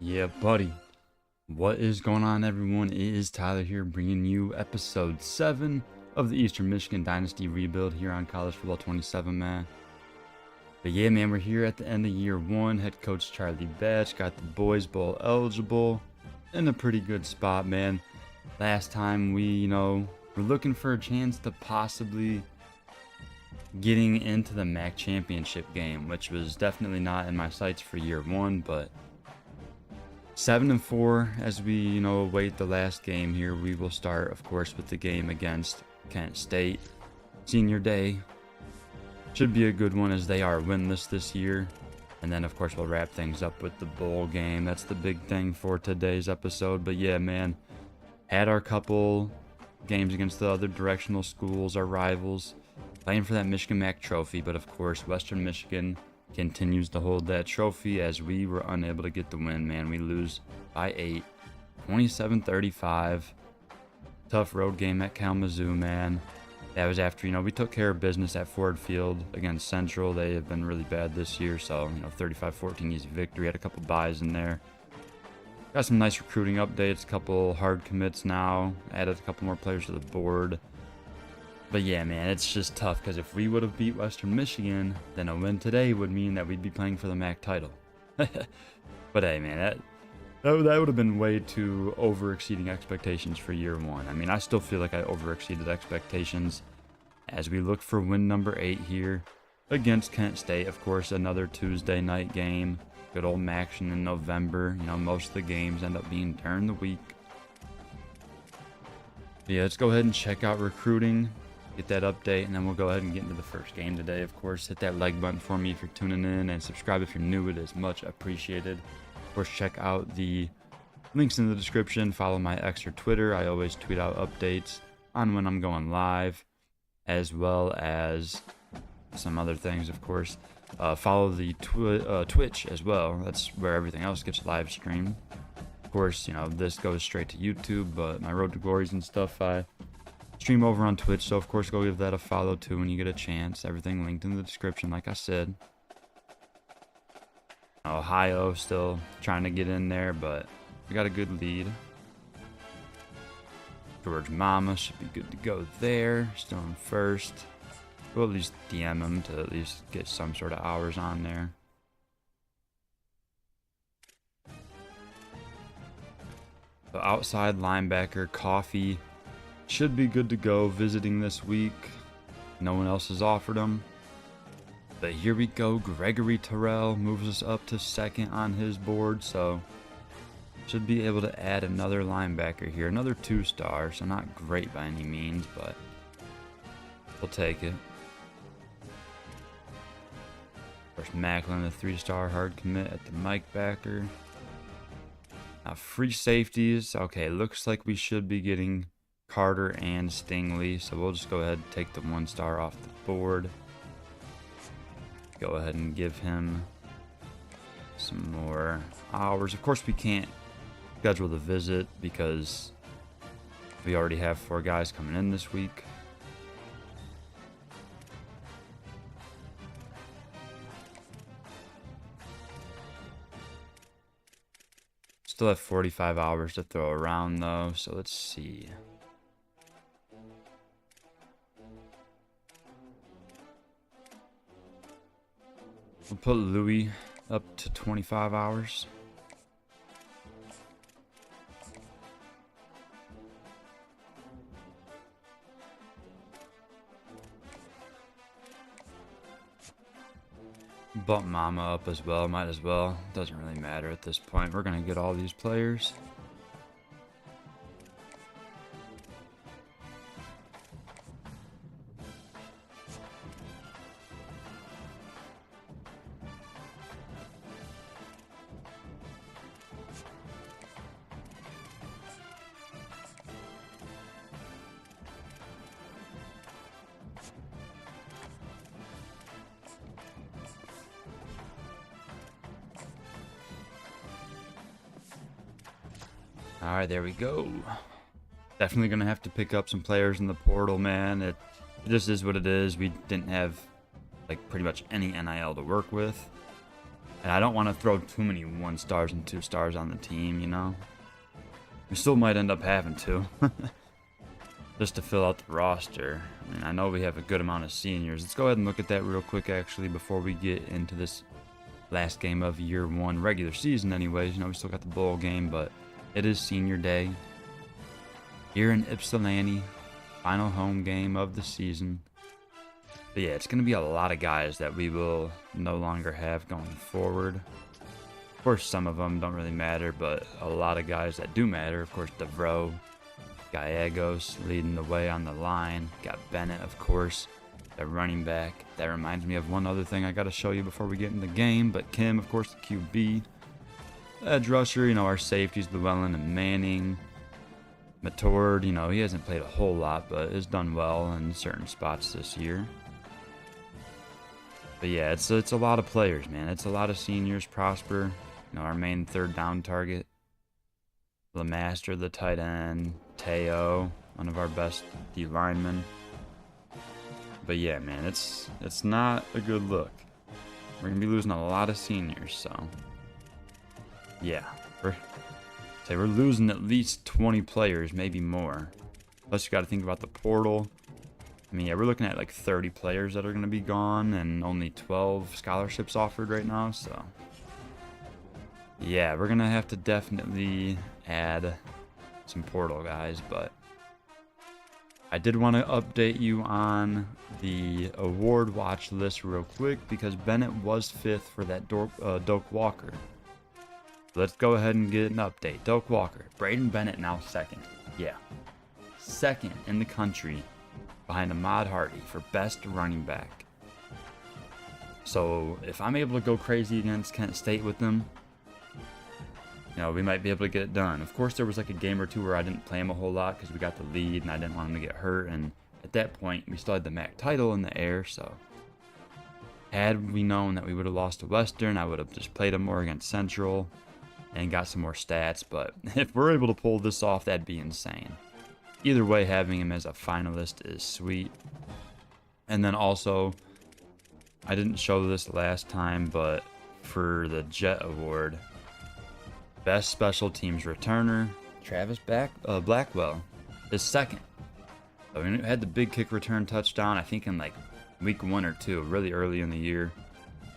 Yeah, buddy. What is going on, everyone? It is Tyler here, bringing you episode 7 of the Eastern Michigan Dynasty rebuild here on College Football 27, man. But yeah, man, we're here at the end of year 1. Head coach Charlie Batch got the Boys Bowl eligible in a pretty good spot, man. Last time we, were looking for a chance to possibly getting into the MAC championship game, which was definitely not in my sights for year 1, but 7-4 as we, await the last game here. We will start, of course, with the game against Kent State. Senior day should be a good one as they are winless this year. And then, of course, we'll wrap things up with the bowl game. That's the big thing for today's episode. But yeah, man, had our couple games against the other directional schools, our rivals, playing for that Michigan MAC trophy. But of course, Western Michigan continues to hold that trophy as we were unable to get the win, man. We lose by 8, 27-35. Tough road game at Kalamazoo, man. That was after, we took care of business at Ford Field against Central. They have been really bad this year, so, 35-14 easy victory. Had a couple buys in there. Got some nice recruiting updates, a couple hard commits now. Added a couple more players to the board. But yeah, man, it's just tough because if we would have beat Western Michigan, then a win today would mean that we'd be playing for the MAC title. But hey, man, that would have been way too over-exceeding expectations for year 1. I mean, I still feel like I over-exceeded expectations as we look for win number 8 here against Kent State. Of course, another Tuesday night game. Good old action in November. Most of the games end up being during the week. But yeah, let's go ahead and check out recruiting. Get that update, and then we'll go ahead and get into the first game today. Of course, hit that like button for me if you're tuning in, and subscribe if you're new. It is much appreciated. Of course, check out the links in the description. Follow my X or Twitter. I always tweet out updates on when I'm going live, as well as some other things, of course. Follow the Twitch as well. That's where everything else gets live streamed. Of course, this goes straight to YouTube, but my Road to Glories and stuff, I stream over on Twitch, so of course go give that a follow too when you get a chance. Everything linked in the description, like I said. Ohio still trying to get in there, but we got a good lead. George Mama should be good to go there. Still in first. We'll at least DM him to at least get some sort of hours on there. So outside linebacker Coffee should be good to go, visiting this week. No one else has offered him. But here we go. Gregory Terrell moves us up to second on his board, so should be able to add another linebacker here. Another 2-star, so not great by any means, but we'll take it. Of course, Macklin, a 3-star hard commit at the Mike backer. Now, free safeties. Okay, looks like we should be getting Carter and Stingley, so we'll just go ahead and take the 1-star off the board. Go ahead and give him some more hours. Of course, we can't schedule the visit because we already have 4 guys coming in this week. Still have 45 hours to throw around though, so let's see. We'll put Louis up to 25 hours. Bump Mama up as well, might as well. Doesn't really matter at this point. We're going to get all these players. Alright, there we go. Definitely going to have to pick up some players in the portal, man. It just is what it is. We didn't have, like, pretty much any NIL to work with. And I don't want to throw too many 1 stars and 2 stars on the team, you know? We still might end up having to. Just to fill out the roster. I mean, I know we have a good amount of seniors. Let's go ahead and look at that real quick, actually, before we get into this last game of year 1 regular season anyways. You know, we still got the bowl game, but it is senior day. Here in Ypsilanti, final home game of the season. But yeah, it's going to be a lot of guys that we will no longer have going forward. Of course, some of them don't really matter, but a lot of guys that do matter. Of course, DeVroe, Gallegos leading the way on the line. Got Bennett, of course, the running back. That reminds me of one other thing I got to show you before we get in the game. But Kim, of course, the QB. Edge rusher, you know, our safeties, Llewellyn and Manning. Matord, you know, he hasn't played a whole lot, but has done well in certain spots this year. But yeah, it's a lot of players, man. It's a lot of seniors. Prosper, you know, our main 3rd down target. LeMaster, the tight end. Teo, one of our best D linemen. But yeah, man, it's not a good look. We're gonna be losing a lot of seniors, so yeah, we're losing at least 20 players, maybe more. Plus, you got to think about the portal. I mean, yeah, we're looking at like 30 players that are going to be gone and only 12 scholarships offered right now, so yeah, we're going to have to definitely add some portal guys. But I did want to update you on the award watch list real quick because Bennett was 5th for that Doak Walker. Let's go ahead and get an update. Doak Walker, Braden Bennett now 2nd. Yeah, 2nd in the country behind Ahmad Hardy for best running back. So if I'm able to go crazy against Kent State with them, you know, we might be able to get it done. Of course, there was like a game or two where I didn't play him a whole lot because we got the lead and I didn't want him to get hurt. And at that point, we still had the MAC title in the air. So had we known that we would have lost to Western, I would have just played him more against Central and got some more stats. But if we're able to pull this off, that'd be insane. Either way, having him as a finalist is sweet. And then also, I didn't show this last time, but for the Jet Award, Best Special Teams Returner, Travis Blackwell is 2nd. So we had the big kick return touchdown, I think in like week 1 or 2, really early in the year.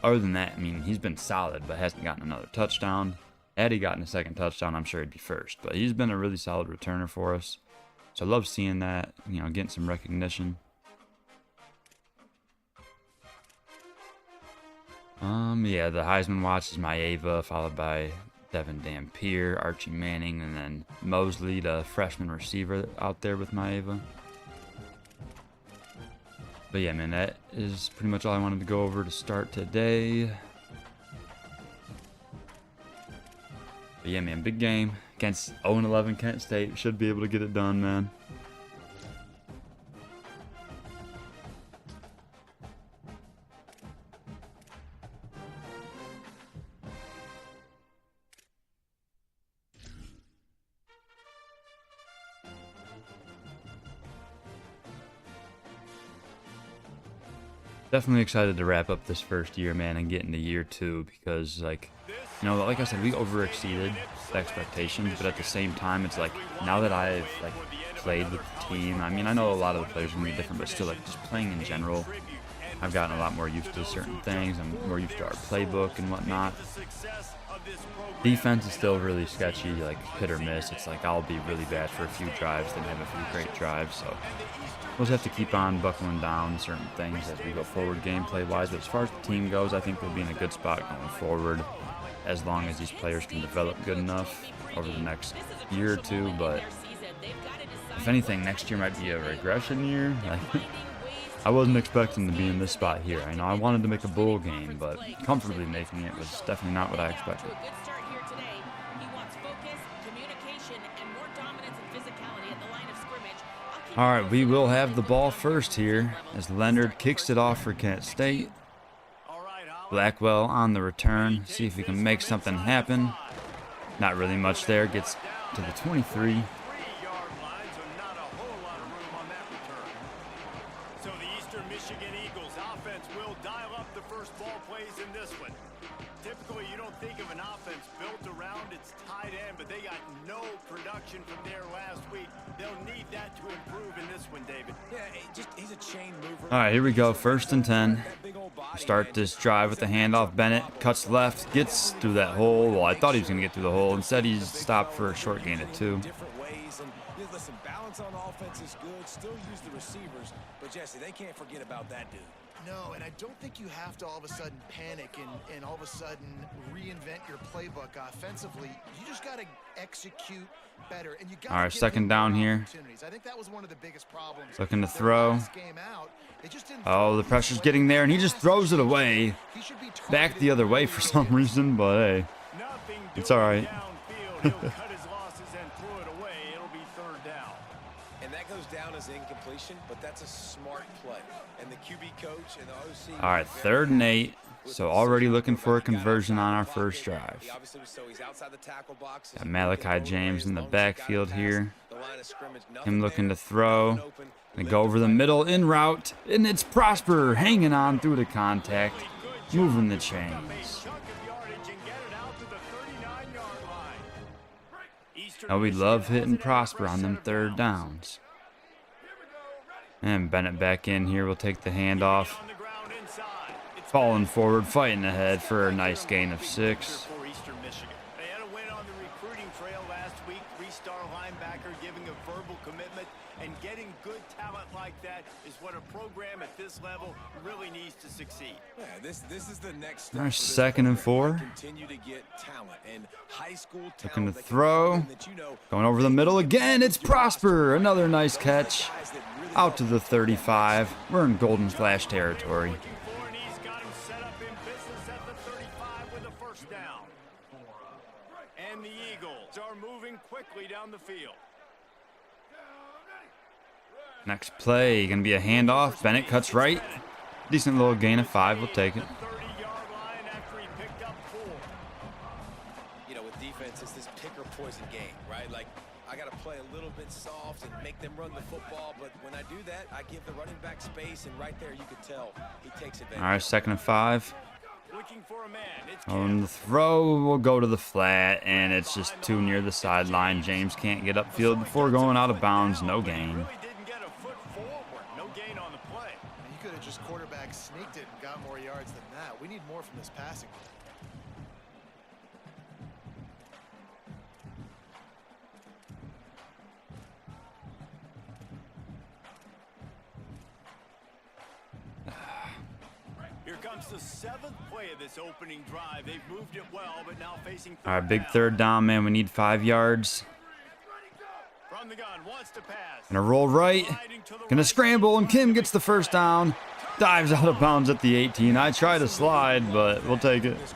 Other than that, I mean, he's been solid, but hasn't gotten another touchdown. Had he gotten a 2nd touchdown, I'm sure he'd be 1st. But he's been a really solid returner for us. So I love seeing that, you know, getting some recognition. Yeah, the Heisman watch is Maeva, followed by Devin Dampier, Archie Manning, and then Mosley, the freshman receiver out there with Maeva. But yeah, man, that is pretty much all I wanted to go over to start today. But yeah, man, big game against 0-11 Kent State. Should be able to get it done, man. Definitely excited to wrap up this first year, man, and get into year 2 because, like, you know, like I said, we overexceeded the expectations, but at the same time, it's like, now that I've, like, played with the team, I mean, I know a lot of the players are going to be different, but still, like, just playing in general, I've gotten a lot more used to certain things. I'm more used to our playbook and whatnot. Defense is still really sketchy, like, hit or miss. It's like, I'll be really bad for a few drives, then have a few great drives, so we'll just have to keep on buckling down certain things as we go forward gameplay-wise. But as far as the team goes, I think we'll be in a good spot going forward as long as these players can develop good enough over the next year or 2. But if anything, next year might be a regression year. I wasn't expecting to be in this spot here. I know I wanted to make a bowl game, but comfortably making it was definitely not what I expected. All right, we will have the ball first here as Leonard kicks it off for Kent State. Blackwell on the return. See if we can make something happen. Not really much there. Gets to the 23. typically you don't think of an offense built around its tight end, but they got no production from there last week. They'll need that to improve in this one, David. Yeah, he's a chain mover. All right, here we go. 1st and 10. Start this drive with the handoff. Bennett cuts left, gets through that hole. Well, I thought he was going to get through the hole. Instead, he's stopped for a short gain of 2. Different ways, and listen, balance on offense is good. Still use the receivers, but Jesse, they can't forget about that dude. No, and I don't think you have to all of a sudden panic and all of a sudden reinvent your playbook offensively. You just got to execute better. And you got all right, 2nd down here. I think that was one of the biggest problems. Looking to throw. Oh, the pressure's getting there, and he just throws it away. Back the other way for some reason, but hey, it's all right. Down as incompletion, but that's a smart play. And the QB coach and the OC. All right, 3rd and 8. So already looking for a conversion on our first drive. Got Malachi James in the backfield here. Him looking to throw. And go over the middle in route. And it's Prosper hanging on through the contact. Moving the chains. Now we love hitting Prosper on them 3rd downs. And Bennett back in here. We'll take the handoff. Falling forward, fighting ahead for a nice gain of 6. They had a win on the recruiting trail last week. 3-star linebacker giving a verbal commitment, and getting good talent like that is what a program at this level really needs to succeed. Yeah, this is the next step. Our 2nd and 4. Continue to get talent and high school talent. Looking to throw. Going over the middle again. It's Prosper. Another nice catch. Out to the 35. We're in Golden Flash territory. And he's got him set up in business at the 35 with a 1st down. And the Eagles are moving quickly down the field. Next play, going to be a handoff. Bennett cuts right. Decent little gain of 5. We'll take it. You know, with defense, it's this pick or poison game, right? Like, I got to play a little bit soft and make them run the football, but when I do that, I give the running back space, and right there you can tell he takes advantage. All right, 2nd and 5. Looking for a man. It's On the throw, we'll go to the flat, and it's just too near the sideline. James can't get upfield before going out of bounds. No gain. Really didn't get a foot forward. No gain on the play. You could have just quarterback sneaked it and got more yards than that. We need more from this passing. Here comes the 7th play of this opening drive. They've moved it well, but now facing. All right, big 3rd down, man. We need 5 yards. From the gun, wants to pass. Gonna roll right. Gonna scramble, and Kim gets the 1st down. Dives out of bounds at the 18. I try to slide, but we'll take it. He is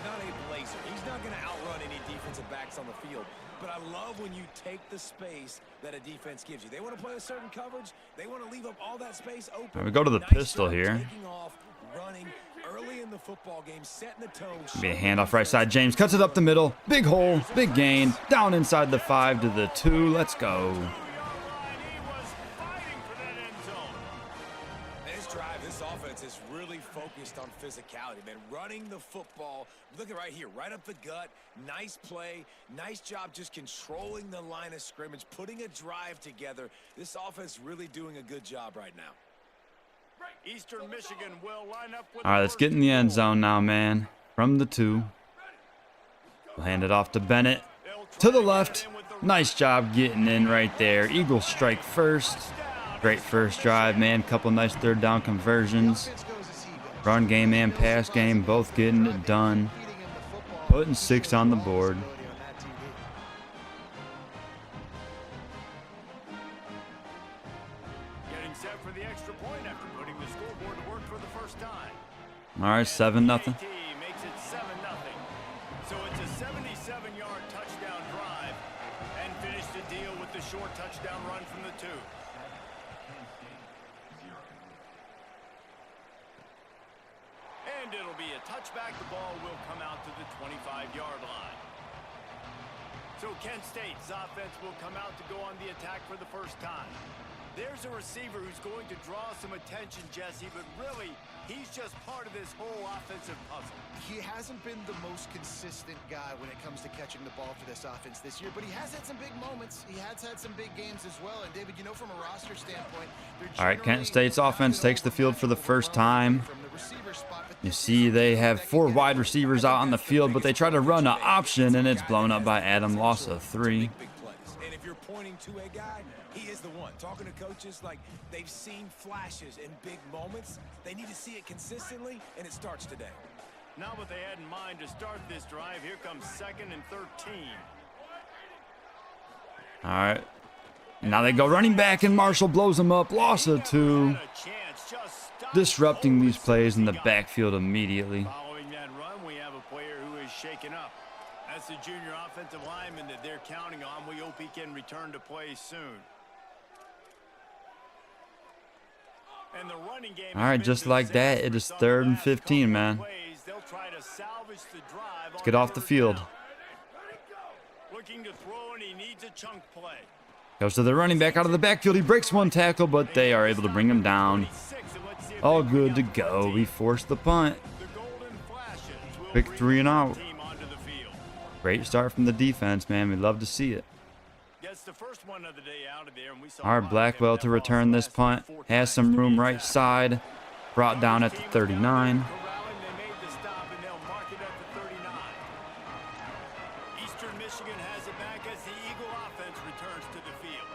not a blazer. He's not going to outrun any defensive backs on the field. But I love when you take the space that a defense gives you. They want to play a certain coverage. They want to leave up all that space open. Right, we go to the pistol here. Taking off, running early in the football game, setting the tone. Be a handoff right side. James cuts it up the middle. Big hole, big gain. Down inside the 5 to the 2. Let's go. This offense is really focused on physicality, man. Running the football. Look at right here, right up the gut. Nice play. Nice job just controlling the line of scrimmage, putting a drive together. This offense really doing a good job right now. Eastern Michigan will line up with. All right, let's get in the end zone now, man. From the 2. We'll hand it off to Bennett. To the left. Nice job getting in right there. Eagles strike first. Great first drive, man. Couple nice 3rd down conversions. Run game and pass game, both getting it done. Putting 6 on the board. Getting set for the extra point after putting the scoreboard to work for the first time. All right, 7-0. Makes it 7-0. So it's a 77-yard touchdown drive, and finish the deal with the short touchdown run from the 2. And it'll be a touchback. The ball will come out to the 25-yard line. So Kent State's offense will come out to go on the attack for the first time. There's a receiver who's going to draw some attention, Jesse, but really, he's just part of this whole offensive puzzle. He hasn't been the most consistent guy when it comes to catching the ball for this offense this year, but he has had some big moments. He has had some big games as well. And David, you know, from a roster standpoint, all right, Kent State's offense takes the field for the first time. You see they have 4 wide receivers out on the field, but they try to run an option, and it's blown up by Adam. Loss of 3. And if you're pointing to a guy, he is the one. Talking to coaches, like, they've seen flashes in big moments. They need to see it consistently, and it starts today. Not what they had in mind to start this drive. Here comes 2nd and 13. All right. Now they go running back, and Marshall blows them up. Loss of 2. Disrupting these plays in the backfield immediately. Following that run, we have a player who is shaken up. That's the junior offensive lineman that they're counting on. We hope he can return to play soon. And the running game. All right, just like that, it is 3rd and 15, man. Let's get off the field. Looking to throw, and he needs a chunk play. Goes to the running back out of the backfield. He breaks 1 tackle, but they are able to bring him down. All good to go. We forced the punt. Pick 3 and out. Great start from the defense, man. We love to see it. All right, Blackwell to return this punt. Has some room right side. Brought down at the 39. Eastern Michigan has it back as the Eagle offense returns to the field.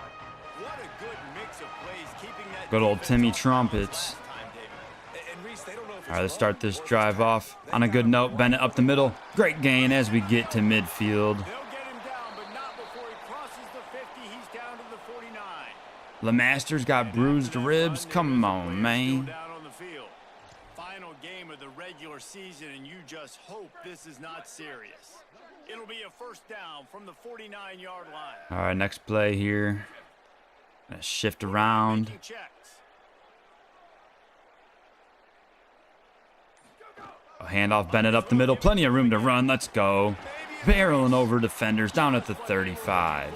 What a good mix of plays, keeping that good old Timmy Trumpets. All right, let's start this drive off on a good note. Bennett up the middle. Great gain as we get to midfield. They'll get him down, but not before he crosses the 50. He's down to the 49. LeMaster's got bruised ribs. Come on, man. Down on the field. Final game of the regular season, and you just hope this is not serious. It'll be a first down from the 49-yard line. All right, next play here. Gonna shift around. Handoff Bennett up the middle. Plenty of room to run. Let's go. Barreling over defenders down at the 35.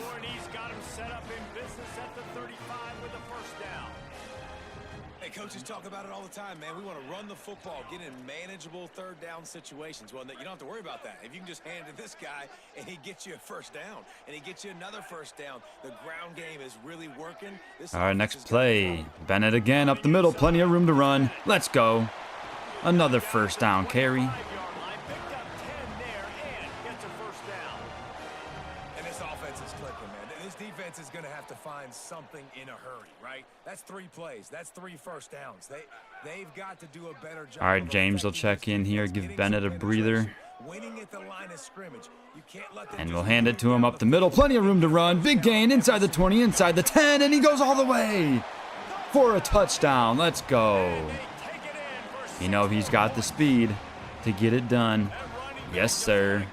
Hey, coaches talk about it all the time, man. We want to run the football, get in manageable 3rd down situations. Well, you don't have to worry about that. If you can just hand it to this guy and he gets you a first down and he gets you another first down, the ground game is really working. All right, next play. Bennett again up the middle. Plenty of room to run. Let's go. Another first down carry. And this offense is clicking, man. This defense is going to have to find something in a hurry, right? That's 3 plays. That's 3 first downs. They've got to do a better job. All right, James will check in here. Give Bennett a breather. Winning at the line of scrimmage. You can't let them. And we'll hand it to him up the middle. Plenty of room to run. Big gain inside the 20, inside the 10, and he goes all the way for a touchdown. Let's go. You know he's got the speed to get it done. Yes, sir.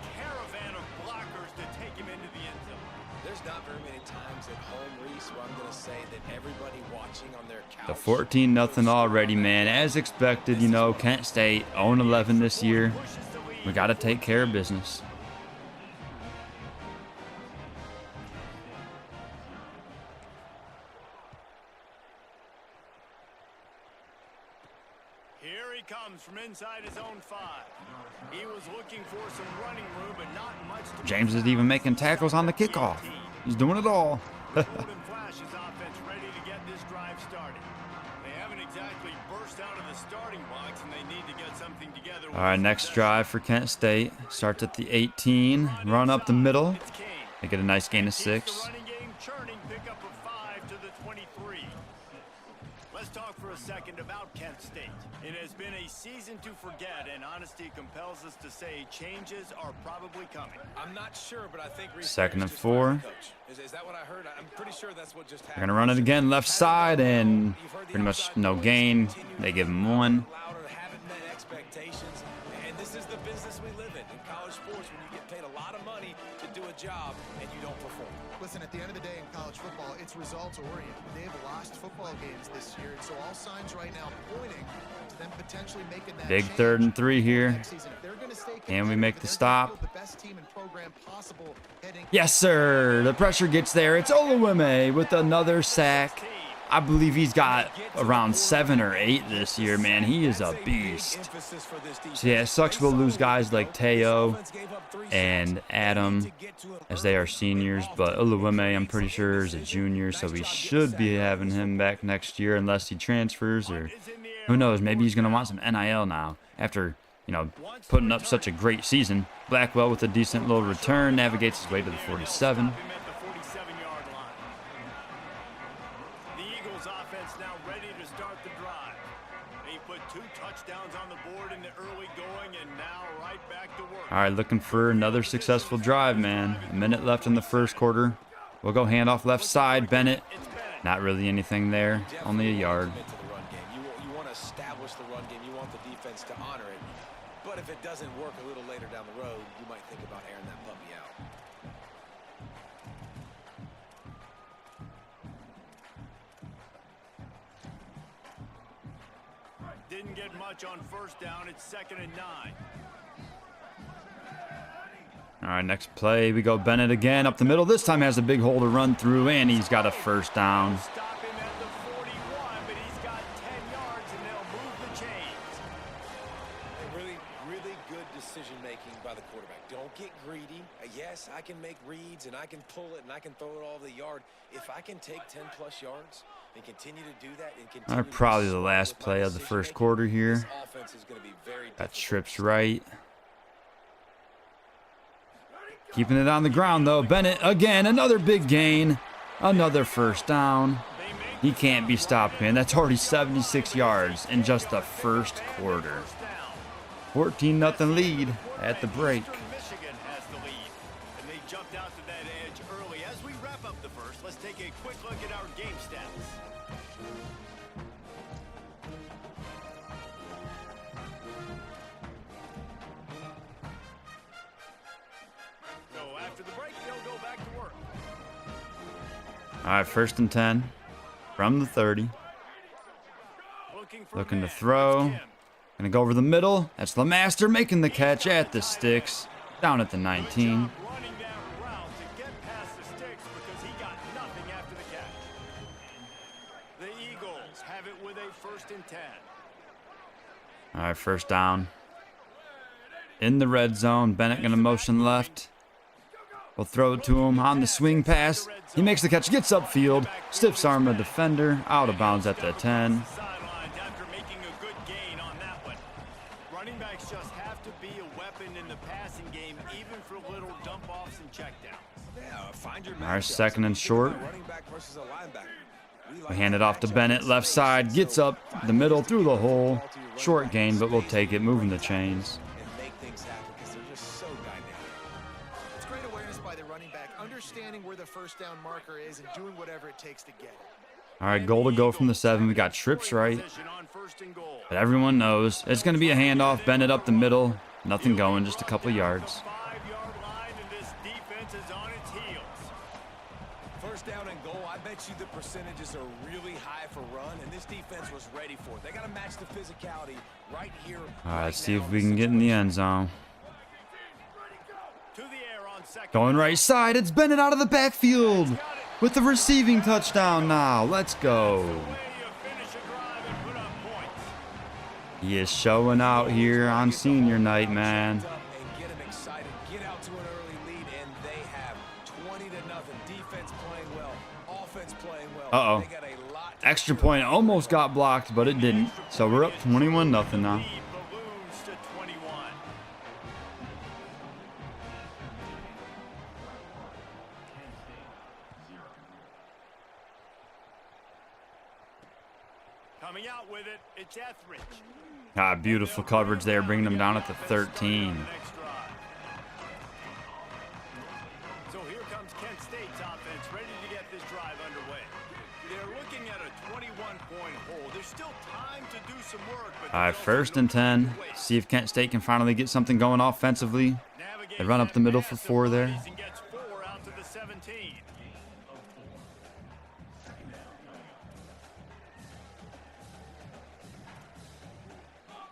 There's not very many times at home, Reese, where I'm going to say that everybody watching on their couch. The 14-0 already, man. As expected, you know, Kent State 0-11 this year. We got to take care of business. Comes from inside his own 5. He was looking for some running room, but not much. James is even making tackles on the kickoff. He's doing it all. Golden Flash's offense ready to get this drive started. They haven't exactly burst out of the starting blocks, and they need to get something together. All right, next drive for Kent State. Starts at the 18. Run up the middle. They get a nice gain of 6. Let's talk for a second about Kent State. It has been a season to forget, and honesty compels us to say changes are probably coming. I'm not sure, but I think 2nd and 4. Is that what I heard? I'm pretty sure that's what just happened. They're gonna run it again, left side, and pretty much no gain. They give him 1. Haven't met expectations, and this is the business we live in college sports. When you get paid a lot of money to do a job and you don't perform. Listen, at the end of the day in college football, it's results oriented. They've lost football games this year, and so all signs right now pointing to them potentially making that big change 3rd and 3 here. Can we make the stop? Yes, sir. The pressure gets there. It's Oluweme with another sack. I believe he's got around 7 or 8 this year, man. He is a beast. So yeah, it sucks we'll lose guys like Teo and Adam as they are seniors, but Uluweme, I'm pretty sure, is a junior, so we should be having him back next year unless he transfers, or who knows, maybe he's going to want some NIL now after, you know, putting up such a great season. Blackwell with a decent little return navigates his way to the 47. All right, looking for another successful drive, man. A minute left in the first quarter. We'll go handoff left side. Bennett, not really anything there, only a yard. You want to establish the run game. You want the defense to honor it. But if it doesn't work a little later down the road, you might think about airing that puppy out. Didn't get much on first down. It's 2nd and 9. All right, next play, we go Bennett again up the middle. This time has a big hole to run through, and he's got a first down. Stop him at the 41, but he's got 10 yards, and they'll move the chains. Really good decision-making by the quarterback. Don't get greedy. Yes, I can make reads, and I can pull it, and I can throw it all the yard. If I can take 10-plus yards and continue to do that, and continue All right, probably the last play of the first quarter here. Got trips right. Keeping it on the ground, though. Bennett, again, another big gain. Another first down. He can't be stopped, man. That's already 76 yards in just the first quarter. 14-0 lead at the break. Michigan has the lead, and they jumped out to that edge early. As we wrap up the first, let's take a quick look at our game stats. After the break, they'll go back to work. All right, 1st and 10 from the 30. Looking to throw. Gonna go over the middle. That's LeMaster making the catch at the sticks. Down at the 19. Running that route to get past the sticks because he got nothing after the catch. The Eagles have it with a 1st and 10. All right, first down. In the red zone. Bennett gonna motion left. We'll throw it to him on the swing pass. He makes the catch, gets upfield, stiffs arm a defender, out of bounds at the 10. After making a good gain on that one. Running backs just have to be a weapon in the passing game, even for little dump-offs and checkdowns. Our 2nd and short. We hand it off to Bennett, left side, gets up the middle through the hole. Short gain, but we'll take it, moving the chains. Understanding where the first down marker is and doing whatever it takes to get it. All right, goal to go from the 7. We got trips right. But everyone knows it's going to be a handoff. Bennett up the middle. Nothing going, just a couple yards. 5-yard line, and this defense is on its heels. First down and goal, I bet you the percentages are really high for run, and this defense was ready for it. They got to match the physicality right here. All right, let's see if we can get in the end zone. Going right side, it's Bennett out of the backfield with the receiving touchdown now. Let's go. He is showing out here on senior night, man. Uh-oh. Extra point almost got blocked, but it didn't. So we're up 21-0 now. Coming out with it, it's Etheridge. Ah, beautiful coverage there, bringing them down at the 13. So here comes Kent State's offense, ready to get this drive underway. They're looking at a 21-point hole. There's still time to do some work. But all right, 1st and 10. See if Kent State can finally get something going offensively. They run up the middle for 4 there.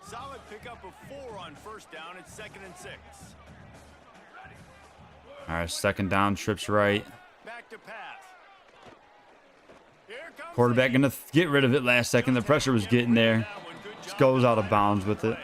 Solid pickup of 4 on first down. It's 2nd and 6. All right, 2nd down, trips right. Back to pass. Quarterback going to get rid of it last second. The pressure was getting there. Just goes out of bounds with it.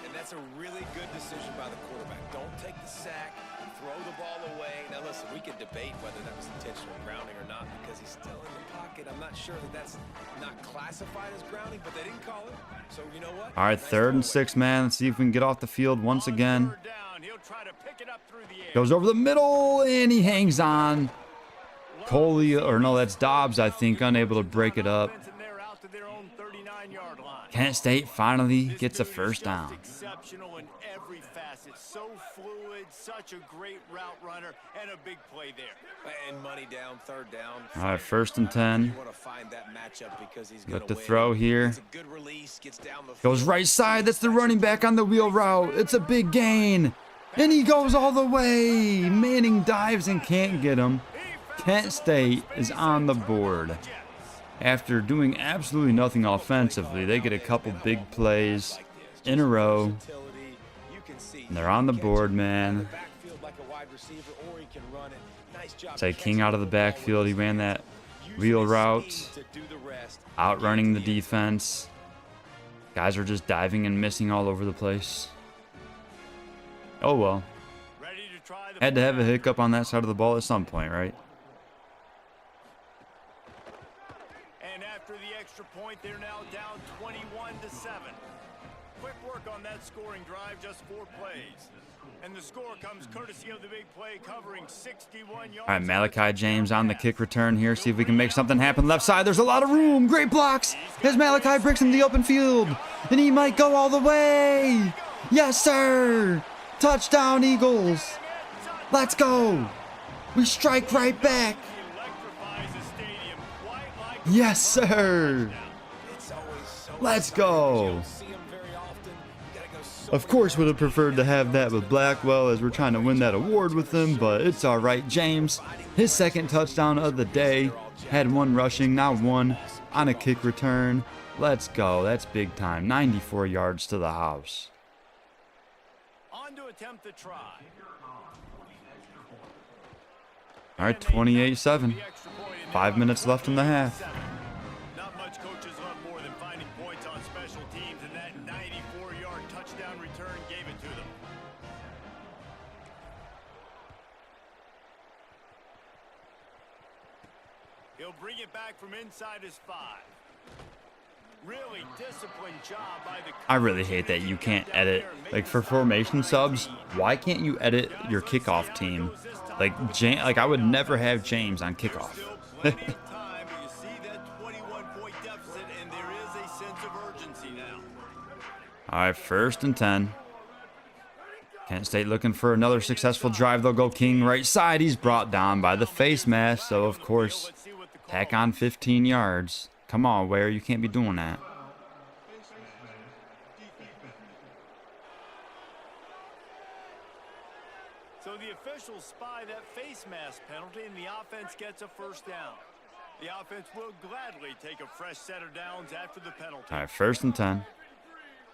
And that's a really good decision by the quarterback. Don't take the sack, throw the ball away. Now listen, we can debate whether that was intentional grounding or not because he's still in the pocket. I'm not sure that that's not classified as grounding, but they didn't call it. So you know what? All right, 3rd and 6, man. Let's see if we can get off the field once again. Goes over the middle, and he hangs on. Coley, or no, that's Dobbs, I think, unable to break it up. Kent State finally gets a first down. Exceptional in every facet. So fluid, such a great route runner, and a big play there. And money down, 3rd down. All right, 1st and 10. You want to find that matchup because he's Look going to win. throw here. It's a good release, gets down the Goes field. right side. That's the running back on the wheel route. It's a big gain. And he goes all the way. Manning dives and can't get him. Kent State is on the board. After doing absolutely nothing offensively, they get a couple big plays in a row. And they're on the board, man. Say King out of the backfield. He ran that wheel route, outrunning the defense. Guys are just diving and missing all over the place. Oh well. Had to have a hiccup on that side of the ball at some point, right? And after the extra point, they're now down 21-7. Quick work on that scoring drive, just 4 plays. And the score comes courtesy of the big play covering 61 yards. All right, Malachi James on the kick return here. See if we can make something happen. Left side, there's a lot of room. Great blocks. As Malachi breaks in the open field. And he might go all the way. Yes, sir. Touchdown, Eagles. Let's go. We strike right back. Yes, sir. Let's go. Of course, would have preferred to have that with Blackwell as we're trying to win that award with him, but it's all right. James, his 2nd touchdown of the day, had 1 rushing, now 1 on a kick return. Let's go. That's big time. 94 yards to the house. On to attempt the try. All right, 28-7. 5 minutes left in the half. Not much coaches love more than finding points on special teams, and that 94-yard touchdown return gave it to them. He'll bring it back from inside his 5. Really disciplined job by the I really hate that you can't edit. Like for formation subs, why can't you edit your kickoff team? Like I would never have James on kickoff. Time, you see that 21-point deficit, and there is a sense of urgency now. All right, 1st and 10. Kent State looking for another successful drive. They'll go King right side. He's brought down by the face mask. So, of course, tack on 15 yards. Come on, Ware. You can't be doing that. So the officials spy that face mask penalty, and the offense gets a 1st down. The offense will gladly take a fresh set of downs after the penalty. All right, 1st and 10.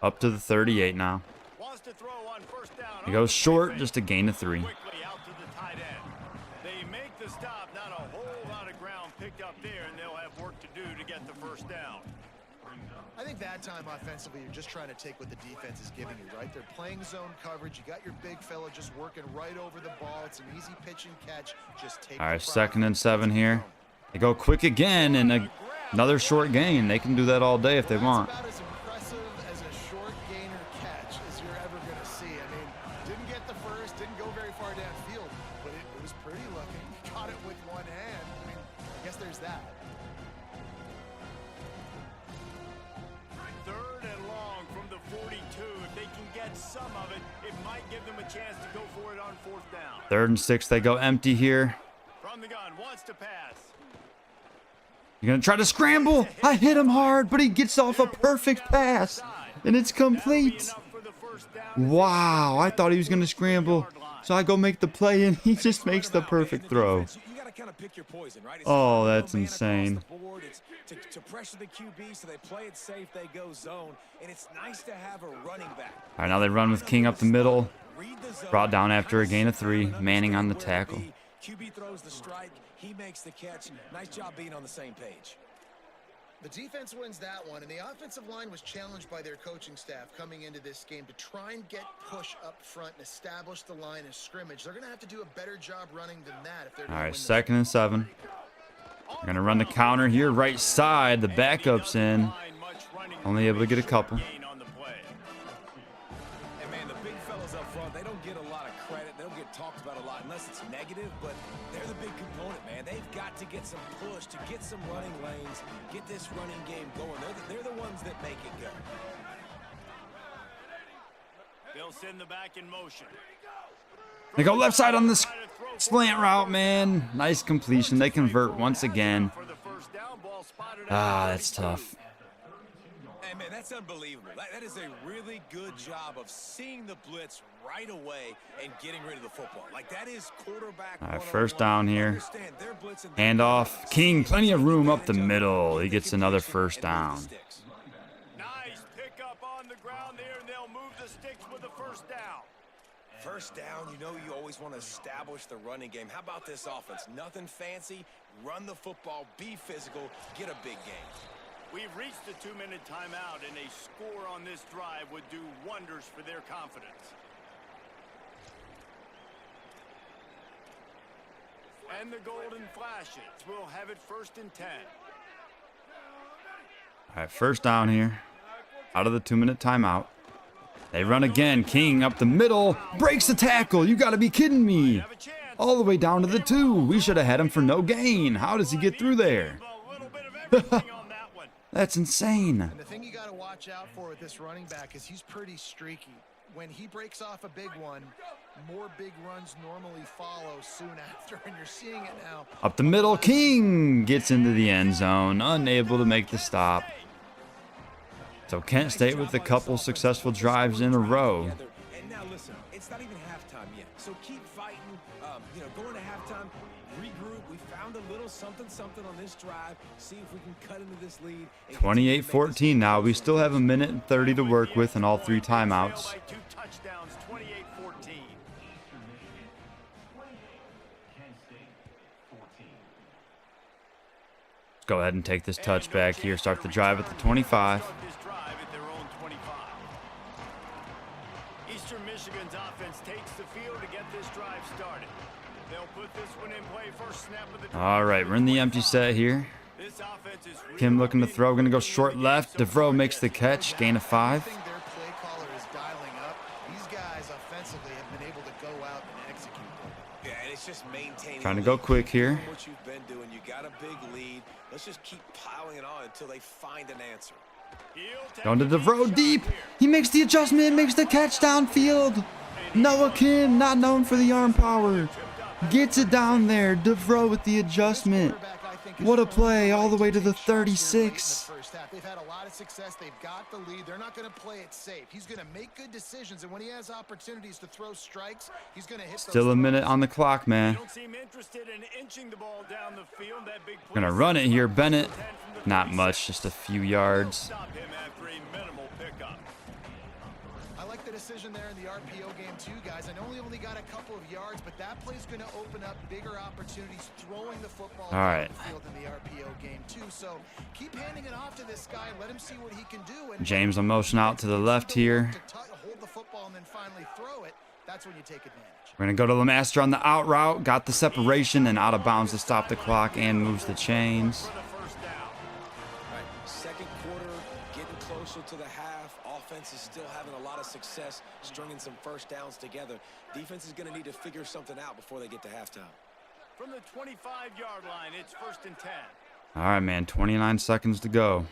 Up to the 38 now. Wants to throw on 1st down. He goes short, just a gain of 3. Quickly out to the tight end. They make the stop. Not a whole lot of ground picked up there, and they'll have work to do to get the 1st down. I think that time offensively, you're just trying to take what the defense is giving you, right? They're playing zone coverage. You got your big fella just working right over the ball. It's an easy pitch and catch. Just take. All right, 2nd and 7 here. They go quick again, and another short gain. They can do that all day if they want. That's about as impressive as a short gainer catch as you're ever going to see. I mean, didn't get the 1st, didn't go very far downfield, but it was pretty lucky. Caught it with 1 hand. I mean, I guess there's that. 3rd and long from the 42. If they can get some of it, it might give them a chance to go for it on 4th down. 3rd and 6. They go empty here. From the gun, wants to pass. You're going to try to scramble. I hit him hard, but he gets off a perfect pass, and it's complete. Wow, I thought he was going to scramble, so I go make the play, and he just makes the perfect throw. Oh, that's insane. To pressure the QB so they play it safe, they go zone, and it's nice to have a running back. All right, now they run with King up the middle. Brought down after a gain of 3. Manning on the tackle. QB throws the strike. He makes the catch. Nice job being on the same page. The defense wins that one, and the offensive line was challenged by their coaching staff coming into this game to try and get push up front and establish the line of scrimmage. They're going to have to do a better job running than that if they're going to win. All right, 2nd and 7. We're going to run the counter here, right side. The backup's in. Only able to get a couple. And man, the big fellas up front, they don't get a lot of credit. They don't get talked about a lot unless it's negative, but they're the big component, man. They've got to get some push, to get some running lanes, get this running game going. They're the ones that make it go. They'll send the back in motion. They go left side on this slant route, man. Nice completion. They convert once again. Ah, that's tough. Hey, man, that's unbelievable. That is a really good job of seeing the blitz right away and getting rid of the football. Like, that is quarterback. All right, 1st down here. Hand off. King, plenty of room up the middle. He gets another 1st down. Nice pick up on the ground there, and they'll move the sticks with a 1st down. 1st down, you know you always want to establish the running game. How about this offense? Nothing fancy. Run the football, be physical, get a big game. We've reached the 2-minute timeout, and a score on this drive would do wonders for their confidence. And the golden flashes. We'll have it 1st and 10. All right, 1st down here. Out of the 2-minute timeout. They run again. King up the middle. Breaks the tackle. You got to be kidding me. All the way down to the 2. We should have had him for no gain. How does he get through there? That's insane. And the thing you got to watch out for with this running back is he's pretty streaky. When he breaks off a big one, more big runs normally follow soon after, and you're seeing it now. Up the middle, King gets into the end zone, unable to make the stop. So Kent State with a couple successful drives in a row. And now listen, it's not even halftime yet, so keep fighting. Going to halftime, regroup. We found a little something on this drive. See if we can cut into this lead. 28-14 now. We still have 1:30 to work with in all 3 timeouts. 2 touchdowns, 28-14. Let's go ahead and take this touchback here. Start the drive at the 25. Eastern Michigan's offense takes the field to get this drive started. They'll put this one in play first snap of the drive. All right, we're in the empty set here. This offense is Kim looking to throw. Going to go short left. DeVreaux makes the catch. Gain of 5. Their play caller is dialing up. These guys offensively have been able to go out and execute. Yeah, and it's just maintaining. Trying to go quick here. What you've been doing, you got a big lead. Let's just keep piling it on until they find an answer. Going to DeVreaux deep. He makes the adjustment, makes the catch downfield. Noah Kim, not known for the arm power, gets it down there. DeVreaux with the adjustment. What a play, all the way to the 36. They've had a lot of success. They've got the lead. They're not going to play it safe. He's going to make good decisions, and when he has opportunities to throw strikes, he's going to hit. Still a minute on the clock, man. Gonna run it here, Bennett. Not much, just a few yards. I like the decision there in the RPO game too, guys. I know he only got a couple of yards, but that play's going to open up bigger opportunities throwing the football down the field in the RPO game too. So keep handing it off to this guy. Let him see what he can do. And James on motion out to the left here. Hold the football and then finally throw it. That's when you take advantage. We're going to go to Lemaster on the out route. Got the separation and out of bounds to stop the clock and moves the chains. Second quarter, getting closer to the half. Offense is still having a lot of success stringing some 1st downs together. Defense is going to need to figure something out before they get to halftime. From the 25-yard line, it's 1st and 10. All right, man, 29 seconds to go.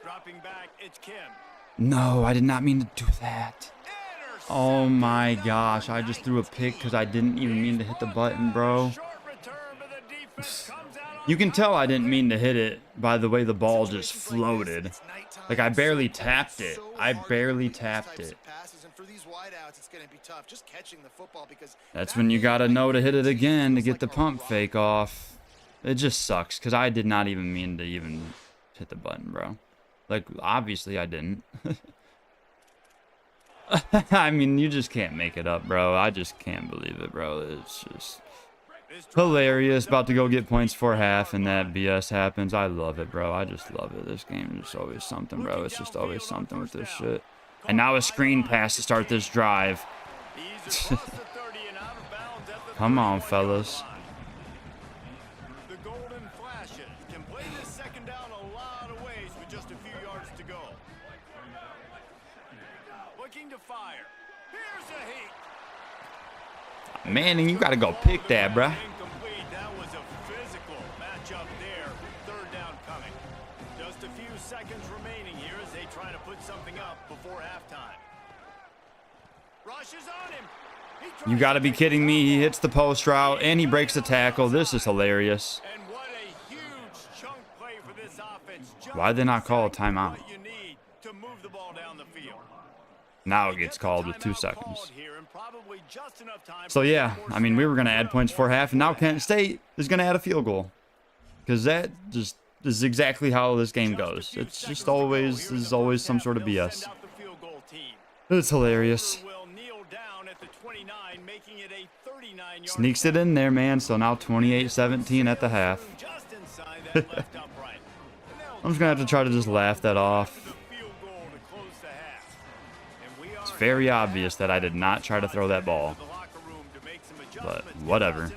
Dropping back, it's Kim. No, I did not mean to do that. Oh my gosh, I just threw a pick because I didn't even mean to hit the button, bro. You can tell I didn't mean to hit it by the way the ball just floated. Like, I barely tapped it. I barely tapped it. That's when you gotta know to hit it again to get the pump fake off. It just sucks because I did not even mean to even hit the button, bro. Like, obviously I didn't. I mean, you just can't make it up, bro. I just can't believe it, bro. It's just... Hilarious. About to go get points for half, and that BS happens. I love it, bro. I just love it. This game is just always something, bro. It's just always something with this shit. And now a screen pass to start this drive. Come on, fellas. The golden flashes can play this second down a lot of ways with just a few yards to go. Looking to fire. Here's a heat. Manning, you gotta go pick that, bruh. Incomplete. That was a physical matchup there. Third down coming. Just a few seconds remaining here as they try to put something up before halftime. Rushes on him. You gotta be kidding me. He hits the post route and he breaks the tackle. This is hilarious. And what a huge chunk play for this offense. Why'd they not call a timeout? What you need to move the ball down the field. Now it gets called with 2 seconds. So yeah, I mean, we were going to add points for half, and now Kent State is going to add a field goal. Because that just is exactly how this game goes. It's just always, there's always some sort of BS. It's hilarious. Sneaks it in there, man. So now 28-17 at the half. I'm just going to have to try to just laugh that off. It's very obvious that I did not try to throw that ball. But whatever.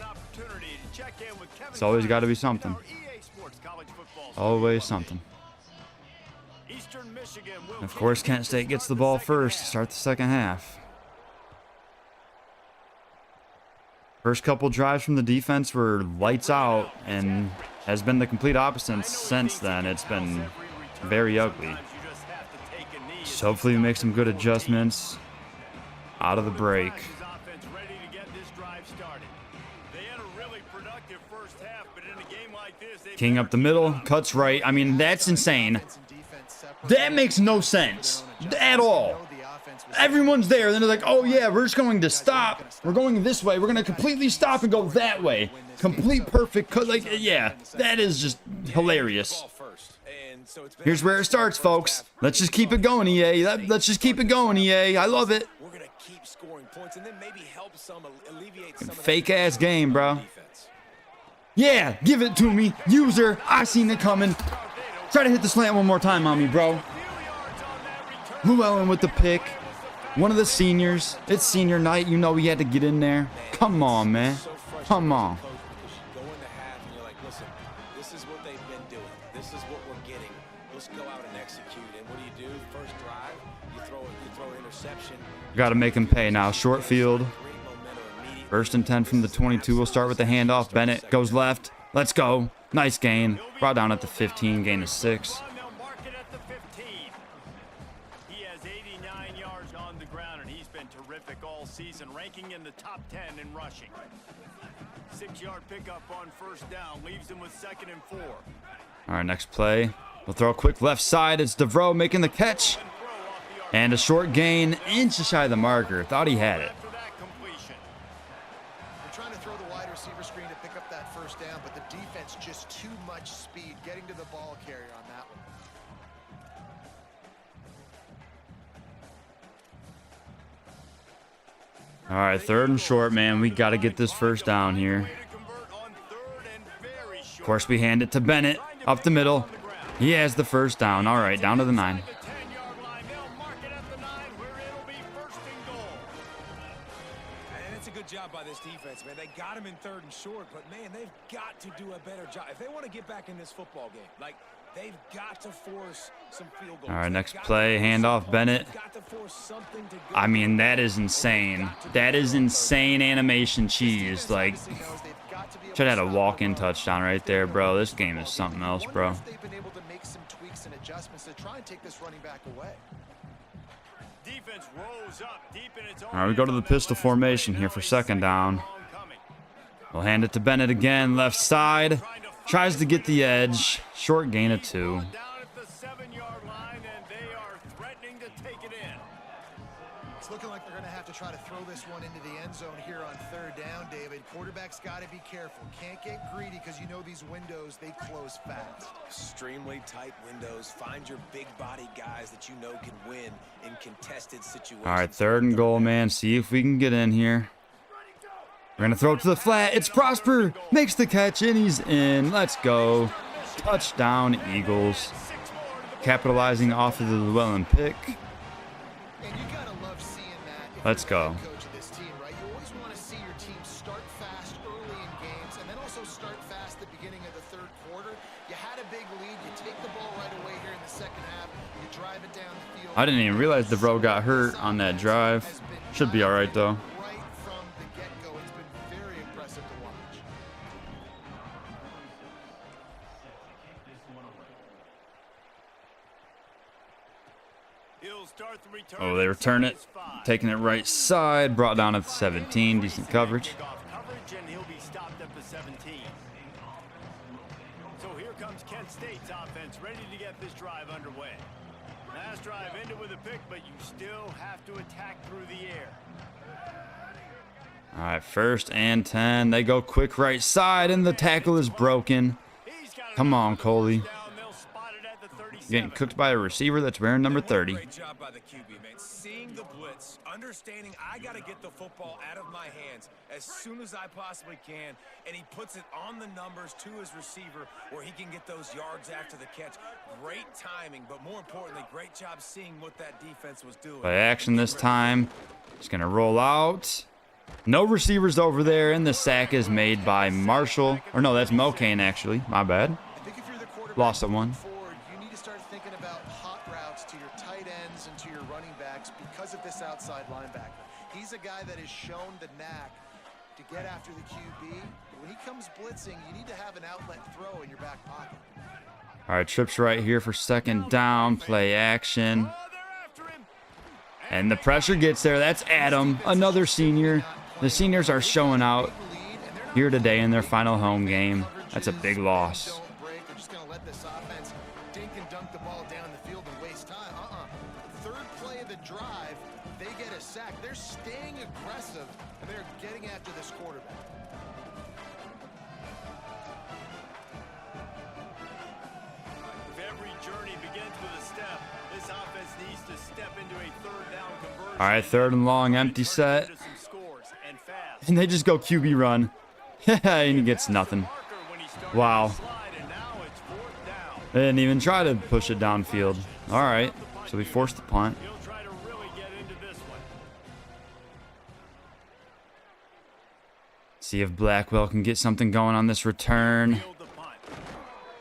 It's always got to be something. Always something. And of course, Kent State gets the ball first to start the second half. First couple drives from the defense were lights out and has been the complete opposite since then. It's been very ugly. So hopefully we make some good adjustments out of the break. King up the middle, cuts right. I mean, that's insane. That makes no sense at all. Everyone's there, then they're like, oh yeah, we're just going to stop. We're going this way. We're going to completely stop and go that way. Complete perfect cut. Like, yeah, that is just hilarious. Here's where it starts, folks. Let's just keep it going, EA. Let's just keep it going, EA. I love it. We're going to keep scoring points and then maybe help some alleviate some fake ass game, bro. Yeah, give it to me. User, I seen it coming. Try to hit the slant one more time on me, bro. Llewellyn with the pick. One of the seniors. It's senior night. You know he had to get in there. Come on, man. Come on. Go in the half and you're like, listen, this is what they've been doing. This is what we're getting. Let's go out and execute. And what do? First drive, you throw an interception. Got to make him pay now. Short field. First and 10 from the 22. We'll start with the handoff. Bennett goes left. Let's go. Nice gain. Brought down at the 15. Gain of 6. He has 89 yards on the ground, and he's been terrific all season, ranking in the top 10 in rushing. 6-yard pickup on first down leaves him with 2nd and 4. All right, next play. We'll throw a quick left side. It's DeVreaux making the catch. And a short gain, inch shy of the marker. Thought he had it. Trying to throw the wide receiver screen to pick up that first down, but the defense just too much speed getting to the ball carrier on that one. All right, 3rd and short, man. We got to get this first down here. Of course, we hand it to Bennett up the middle. He has the first down. All right, down to the 9. Job by this defense, man. They got him in 3rd and short, but man, they've got to do a better job if they want to get back in this football game. Like, they've got to force some field goals. All right, next play, handoff Bennett. I mean, that is insane. That is insane animation cheese. Like, should have had a walk-in touchdown right there, bro. This game is something else, bro. They've been able to make some tweaks and adjustments to try and take this running back away. All right, we go to the pistol formation here for 2nd down. We'll hand it to Bennett again, left side. Tries to get the edge. Short gain of 2. It's looking like they're going to have to try to throw this one into the end zone here on 3rd down, David. Quarterback's got to be careful. Can't get greedy because you know these windows, they close fast. Extremely tight windows. Find your big body guys that you know can win in contested situations. All right, 3rd and goal, man. See if we can get in here. We're going to throw it to the flat. It's Prosper. Makes the catch, and he's in. Let's go. Touchdown, Eagles. Capitalizing off of the Llewellyn pick. And you gotta love seeing that. If Let's you're go. the coach of this team, right? You always want to see your team start fast early in games, and then also start fast at the beginning of the third quarter. You had a big lead. You take the ball right away here in the second half. You drive it down the field. I didn't even realize the bro got hurt on that drive. Should be all right, though. Right from the get-go, it's been very impressive to watch. He'll start the return. Oh, they return it. Taking it right side. Brought down at the 17. Decent coverage. Coverage, and he'll be stopped at the 17. So here comes Kent State's offense, ready to get this drive underway. Last drive ended with a pick, but you still have to attack through the air. All right, 1st and 10. They go quick right side, and the tackle is broken. Come on, Coley. Getting cooked by a receiver that's wearing number 30. Great job by the QB, man. Seeing the blitz, understanding I got to get the football out of my hands as soon as I possibly can, and he puts it on the numbers to his receiver where he can get those yards after the catch. Great timing, but more importantly, great job seeing what that defense was doing. By action this time. He's going to roll out. No receivers over there, and the sack is made by Marshall. Or no, that's Mokane, actually. My bad. I think if you're the quarterback Lost at one. forward, you need to start thinking about hot routes to your tight ends and to your running backs because of this outside linebacker. He's a guy that has shown the knack to get after the QB. When he comes blitzing, you need to have an outlet throw in your back pocket. All right, trips right here for 2nd down. Play action. And the pressure gets there. That's Adam, another senior. The seniors are showing out here today in their final home game. That's a big loss. Don't break. They're just going to let this offense dink and dunk the ball down the field and waste time. Third play of the drive, they get a sack. They're staying aggressive, and they're getting after this quarterback. If every journey begins with a step, this offense needs to step into a third down conversion. All right, 3rd and long, empty set. Into some scores, and fast. And they just go QB run. And he gets nothing. Wow. And now it's 4th down. They didn't even try to push it downfield. All right, so we forced the punt. He'll try to really get into this one. See if Blackwell can get something going on this return. Field the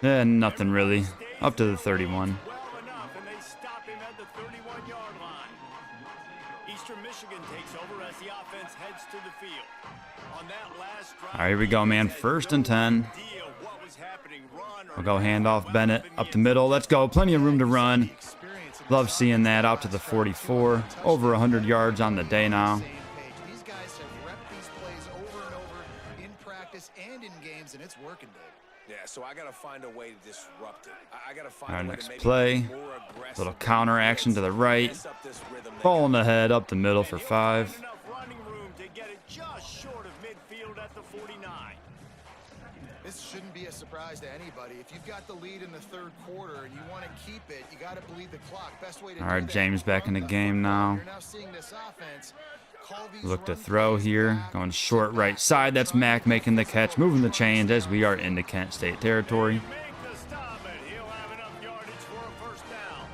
punt. Nothing really. Up to the 31. Well enough, and they stop him at the 31-yard line. Eastern Michigan takes over as the offense heads to the field. On that last drive, All right, here we go, man. 1st and 10. idea what was happening. Run or We'll go hand off Bennett up the middle. Let's go. Plenty of room to run. Love seeing that out to the 44. Over 100 yards on the day now. Same page. These guys have repped these plays over and over in practice and in games, and it's working, Dave. Yeah, so I got to find a way to disrupt it. I got to find Our a way next to make play. it more aggressive. Little counter action to the right. Mess up this rhythm. Ball in the head up the middle for 5. enough running room to get it just short of midfield at the 49. This shouldn't be a surprise to anybody. If you've got the lead in the third quarter and you want to keep it, you got to bleed the clock. Best way to All do right, that James is back in the run game now. You're now seeing this offense call these Look to run throw plays here. back Going to short right back. side. That's Mac making the catch. Moving the chains as we are into Kent State territory. Make the stop, and he'll have enough yardage for a 1st down.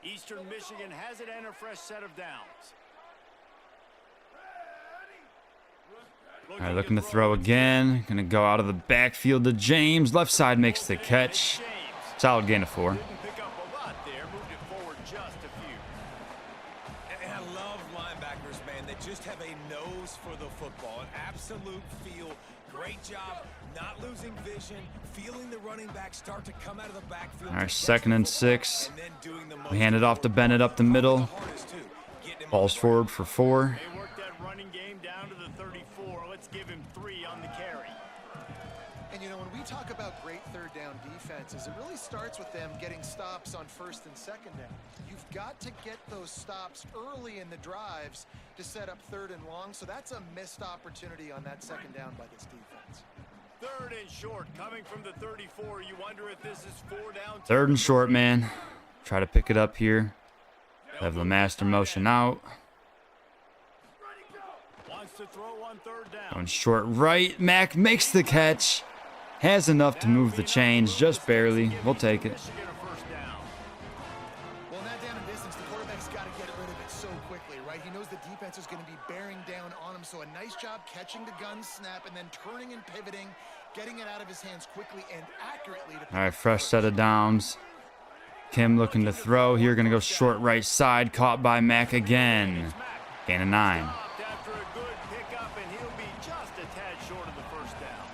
Eastern Michigan has it and a fresh set of downs. All right, looking to throw again. Going to go out of the backfield to James. Left side makes the catch. Solid gain of 4. Didn't pick up a lot there, moved it forward just a few. And I love linebackers, man. They just have a nose for the football, an absolute feel. Great job not losing vision, feeling the running back start to come out of the backfield. All right, to catch 2nd the and football, 6. and then doing the most We hand it off to Bennett up the middle. hardest, too. Getting him Balls on the forward for 4. They worked that running game down to the 34. Let's give him 3 on the carry. And you know, when we talk about great third down defenses, it really starts with them getting stops on 1st and 2nd down. You've got to get those stops early in the drives to set up 3rd and long, so that's a missed opportunity on that 2nd down by this defense. Third and short, coming from the 34. You wonder if this is 4 down. Third and short, man. Try to pick it up here. Have the master motion out. Wants to throw on third down. Going short right. Mack makes the catch. Has enough to move the chains, just barely. We'll take it. Well, not down in distance, the quarterback's got to get rid of it so quickly, right? He knows the defense is going to be bearing down on him, so a nice job catching the gun snap and then turning and pivoting, getting it out of his hands quickly and accurately. All right, fresh set of downs. Kim looking to throw here, going to go short right side, caught by Mack again. Gain of 9. After a good pickup, and he'll be just a tad short of the first down.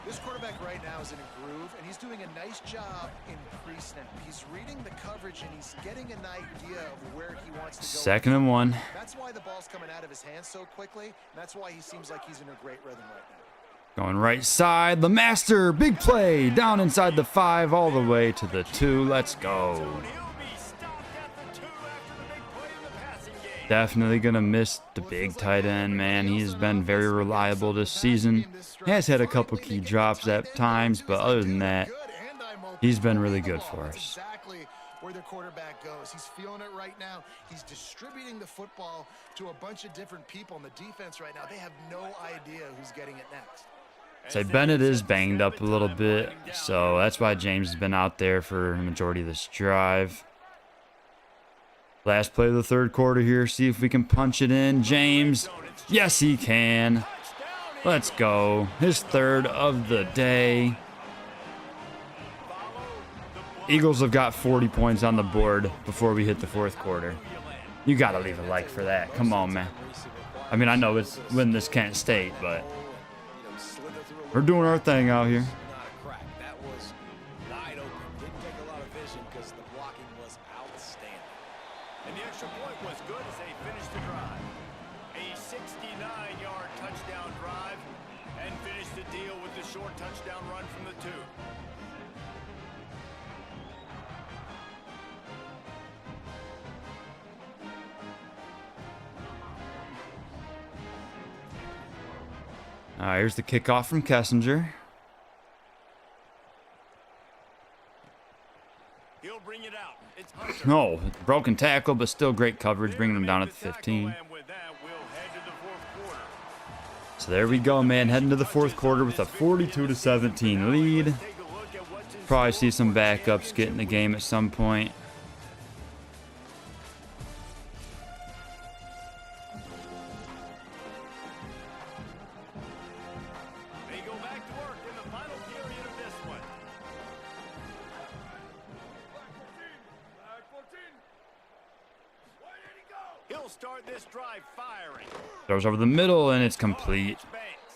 This quarterback right now is in a groove, and he's doing a nice job in pre-snap. He's reading the coverage, and he's getting an idea of where he wants to go. 2nd and 1. That's why the ball's coming out of his hands so quickly, and that's why he seems like he's in a great rhythm right now. Going right side, the master, big play, down inside the 5, all the way to the 2. Let's go. He'll be stopped at the 2 after the big play in the passing game. Definitely gonna miss the big tight end, man. He's been very reliable this season. Has had a couple key drops at times, but other than that, he's been really good for us. Exactly where the quarterback goes. He's feeling it right now. He's distributing the football to a bunch of different people on the defense right now. They have no idea who's getting it next. Say Bennett is banged up a little bit, so that's why James has been out there for the majority of this drive. Last play of the 3rd quarter here. See if we can punch it in. James, yes he can. Let's go. His 3rd of the day. Eagles have got 40 points on the board before we hit the 4th quarter. You gotta leave a like for that. Come on, man. I mean, I know it's win this Kent State, but we're doing our thing out here. Not a crack. That was wide open. Didn't take a lot of vision because the blocking was outstanding. And the extra point was good as they finished the drive. A 69-yard touchdown drive and finished the deal with the short touchdown run from the 2. All right, here's the kickoff from Kessinger. He'll bring it out. It's Hunter. No, broken tackle, but still great coverage, bringing him down at the 15. And with that, we'll head to the 4th quarter. So there we go, man. Heading to the 4th quarter with a 42-17 lead. Take a look at what's in Probably store see some for the backups get in the game at some point. They go back to work in the final period of this one. He'll start this drive firing. Throws over the middle, and it's complete. Banks.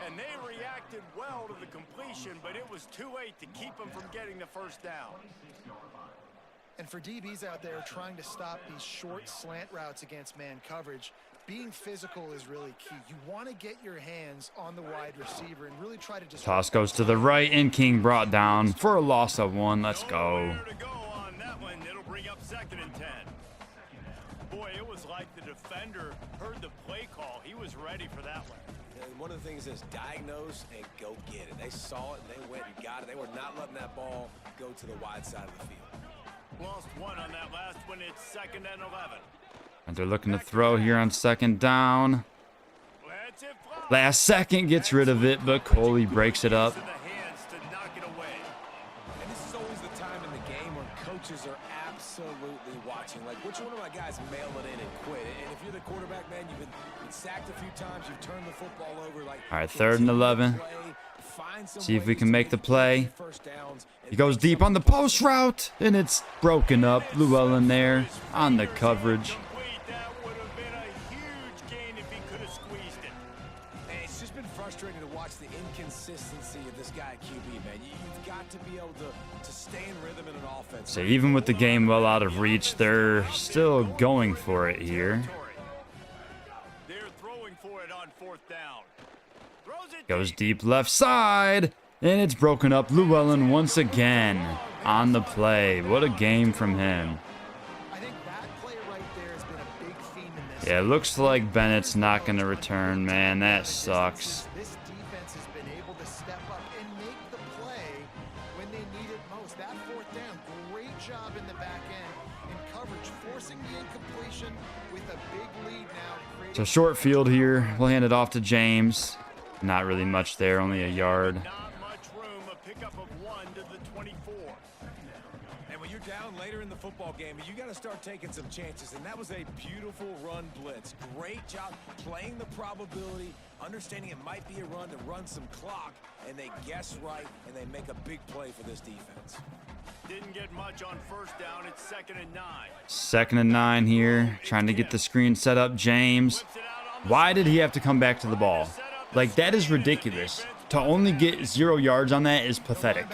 And they reacted well to the completion, but it was too late to keep them from getting the first down. And for DBs out there trying to stop these short slant routes against man coverage, being physical is really key. You want to get your hands on the wide receiver and really try to just Toss goes to the right, and King brought down for a loss of 1. Let's go. Nowhere to go on that one. It'll bring up 2nd and 10. Boy, it was like the defender heard the play call. He was ready for that one. And one of the things is diagnose and go get it. They saw it, and they went and got it. They were not letting that ball go to the wide side of the field. Lost 1 on that last one. It's 2nd and 11. And they're looking to throw here on 2nd down. Let's it fly. Last second gets rid of it, but Coley breaks it up. In the hands to knock it away. And this is always the time in the game when coaches are absolutely watching. Like, which one of my guys mail it in and quit? And if you're the quarterback, man, you've been sacked a few times. You've turned the football over. Like, All right, 3rd and 11. See if we can make the play. He goes deep on the post route, and it's broken up. Llewellyn there on the coverage. Complete. That would have been a huge gain if he could have squeezed it. And it's just been frustrating to watch the inconsistency of this guy at QB, man. You've got to be able to stay in rhythm in an offense. So even with the game well out of reach, they're still going for it here. They're throwing for it on 4th down. Throws it Goes deep left side, and it's broken up. Llewellyn once again on the play. What a game from him. I think that play right there has been a big theme in this. Yeah, it looks like Bennett's not going to return, man. That sucks. This defense has been back end in coverage, forcing the incompletion with a big lead now. It's a short field here. We'll hand it off to James. Not really much there, only a yard. Not much room, a pickup of 1 to the 24. And when you're down later in the football game, you got to start taking some chances. And that was a beautiful run blitz. Great job playing the probability, understanding it might be a run to run some clock, and they guess right, and they make a big play for this defense. Didn't get much on first down. It's 2nd and 9. 2nd and 9 here. Trying to get the screen set up. James. Why did he have to come back to the ball? Like, that is ridiculous. To only get 0 yards on that is pathetic.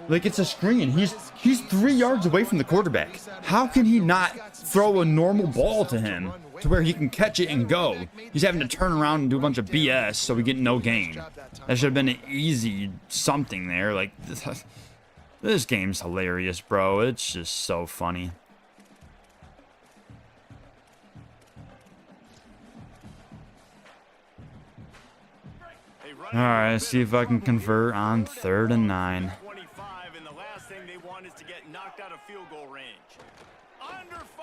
Like, it's a screen. He's 3 yards away from the quarterback. How can he not throw a normal ball to him to where he can catch it and go? He's having to turn around and do a bunch of BS so we get no gain. That should have been an easy something there. Like, this game's hilarious, bro. It's just so funny. All right, let's see if I can convert on 3rd and 9. 25, and the last thing they want is to get knocked out of field goal range.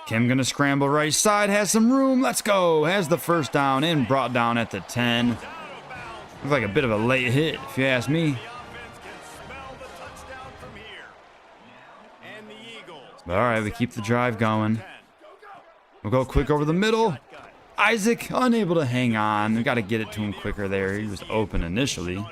Kim gonna scramble right side, has some room. Let's go. Has the first down and brought down at the 10. Looks like a bit of a late hit, if you ask me. All right, we keep the drive going. We'll go quick over the middle. Isaac unable to hang on. We got to get it to him quicker there. He was open initially. And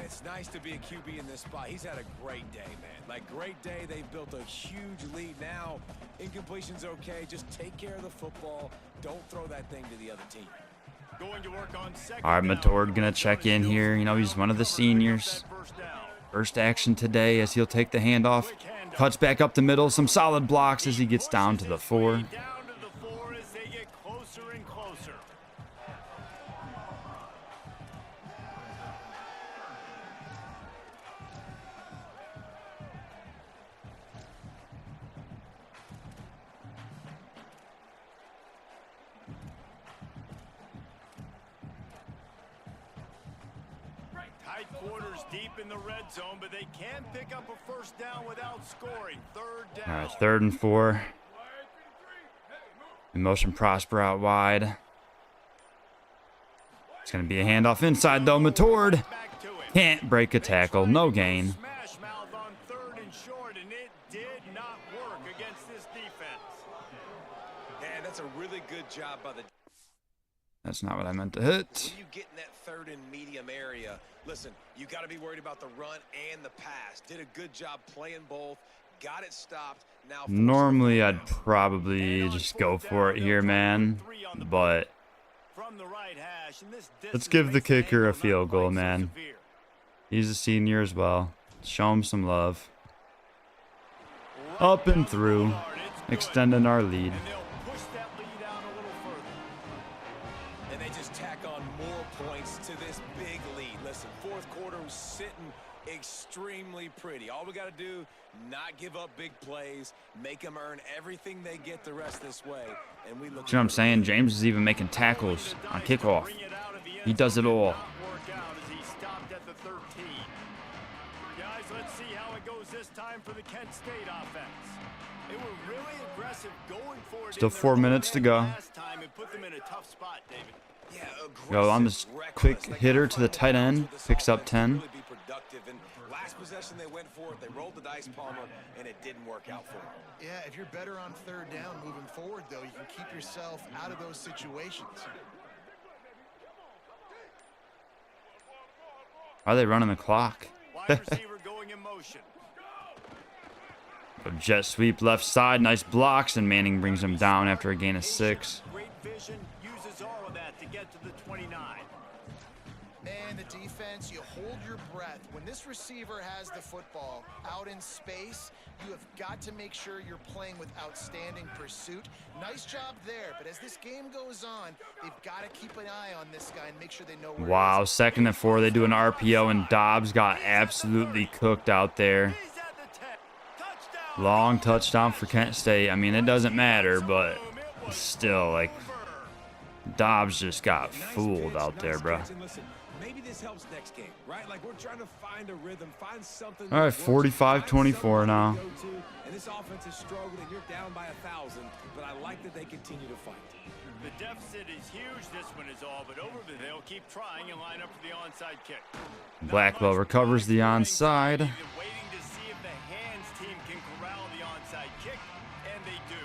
it's nice to be a QB in this spot. He's had a great day, man. Like, great day. They've built a huge lead now. Incompletion's okay. Just take care of the football. Don't throw that thing to the other team. Going to work on 2nd All right, Matord gonna check in here. You know, he's one of the seniors. First action today as he'll take the handoff. Cuts back up the middle. Some solid blocks as he gets down to the 4. Tight quarters deep in the red zone, but they can pick up a first down without scoring. 3rd down. All right, 3rd and 4. Motion Prosper out wide. It's going to be a handoff inside, though. Matord can't break a tackle. No gain. Smash mouth on 3rd and short, and it did not work against this defense. And that's a really good job by the... That's not what I meant to hit. When you get in that 3rd and medium area, listen, you got to be worried about the run and the pass. Did a good job playing both. Got it stopped. Now normally I'd probably just go for it here, man. But let's give the kicker a field goal, man. He's a senior as well. Show him some love. Up and through, extending our lead. And they just tack on more points to this big lead. Listen, 4th quarter was sitting extremely pretty. All we got to do, not give up big plays, make them earn everything they get the rest this way. And we look. See what I'm saying? James is even making tackles on kickoff. He does it all. Guys, let's see how it goes this time for the Kent State offense. They were really aggressive going for it. Still 4 minutes to go. Last time it put them in a tough spot, David. Yeah, Go on this quick hitter to the tight end. Picks up 10. Last possession they went for it. They rolled the dice, Palmer, and it didn't work out for them. Yeah, if you're better on 3rd down moving forward, though, you can keep yourself out of those situations. Are they running the clock? Wide receiver going in motion. A jet sweep left side. Nice blocks, and Manning brings him down after a gain of 6. Great vision, uses all of that to get to the 29. Man, the defense, you hold your breath. When this receiver has the football out in space, you have got to make sure you're playing with outstanding pursuit. Nice job there, but as this game goes on, they've got to keep an eye on this guy and make sure they know where Wow, he is. 2nd and 4. They do an RPO, and Dobbs got absolutely cooked out there. He's at the 10. Touchdown. Long touchdown for Kent State. I mean, it doesn't matter, but still, like, Dobbs just got fooled out there, bro. Listen, maybe this helps next game, right? Like we're trying to find a rhythm, find something. All right, 45-24 now. And this offense is struggling. You're down by 1,000, but I like that they continue to fight. The deficit is huge. This one is all but over, but they'll keep trying and line up for the onside kick. Blackwell recovers the onside. Waiting to see if the hands team can corral the onside kick, and they do.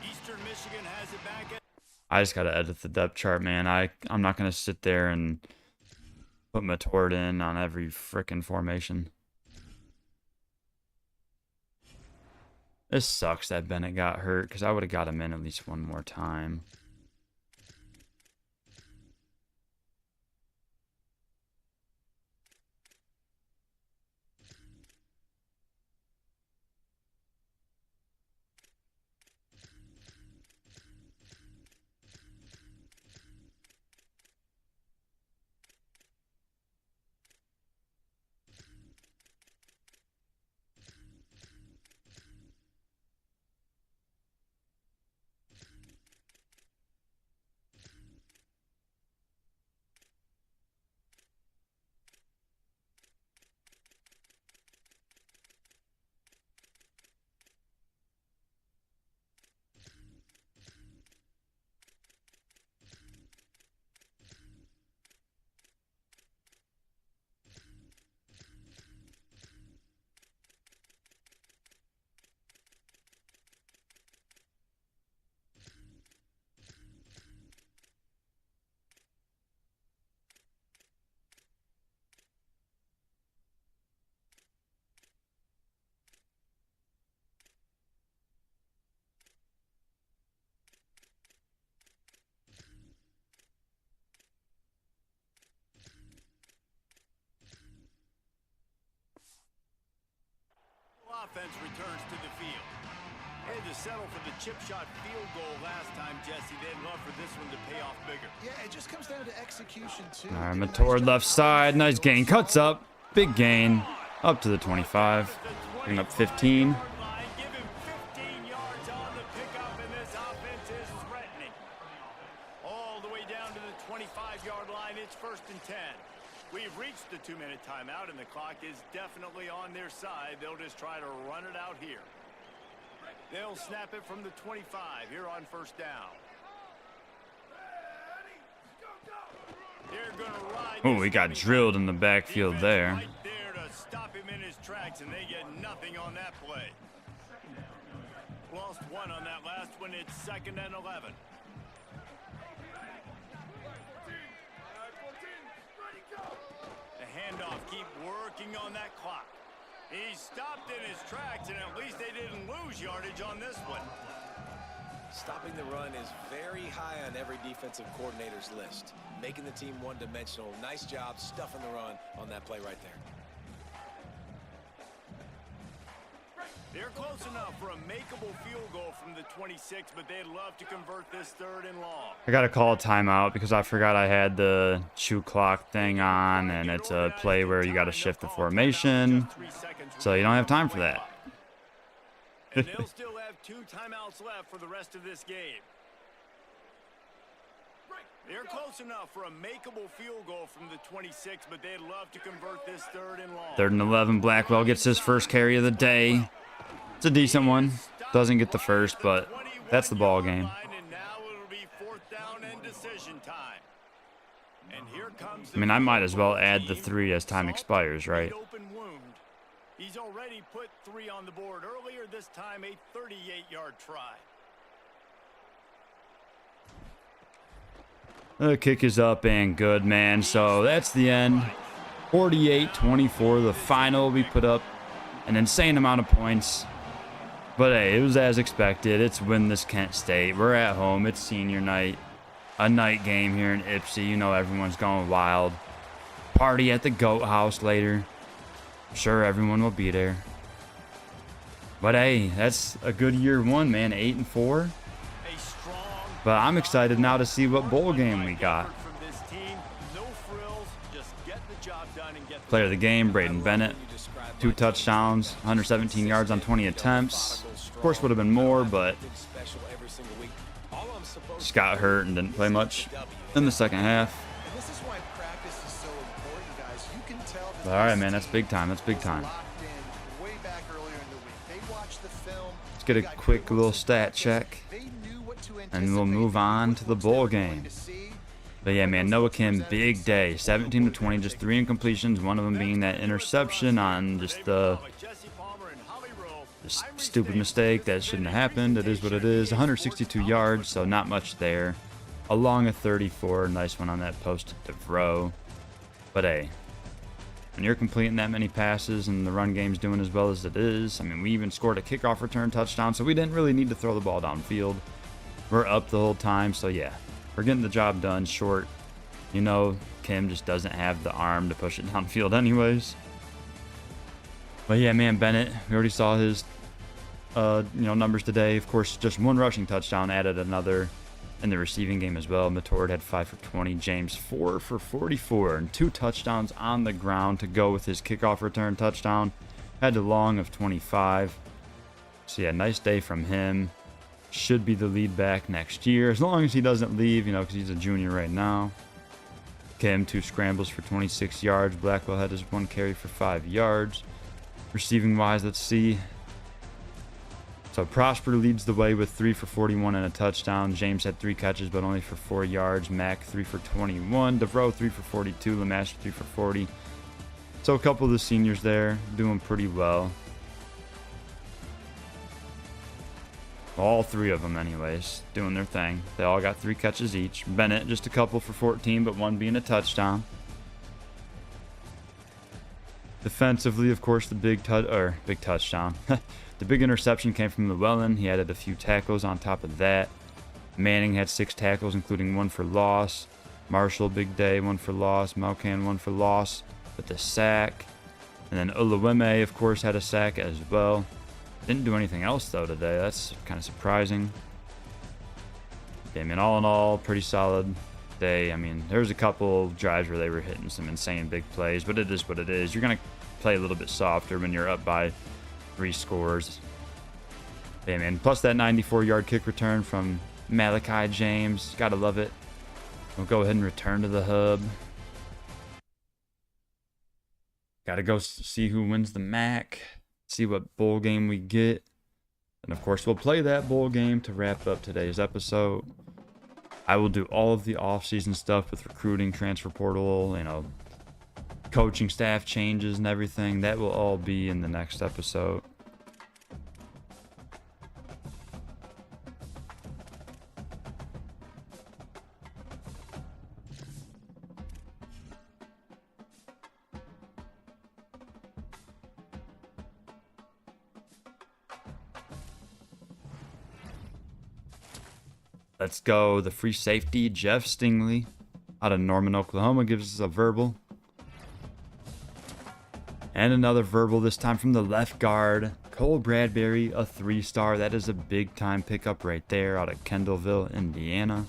Eastern Michigan has it back at. I just gotta edit the depth chart, man. I'm not gonna sit there and put Matord in on every frickin' formation. This sucks that Bennett got hurt, because I would have got him in at least one more time. Offense returns to the field. Had to settle for the chip shot field goal last time, Jesse. They'd love for this one to pay off bigger. Yeah, it just comes down to execution, too. All right, Matord left side. Nice gain. Cuts up. Big gain. Up to the 25. Bring up 15. Give him 15 yards on the pickup, and this offense is threatening. All the way down to the 25-yard line. It's 1st and 10. We've reached the 2-minute timeout, and the clock is definitely on their side. They'll just try to run it out here. They'll snap it from the 25 here on 1st down. They're gonna ride. Oh, he got drilled in the backfield there. Right there to stop him in his tracks, and they get nothing on that play. Lost one on that last one. It's 2nd and 11. Handoff, keep working on that clock. He stopped in his tracks, and at least they didn't lose yardage on this one. Stopping the run is very high on every defensive coordinator's list. Making the team one-dimensional. Nice job stuffing the run on that play right there. They're close enough for a makeable field goal from the 26, but they'd love to convert this 3rd and long. I got to call a timeout because I forgot I had the shoe clock thing on, and it's a play where you got to shift the formation, so you don't have time for that. And they'll still have 2 timeouts left for the rest of this game. They're close enough for a makeable field goal from the 26, but they'd love to convert this 3rd and long. 3rd and 11. Blackwell gets his first carry of the day. It's a decent one. Doesn't get the first, but that's the ball game. And now it'll be 4th down and decision time. And here comes I mean, I might as well add the 3 as time expires, right? open wound. He's already put 3 on the board earlier, this time a 38-yard try. The kick is up and good, man. So that's the end. 48-24, the final. We put up an insane amount of points. But hey, it was as expected. It's win this Kent State. We're at home. It's senior night. A night game here in Ypsi. You know everyone's going wild. Party at the Goat House later. I'm sure everyone will be there. But hey, that's a good year 1, man. 8-4. But I'm excited now to see what bowl game we got. Player of the game, Braden Bennett. 2 touchdowns, 117 yards on 20 attempts. Of course, would have been more, but just got hurt and didn't play much in the second half. And this is why practice is so All right, man, that's big time. That's big time. Locked in way back earlier in the week. They watched the film. Let's get a quick little stat check, and we'll move on to the bowl game. But yeah, man, Noah Kim, big day. 17 to 20, just 3 incompletions, one of them being that interception on just the stupid mistake that shouldn't have happened. It is what it is. 162 yards, so not much there. Along a 34, nice one on that post to throw. But hey, when you're completing that many passes and the run game's doing as well as it is, I mean, we even scored a kickoff return touchdown, so we didn't really need to throw the ball downfield. We're up the whole time, so yeah, we're getting the job done short. You know, Kim just doesn't have the arm to push it downfield anyways. But yeah, man, Bennett, we already saw his numbers today. Of course, just 1 rushing touchdown, added another in the receiving game as well. Matord had 5 for 20, James 4 for 44, and 2 touchdowns on the ground to go with his kickoff return touchdown. Had a long of 25. So yeah, nice day from him. Should be the lead back next year, as long as he doesn't leave, because he's a junior right now. Kim, 2 scrambles for 26 yards. Blackwell had his 1 carry for 5 yards. Receiving wise, let's see. So Prosper leads the way with 3 for 41 and a touchdown. James had 3 catches, but only for 4 yards. Mack 3 for 21. DeVroe 3 for 42. Lamash 3 for 40. So a couple of the seniors there doing pretty well. All 3 of them anyways, doing their thing. They all got 3 catches each. Bennett just a couple for 14, but 1 being a touchdown. Defensively, of course, the big touchdown. The big interception came from Llewellyn. He added a few tackles on top of that. Manning had 6 tackles, including 1 for loss. Marshall, big day, 1 for loss. Malcan, 1 for loss with the sack. And then Oluweme, of course, had a sack as well. Didn't do anything else, though, today. That's kind of surprising. Yeah, I mean, all in all, pretty solid day. I mean, there was a couple drives where they were hitting some insane big plays, but it is what it is. You're going to play a little bit softer when you're up by 3 scores. Yeah, man. Plus that 94-yard kick return from Malachi James. Gotta love it. We'll go ahead and return to the hub. Gotta go see who wins the MAC. See what bowl game we get. And of course, we'll play that bowl game to wrap up today's episode. I will do all of the off-season stuff with recruiting, transfer portal, coaching staff changes and everything. That will all be in the next episode. Let's go. The free safety, Jeff Stingley, out of Norman, Oklahoma, gives us a verbal. And another verbal, this time from the left guard, Cole Bradbury, a 3-star. That is a big-time pickup right there out of Kendallville, Indiana.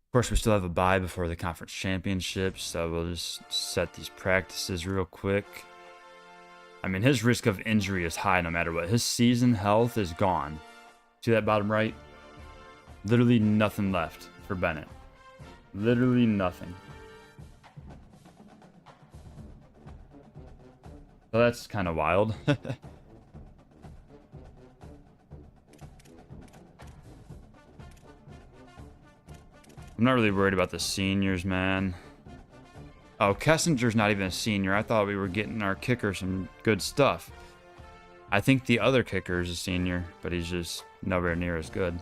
Of course, we still have a bye before the conference championships, so we'll just set these practices real quick. I mean, his risk of injury is high no matter what. His season health is gone. See that bottom right? Literally nothing left for Bennett. Literally nothing. So that's kind of wild. I'm not really worried about the seniors, man. Oh, Kessinger's not even a senior. I thought we were getting our kicker some good stuff. I think the other kicker is a senior, but he's just nowhere near as good.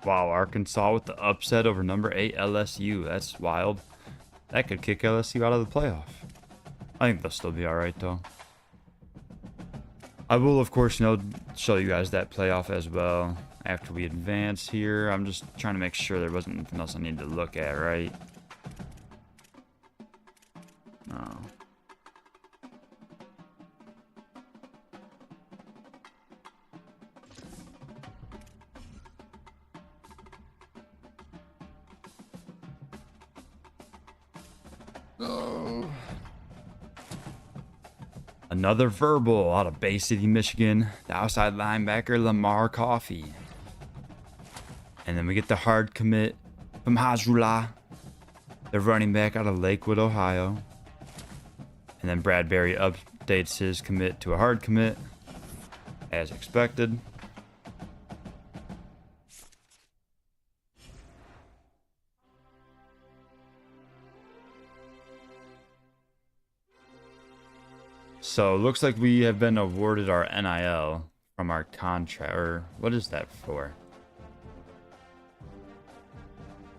Wow, Arkansas with the upset over number 8 LSU. That's wild. That could kick LSU out of the playoff. I think they'll still be alright, though. I will, of course, show you guys that playoff as well after we advance here. I'm just trying to make sure there wasn't anything else I need to look at, right? No. Another verbal out of Bay City, Michigan. The outside linebacker, Lamar Coffey. And then we get the hard commit from Hazrullah, the running back out of Lakewood, Ohio. And then Bradbury updates his commit to a hard commit, as expected. So, looks like we have been awarded our NIL from our contract. Or, what is that for?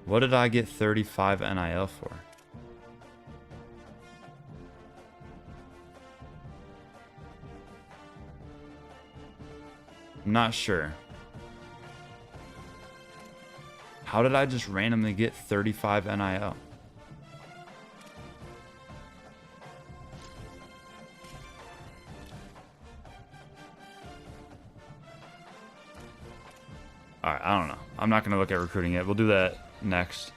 What did I get 35 NIL for? I'm not sure. How did I just randomly get 35 NIL? Alright, I don't know. I'm not going to look at recruiting yet. We'll do that next.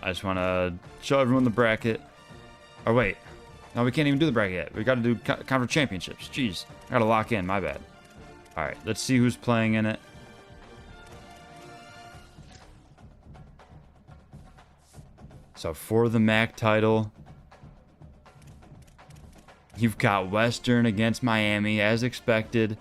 I just want to show everyone the bracket. Oh, wait. No, we can't even do the bracket yet. We got to do conference championships. Jeez. I got to lock in. My bad. Alright, let's see who's playing in it. So, for the MAC title, you've got Western against Miami, as expected.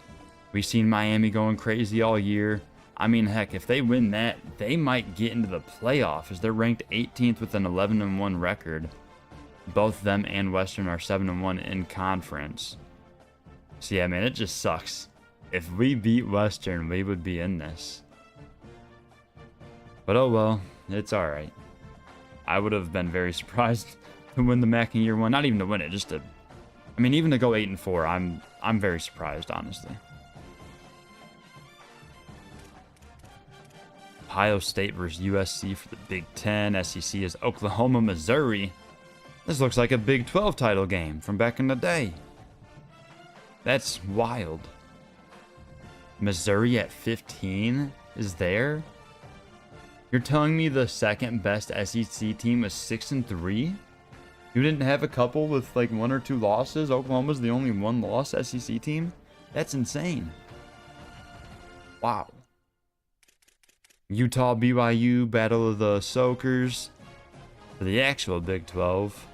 We've seen Miami going crazy all year. I mean, heck, if they win that, they might get into the playoff, as they're ranked 18th with an 11-1 record. Both them and Western are 7-1 in conference. So yeah, man, it just sucks. If we beat Western, we would be in this. But oh well, it's alright. I would have been very surprised to win the MAC in year one. Not even to win it, just to... I mean, even to go 8-4, I'm very surprised, honestly. Ohio State versus USC for the Big Ten. SEC is Oklahoma, Missouri. This looks like a Big 12 title game from back in the day. That's wild. Missouri at 15 is there? You're telling me the second best SEC team is 6-3? You didn't have a couple with like 1 or 2 losses? Oklahoma's the only 1-loss SEC team? That's insane. Wow. Utah, BYU, Battle of the Soakers for the actual Big 12.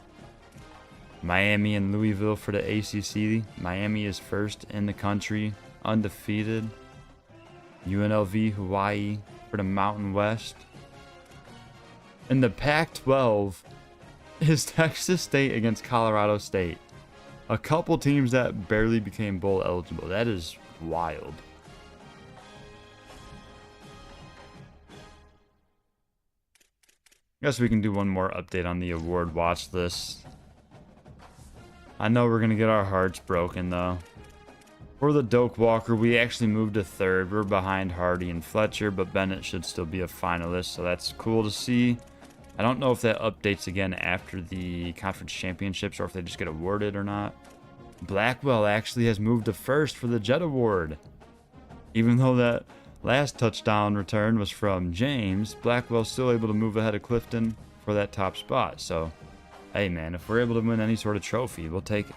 Miami and Louisville for the ACC. Miami is first in the country, undefeated. UNLV, Hawaii for the Mountain West. And the Pac-12 is Texas State against Colorado State. A couple teams that barely became bowl eligible. That is wild. Guess we can do one more update on the award watch list. I know we're going to get our hearts broken, though. For the Doak Walker, we actually moved to 3rd. We're behind Hardy and Fletcher, but Bennett should still be a finalist, so that's cool to see. I don't know if that updates again after the conference championships or if they just get awarded or not. Blackwell actually has moved to 1st for the Jet Award. Even though that last touchdown return was from James, Blackwell's still able to move ahead of Clifton for that top spot. So, hey man, if we're able to win any sort of trophy, we'll take it.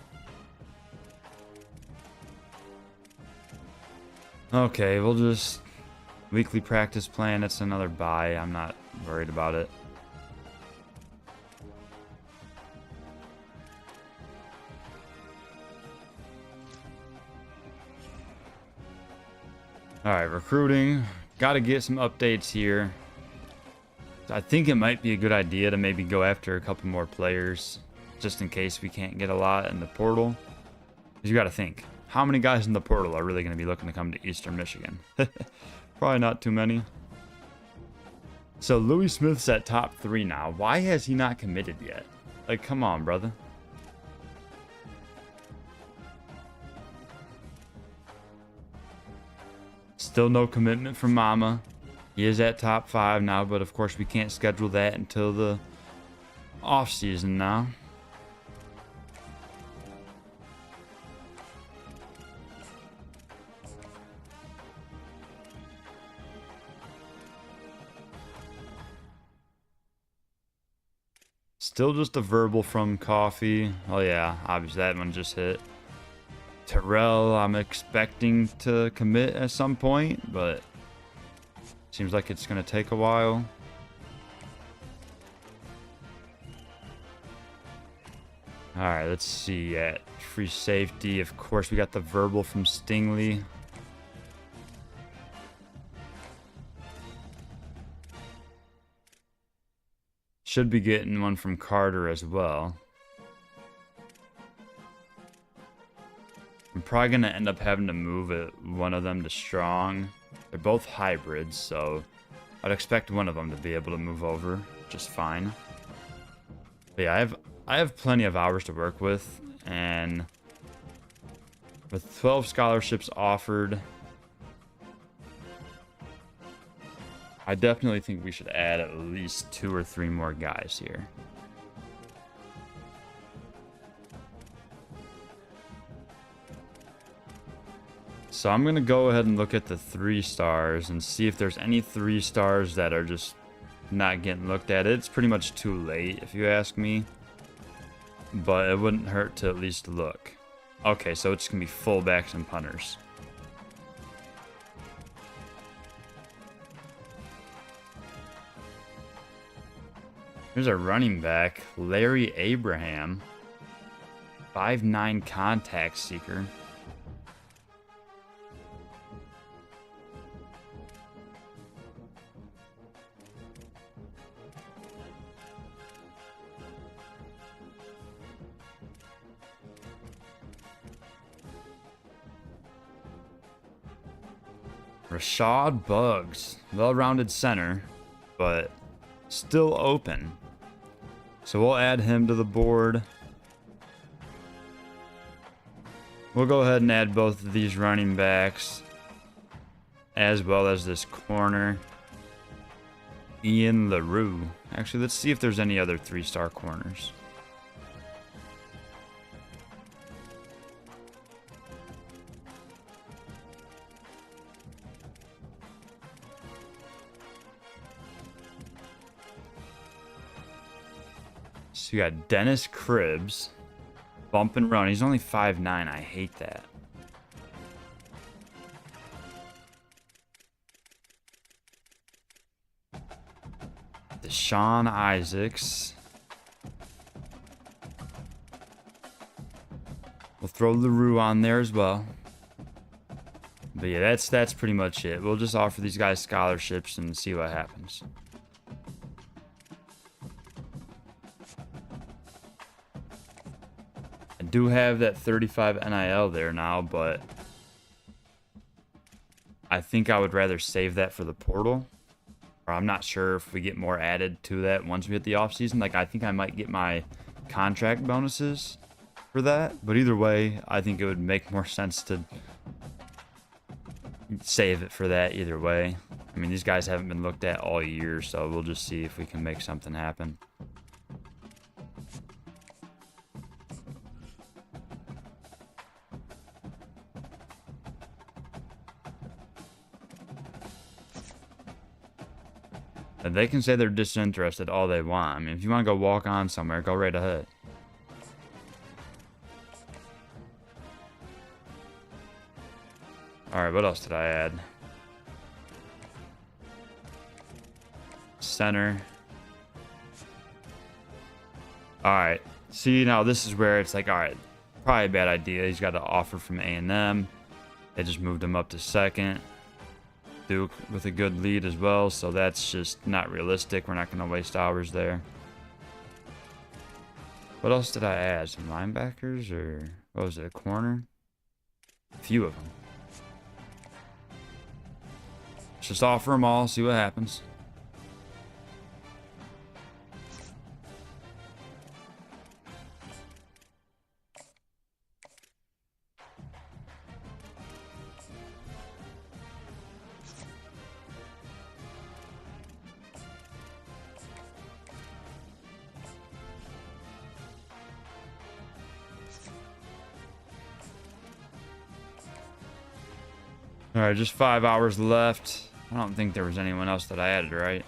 Okay, we'll just... Weekly practice plan, it's another bye. I'm not worried about it. Alright, recruiting. Got to get some updates here. I think it might be a good idea to maybe go after a couple more players, just in case we can't get a lot in the portal. Because you got to think, how many guys in the portal are really going to be looking to come to Eastern Michigan? Probably not too many. So Louis Smith's at top 3 now. Why has he not committed yet? Like, come on, brother. Still no commitment from Mama. He is at top 5 now, but of course we can't schedule that until the off season now. Still just a verbal from Coffee. Oh yeah, obviously that one just hit. Terrell, I'm expecting to commit at some point, but seems like it's going to take a while. Alright, let's see. At free safety, of course, we got the verbal from Stingley. Should be getting one from Carter as well. I'm probably going to end up having to move one of them to strong. They're both hybrids, so I'd expect one of them to be able to move over just fine. But yeah, I have plenty of hours to work with, and with 12 scholarships offered, I definitely think we should add at least 2 or 3 more guys here. So I'm going to go ahead and look at the 3 stars and see if there's any 3 stars that are just not getting looked at. It's pretty much too late if you ask me, but it wouldn't hurt to at least look. Okay, so it's going to be fullbacks and punters. Here's our running back, Larry Abraham, 5'9" contact seeker. Rashad Buggs, well-rounded center, but still open. So we'll add him to the board. We'll go ahead and add both of these running backs, as well as this corner, Ian LaRue. Actually, let's see if there's any other 3-star corners. So you got Dennis Cribbs, bump and run. He's only 5'9". I hate that. Deshaun Isaacs. We'll throw LaRue on there as well. But yeah, that's pretty much it. We'll just offer these guys scholarships and see what happens. I do have that 35 NIL there now, but I think I would rather save that for the portal. Or I'm not sure if we get more added to that once we hit the offseason. Like, I think I might get my contract bonuses for that. But either way, I think it would make more sense to save it for that either way. I mean, these guys haven't been looked at all year, so we'll just see if we can make something happen. And they can say they're disinterested all they want. I mean, if you want to go walk on somewhere, go right ahead. Alright, what else did I add? Center. Alright. See, now this is where it's like, alright, probably a bad idea. He's got an offer from A&M. They just moved him up to second. Duke with a good lead as well, so that's just not realistic. We're not going to waste hours there. What else did I add? Some linebackers, or what was it, a corner? A few of them. Let's just offer them all, see what happens. All right, just 5 hours left. I don't think there was anyone else that I added, right?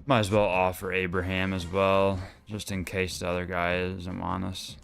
Might as well offer Abraham as well, just in case the other guy doesn't want us.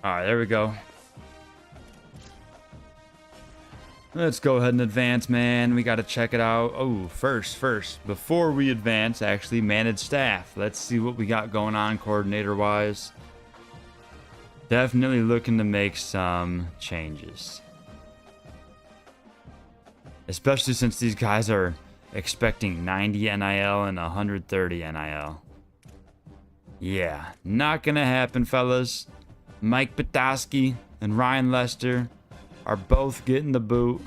All right, there we go. Let's go ahead and advance, man. We got to check it out. Oh, first, before we advance, actually, manage staff. Let's see what we got going on coordinator-wise. Definitely looking to make some changes. Especially since these guys are expecting 90 NIL and 130 NIL. Yeah, not gonna happen, fellas. Mike Petoskey and Ryan Lester are both getting the boot.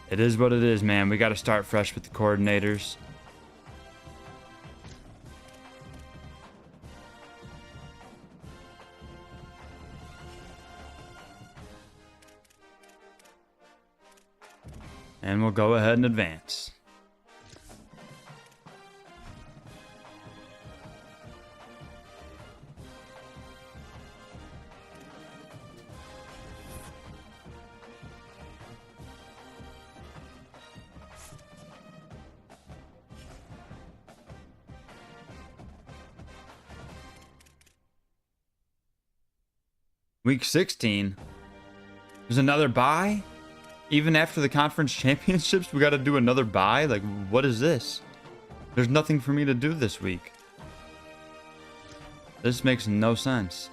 It is what it is, man. We got to start fresh with the coordinators. And we'll go ahead and advance. Week 16. There's another bye? Even after the conference championships, we got to do another bye? Like, what is this? There's nothing for me to do this week. This makes no sense.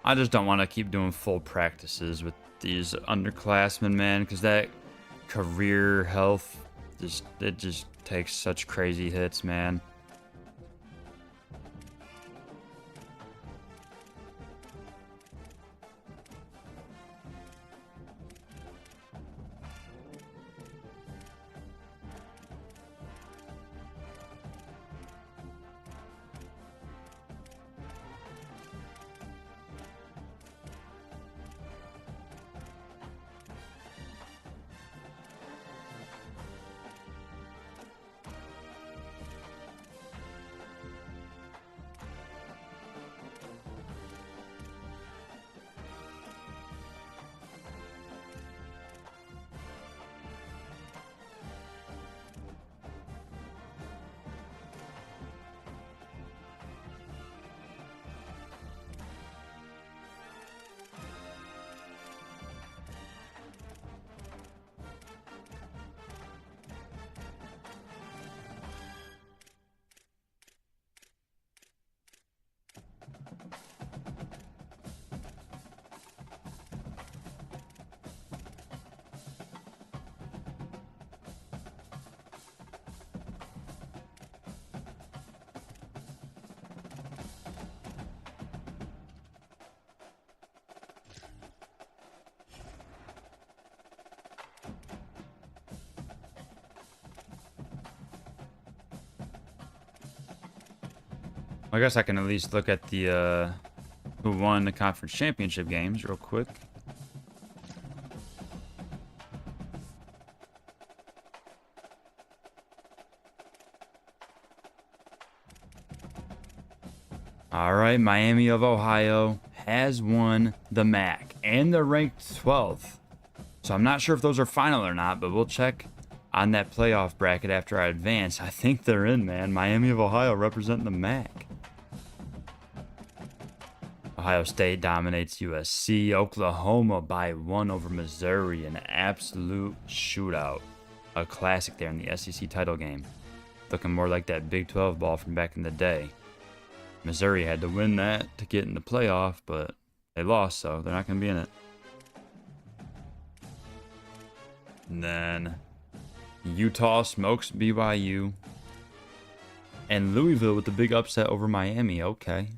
I just don't want to keep doing full practices with these underclassmen, man, because that career health it just takes such crazy hits, man. I guess I can at least look at the who won the conference championship games real quick. All right, Miami of Ohio has won the MAC, and they're ranked 12th. So I'm not sure if those are final or not, but we'll check on that playoff bracket after I advance. I think they're in, man. Miami of Ohio representing the MAC. Ohio State dominates USC. Oklahoma by 1 over Missouri. An absolute shootout. A classic there in the SEC title game. Looking more like that Big 12 ball from back in the day. Missouri had to win that to get in the playoff, but they lost, so they're not going to be in it. And then Utah smokes BYU. And Louisville with the big upset over Miami. Okay.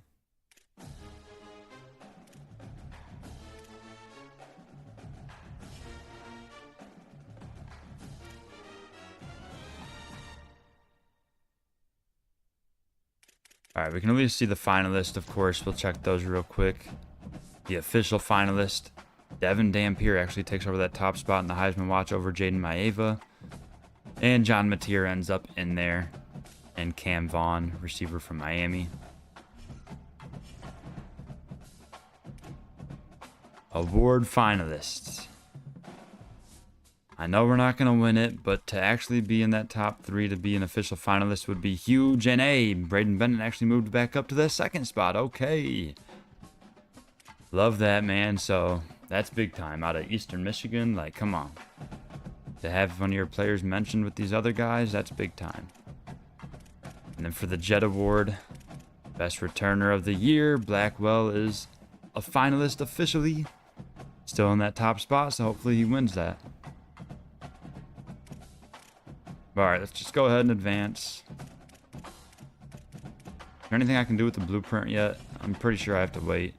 All right, we can at least see the finalists, of course. We'll check those real quick. The official finalist, Devin Dampier, actually takes over that top spot in the Heisman watch over Jaden Maeva. And John Mateer ends up in there. And Cam Vaughn, receiver from Miami. Award finalists. I know we're not going to win it, but to actually be in that top 3 to be an official finalist would be huge. And Braden Bennett actually moved back up to the 2nd spot. Okay. Love that, man. So that's big time out of Eastern Michigan. Like, come on. To have one of your players mentioned with these other guys, that's big time. And then for the Jet Award, best returner of the year, Blackwell is a finalist officially. Still in that top spot, so hopefully he wins that. Alright, let's just go ahead and advance. Is there anything I can do with the blueprint yet? I'm pretty sure I have to wait.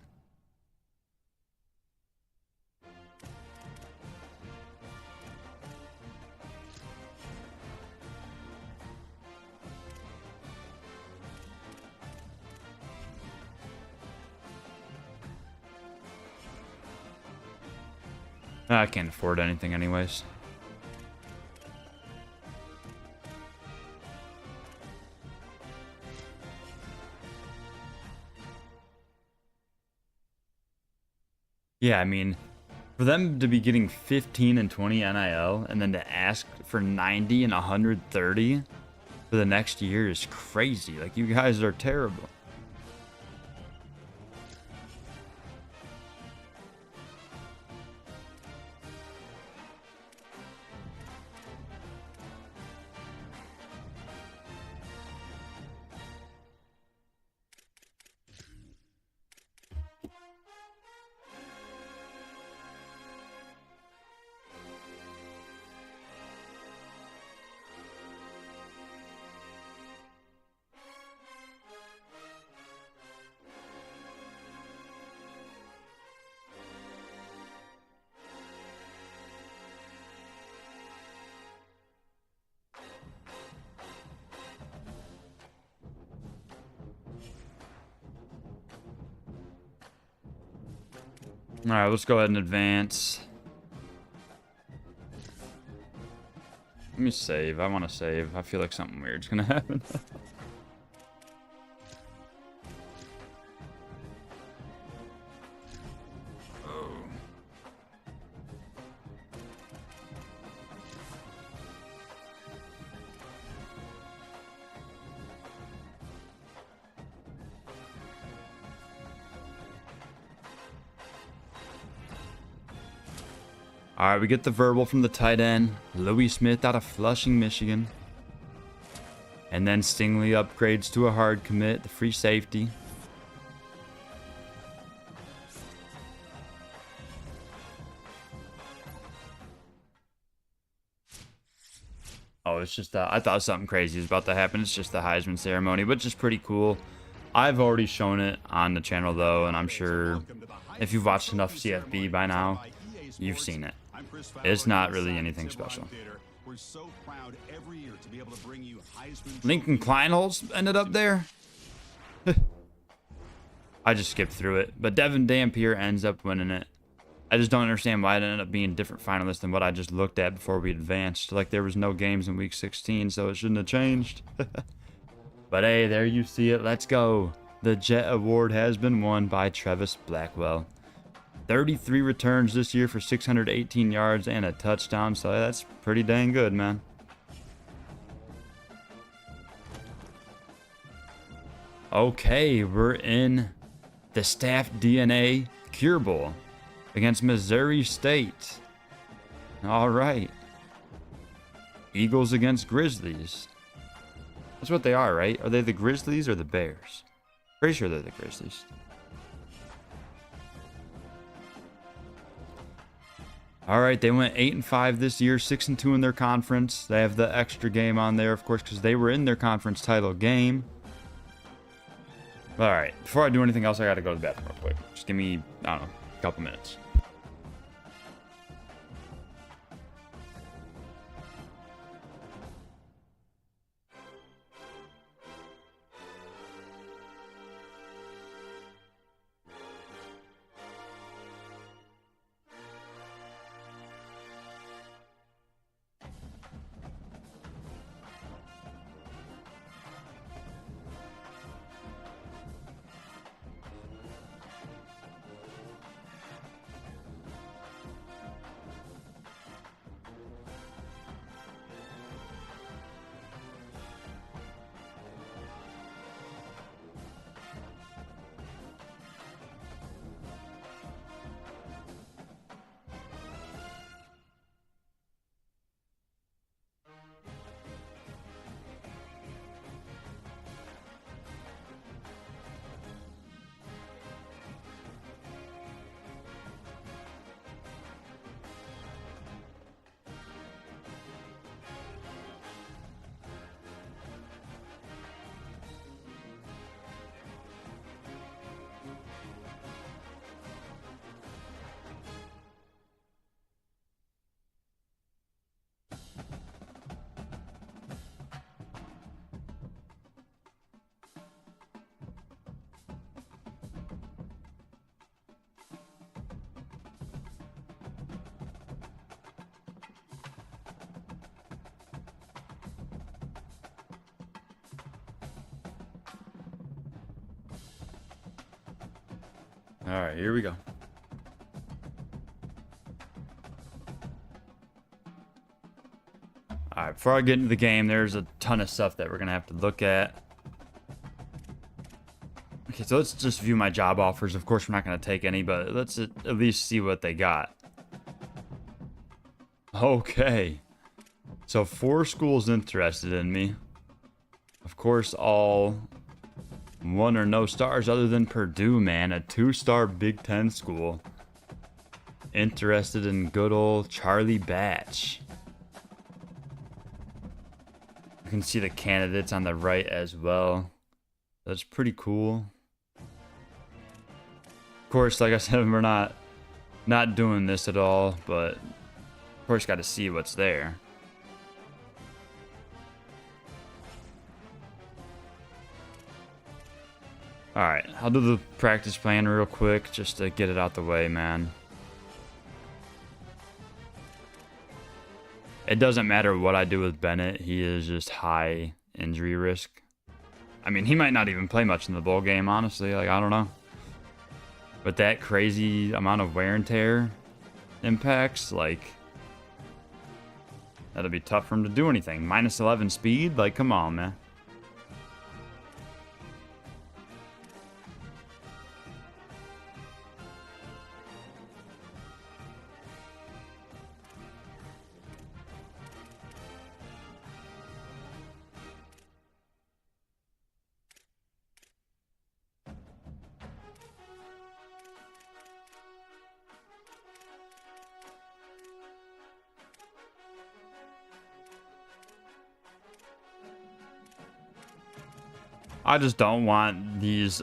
I can't afford anything anyways. Yeah, I mean, for them to be getting 15 and 20 NIL and then to ask for 90 and 130 for the next year is crazy. Like, you guys are terrible. All right, let's go ahead and advance. Let me save. I want to save. I feel like something weird's gonna happen. All right, we get the verbal from the tight end, Louis Smith out of Flushing, Michigan. And then Stingley upgrades to a hard commit, the free safety. Oh, it's just, I thought something crazy was about to happen. It's just the Heisman ceremony, which is pretty cool. I've already shown it on the channel, though, and I'm sure if you've watched enough CFB by now, you've seen it. It's not really anything special. Lincoln Kleinholz ended up there. I just skipped through it, but Devin Dampier ends up winning it. I just don't understand why it ended up being different finalists than what I just looked at before we advanced. Like, there was no games in week 16, so it shouldn't have changed. But hey, there you see it. Let's go. The Jet Award has been won by Travis Blackwell. 33 returns this year for 618 yards and a touchdown, so that's pretty dang good, man. Okay, we're in the Staff DNA Cure Bowl against Missouri State. All right. Eagles against Grizzlies. That's what they are, right? Are they the Grizzlies or the Bears? Pretty sure they're the Grizzlies. All right, they went 8-5 this year, 6-2 in their conference. They have the extra game on there, of course, because they were in their conference title game. All right, before I do anything else, I got to go to the bathroom real quick. Just give me, I don't know, a couple minutes. All right, here we go. All right, before I get into the game, there's a ton of stuff that we're going to have to look at. Okay, so let's just view my job offers. Of course, we're not going to take any, but let's at least see what they got. Okay. So 4 schools interested in me. Of course, all 1 or no stars other than Purdue, man. A 2-star Big Ten school. Interested in good old Charlie Batch. You can see the candidates on the right as well. That's pretty cool. Of course, like I said, we're not doing this at all, but of course got to see what's there. Alright, I'll do the practice plan real quick just to get it out the way, man. It doesn't matter what I do with Bennett, he is just high injury risk. I mean, he might not even play much in the bowl game, honestly, like, I don't know. But that crazy amount of wear and tear impacts, like, that'll be tough for him to do anything. Minus 11 speed, like, come on, man. I just don't want these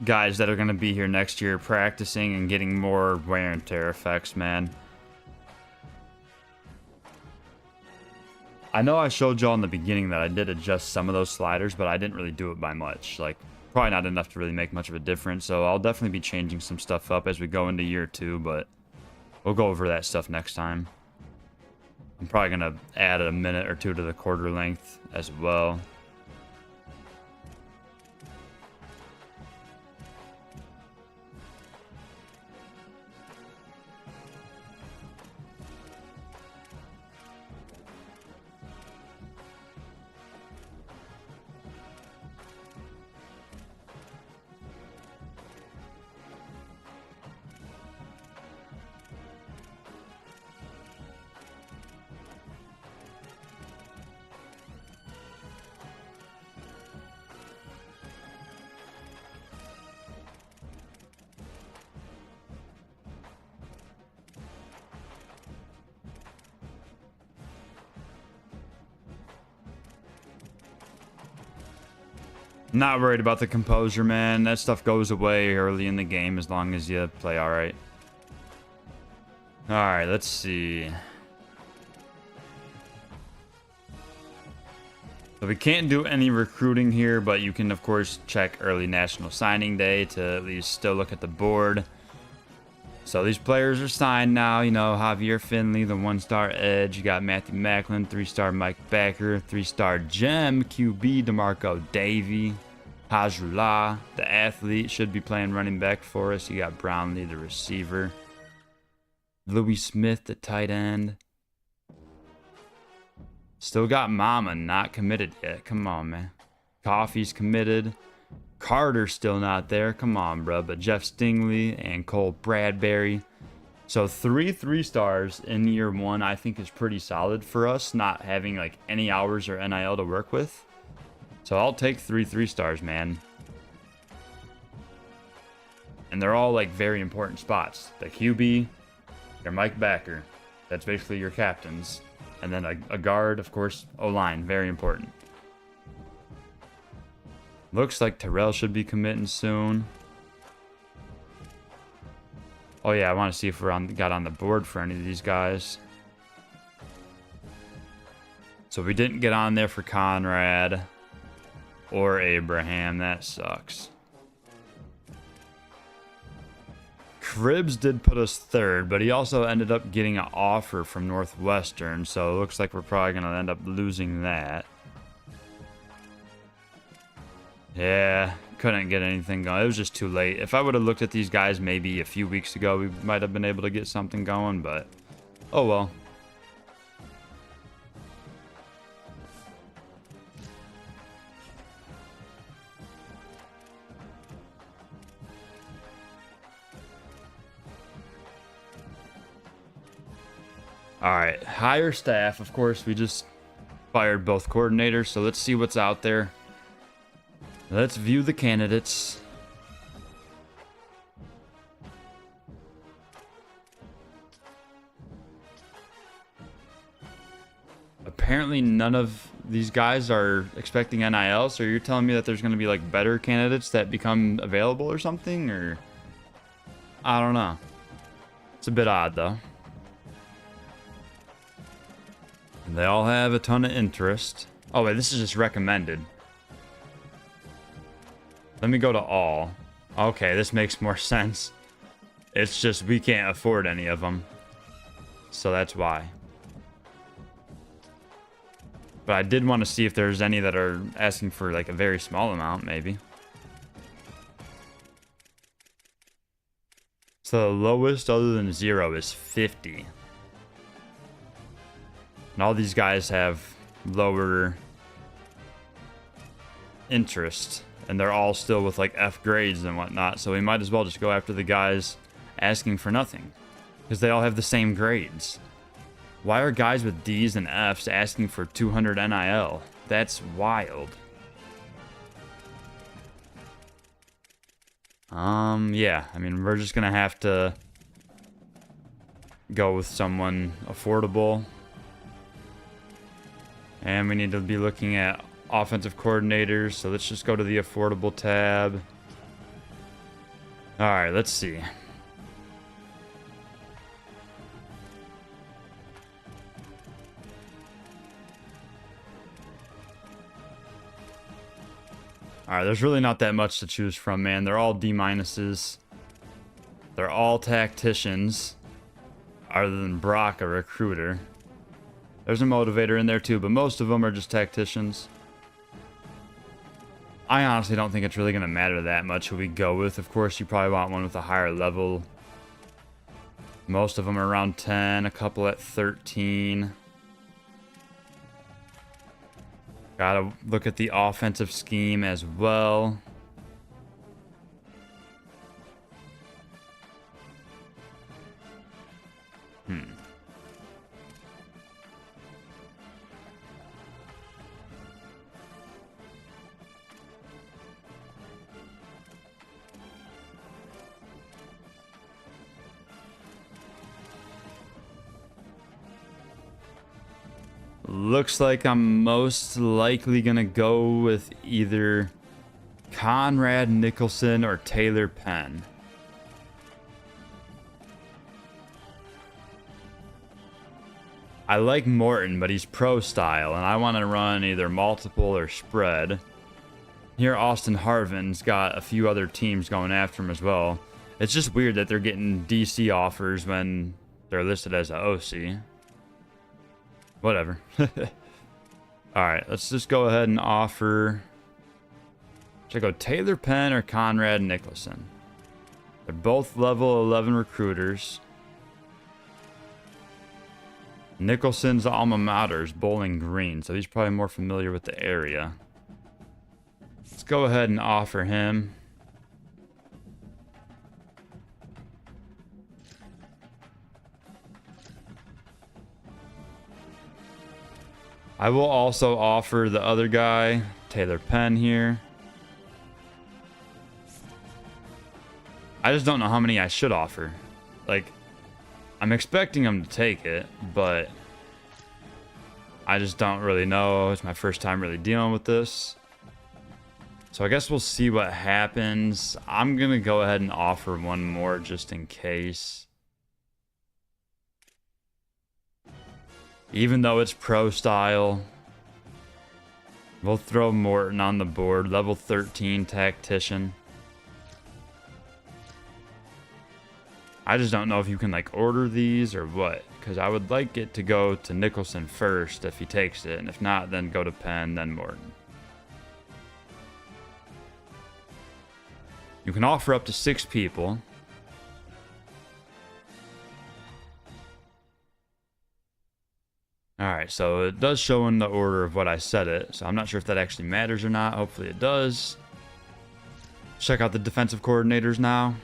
guys that are going to be here next year practicing and getting more wear and tear effects, man. I know I showed y'all in the beginning that I did adjust some of those sliders, but I didn't really do it by much. Like, probably not enough to really make much of a difference. So I'll definitely be changing some stuff up as we go into year 2, but we'll go over that stuff next time. I'm probably going to add a minute or 2 to the quarter length as well. Not worried about the composure, man. That stuff goes away early in the game as long as you play all right. All right, let's see. So we can't do any recruiting here, but you can, of course, check early National Signing Day to at least still look at the board. So these players are signed now. You know, Javier Finley, the 1-star edge. You got Matthew Macklin, 3-star Mike Backer, 3-star gem QB DeMarco Davey. Hajrullah, the athlete, should be playing running back for us. You got Brownlee, the receiver. Louis Smith, the tight end. Still got Mama not committed yet. Come on, man. Coffee's committed. Carter's still not there. Come on, bro. But Jeff Stingley and Cole Bradbury. So 3 stars in year 1, I think is pretty solid for us, not having like any hours or NIL to work with. So I'll take 3 stars, man. And they're all like very important spots. The QB, your Mike Backer. That's basically your captains. And then a guard, of course, O-line, very important. Looks like Terrell should be committing soon. Oh yeah, I want to see if we're got on the board for any of these guys. So we didn't get on there for Conrad or Abraham. That sucks. Cribbs did put us 3rd, but he also ended up getting an offer from Northwestern, so it looks like we're probably going to end up losing that. Yeah, couldn't get anything going. It was just too late. If I would have looked at these guys maybe a few weeks ago, we might have been able to get something going, but oh well. All right, hire staff. Of course, we just fired both coordinators, so let's see what's out there. Let's view the candidates. Apparently, none of these guys are expecting NIL, so you're telling me that there's going to be like better candidates that become available or something, or I don't know. It's a bit odd, though. They all have a ton of interest. Oh, wait, this is just recommended. Let me go to all. Okay, this makes more sense. It's just we can't afford any of them. So that's why. But I did want to see if there's any that are asking for like a very small amount, maybe. So the lowest other than 0 is 50. And all these guys have lower interest. And they're all still with like F grades and whatnot. So we might as well just go after the guys asking for nothing. Because they all have the same grades. Why are guys with D's and F's asking for 200 NIL? That's wild. Yeah. I mean, we're just going to have to go with someone affordable. And we need to be looking at offensive coordinators. So let's just go to the affordable tab. All right, let's see. All right, there's really not that much to choose from, man. They're all D-minuses. They're all tacticians. Other than Brock, a recruiter. There's a motivator in there too, but most of them are just tacticians. I honestly don't think it's really going to matter that much who we go with. Of course, you probably want one with a higher level. Most of them are around 10, a couple at 13. Gotta look at the offensive scheme as well. Looks like I'm most likely gonna go with either Conrad Nicholson or Taylor Penn. I like Morton, but he's pro style, and I want to run either multiple or spread. Here, Austin Harvin's got a few other teams going after him as well. It's just weird that they're getting DC offers when they're listed as an OC. Whatever. Alright, let's just go ahead and offer... Should I go Taylor Penn or Conrad Nicholson? They're both level 11 recruiters. Nicholson's alma mater is Bowling Green, so he's probably more familiar with the area. Let's go ahead and offer him. I will also offer the other guy, Taylor Penn here. I just don't know how many I should offer. Like, I'm expecting him to take it, but I just don't really know. It's my first time really dealing with this. So I guess we'll see what happens. I'm going to go ahead and offer one more just in case. Even though it's pro style, we'll throw Morton on the board. Level 13 tactician. I just don't know if you can like order these or what, because I would like it to go to Nicholson first if he takes it, and if not, then go to Penn, then Morton. You can offer up to 6 people. Alright, so it does show in the order of what I said it, so I'm not sure if that actually matters or not. Hopefully it does. Check out the defensive coordinators now.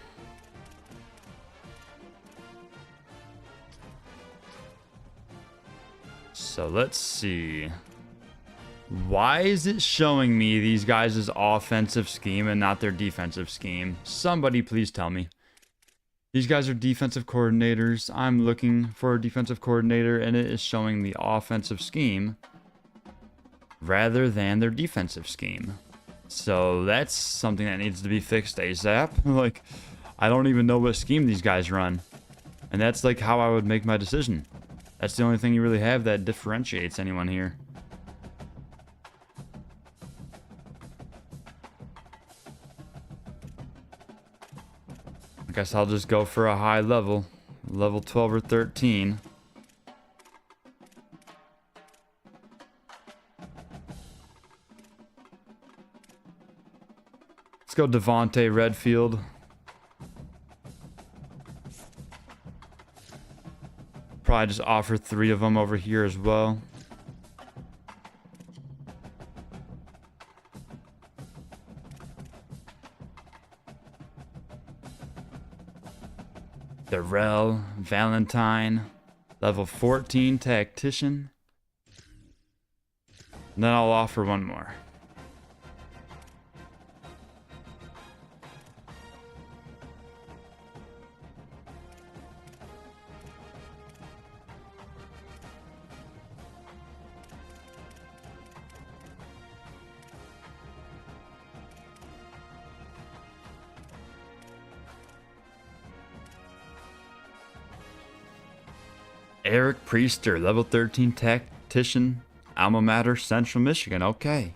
So let's see. Why is it showing me these guys' offensive scheme and not their defensive scheme? Somebody please tell me. These guys are defensive coordinators. I'm looking for a defensive coordinator, and it is showing the offensive scheme rather than their defensive scheme. So that's something that needs to be fixed ASAP. Like, I don't even know what scheme these guys run. And that's like how I would make my decision. That's the only thing you really have that differentiates anyone here. I guess I'll just go for a high level. Level 12 or 13. Let's go Devontae Redfield. Probably just offer 3 of them over here as well. Darrell Valentine, level 14 tactician. And then I'll offer one more. Eric Priester, level 13 tactician, alma mater, Central Michigan. Okay.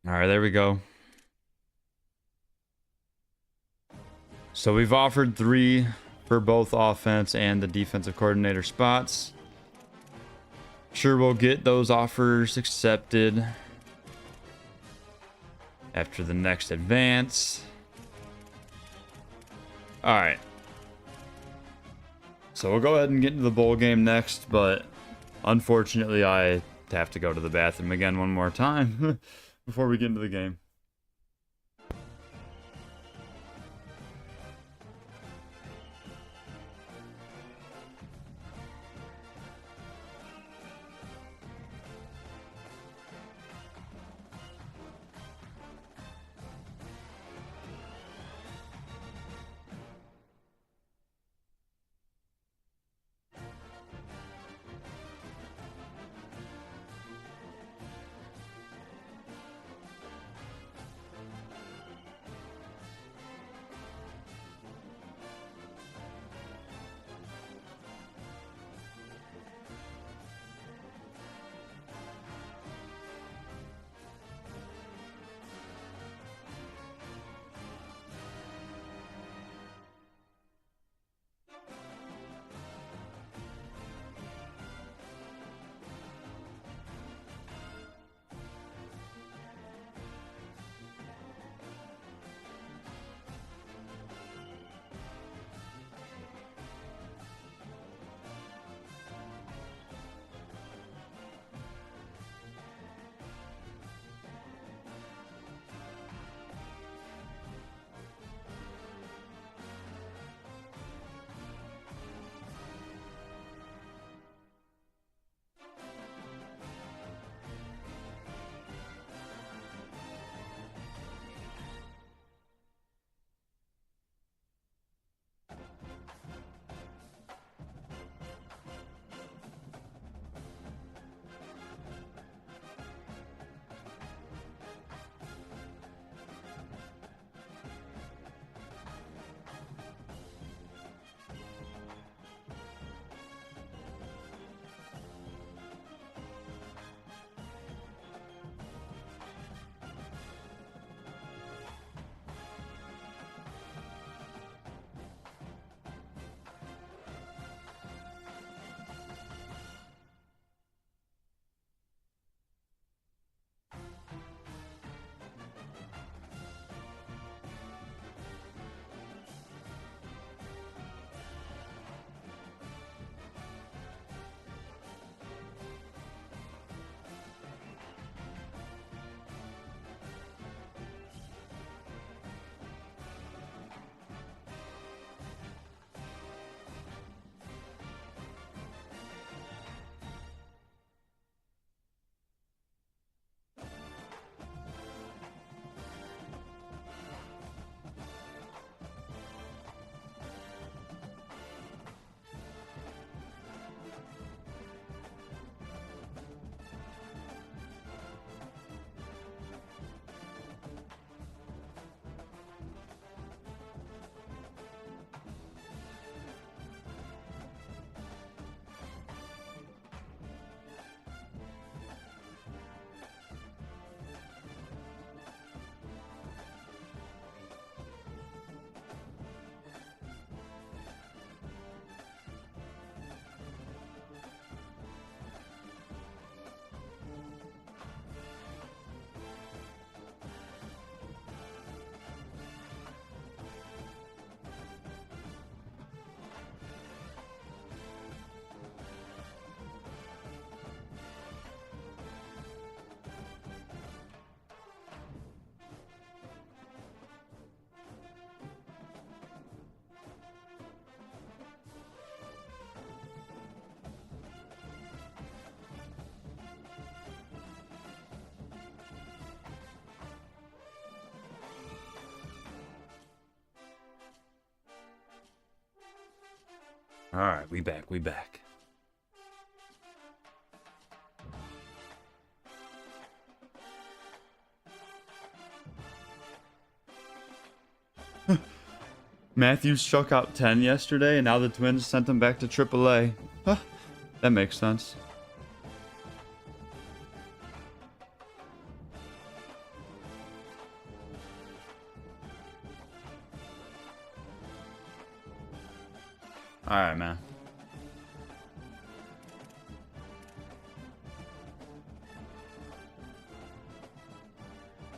All right, there we go. So we've offered 3 for both offense and the defensive coordinator spots. Sure, we'll get those offers accepted after the next advance. Alright. So we'll go ahead and get into the bowl game next, but unfortunately I have to go to the bathroom again one more time before we get into the game. All right, we back. Matthews struck out 10 yesterday, and now the Twins sent him back to AAA. Huh, that makes sense. All right, man.